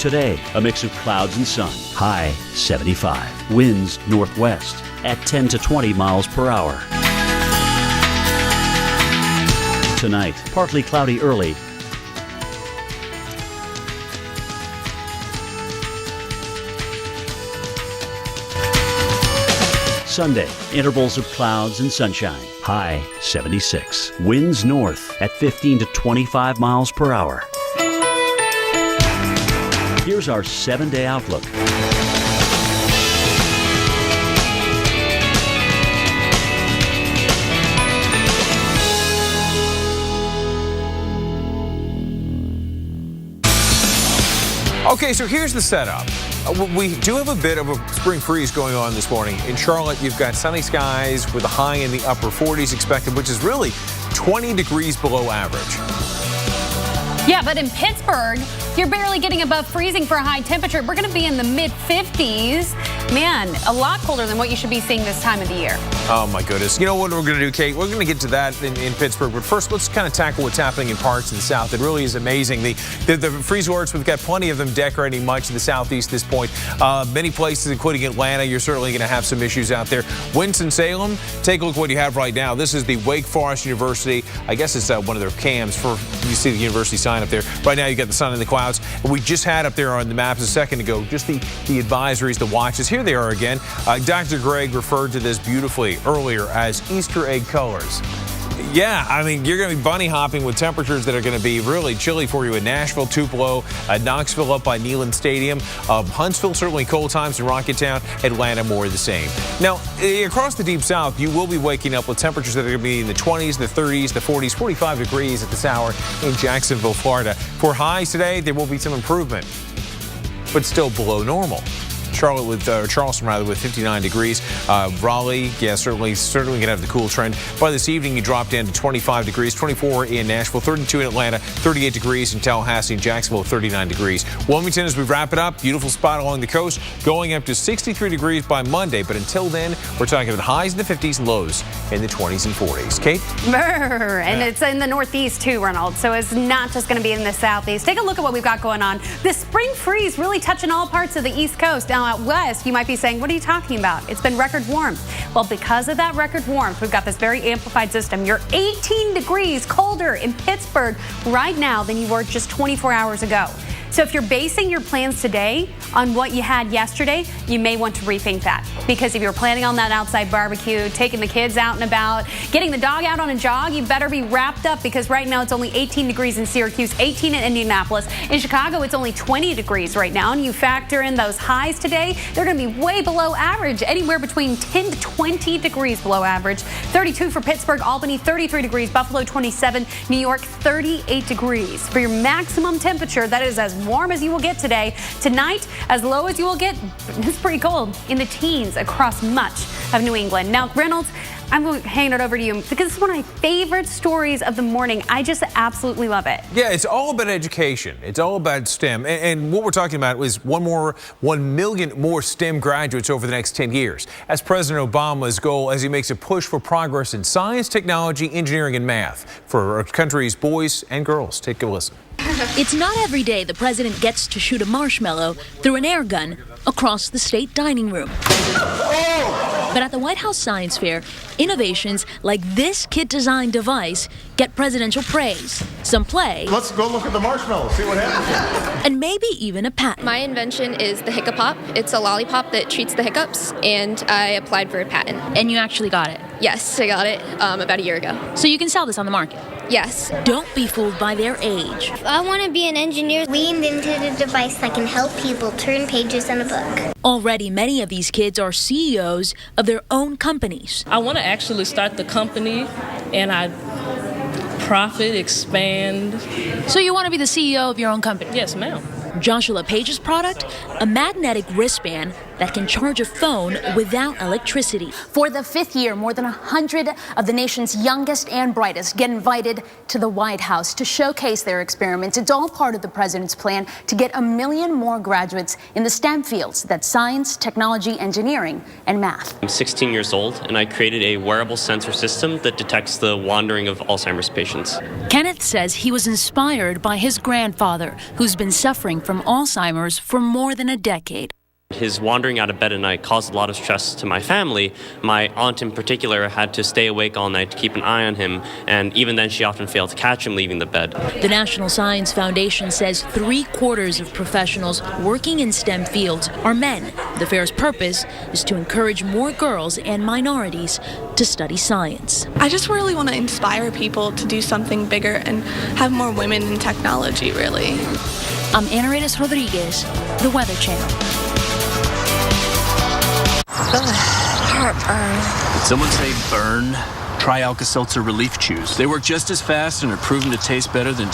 Today, a mix of clouds and sun. High 75. Winds northwest at 10 to 20 miles per hour. Tonight, partly cloudy early. Sunday, intervals of clouds and sunshine. High 76. Winds north at 15 to 25 miles per hour. Here's our 7-day outlook. Okay, so here's the setup. We do have a bit of a spring freeze going on this morning. In Charlotte, you've got sunny skies with a high in the upper 40s expected, which is really 20 degrees below average. Yeah, but in Pittsburgh, you're barely getting above freezing for a high temperature. We're going to be in the mid-50s. Man, a lot colder than what you should be seeing this time of the year. Oh, my goodness. You know what we're going to do, Kate? We're going to get to that in Pittsburgh. But first, let's kind of tackle what's happening in parts of the South. It really is amazing. The freeze alerts, we've got plenty of them decorating much of the Southeast at this point. Many places, including Atlanta, you're certainly going to have some issues out there. Winston-Salem, take a look at what you have right now. This is the Wake Forest University. I guess it's one of their cams for, you see the university sign up there. Right now, you got the sun in the clouds. And we just had up there on the maps a second ago, just the advisories, the watches. Here they are again. Dr. Greg referred to this beautifully earlier as Easter egg colors. Yeah, I mean, you're going to be bunny hopping with temperatures that are going to be really chilly for you in Nashville, Tupelo, Knoxville up by Neyland Stadium, Huntsville, certainly cold times in Rocketown, Atlanta, more of the same. Now, across the Deep South, you will be waking up with temperatures that are going to be in the 20s, the 30s, the 40s, 45 degrees at this hour in Jacksonville, Florida. For highs today, there will be some improvement, but still below normal. Charleston with 59 degrees. Raleigh, yeah, certainly going to have the cool trend. By this evening, you drop down to 25 degrees, 24 in Nashville, 32 in Atlanta, 38 degrees in Tallahassee and Jacksonville, 39 degrees. Wilmington, as we wrap it up, beautiful spot along the coast, going up to 63 degrees by Monday. But until then, we're talking about highs in the 50s and lows in the 20s and 40s. Kate? And it's in the Northeast too, Ronald. So it's not just going to be in the Southeast. Take a look at what we've got going on. The spring freeze really touching all parts of the East Coast. Now, out west, you might be saying, what are you talking about? It's been record warmth. Well, because of that record warmth, we've got this very amplified system. You're 18 degrees colder in Pittsburgh right now than you were just 24 hours ago. So if you're basing your plans today on what you had yesterday, you may want to rethink that. Because if you're planning on that outside barbecue, taking the kids out and about, getting the dog out on a jog, you better be wrapped up because right now it's only 18 degrees in Syracuse, 18 in Indianapolis. In Chicago, it's only 20 degrees right now. And you factor in those highs today, they're going to be way below average, anywhere between 10 to 20 degrees below average. 32 for Pittsburgh, Albany, 33 degrees, Buffalo, 27, New York, 38 degrees. For your maximum temperature, that is as warm as you will get today. Tonight, as low as you will get, it's pretty cold, in the teens across much of New England. Now, Reynolds, I'm going to hand it over to you because this is one of my favorite stories of the morning. I just absolutely love it. Yeah, it's all about education. It's all about STEM. And what we're talking about is 1 million more STEM graduates over the next 10 years. That's President Obama's goal as he makes a push for progress in science, technology, engineering, and math for our country's boys and girls. Take a listen. It's not every day the president gets to shoot a marshmallow through an air gun across the state dining room. But at the White House Science Fair, innovations like this kid-designed device get presidential praise, some play. Let's go look at the marshmallows, see what happens. And maybe even a patent. My invention is the Hiccup Pop. It's a lollipop that treats the hiccups, and I applied for a patent. And you actually got it? Yes, I got it about a year ago. So you can sell this on the market? Yes. Don't be fooled by their age. I want to be an engineer. We invented a device that can help people turn pages in a book. Already, many of these kids are CEOs of their own companies. I want to actually start the company, and I profit, expand. So you want to be the CEO of your own company? Yes, ma'am. Joshua Page's product, a magnetic wristband that can charge a phone without electricity. For the 5th year, more than 100 of the nation's youngest and brightest get invited to the White House to showcase their experiments. It's all part of the president's plan to get 1 million more graduates in the STEM fields. That's science, technology, engineering, and math. I'm 16 years old, and I created a wearable sensor system that detects the wandering of Alzheimer's patients. Kenneth says he was inspired by his grandfather, who's been suffering from Alzheimer's for more than a decade. His wandering out of bed at night caused a lot of stress to my family. My aunt in particular had to stay awake all night to keep an eye on him, and even then she often failed to catch him leaving the bed. The National Science Foundation says 3/4 of professionals working in STEM fields are men. The fair's purpose is to encourage more girls and minorities to study science. I just really want to inspire people to do something bigger and have more women in technology, really. I'm Ana Reyes Rodriguez, The Weather Channel. Heartburn. Did someone say burn? Try Alka-Seltzer Relief Chews. They work just as fast and are proven to taste better than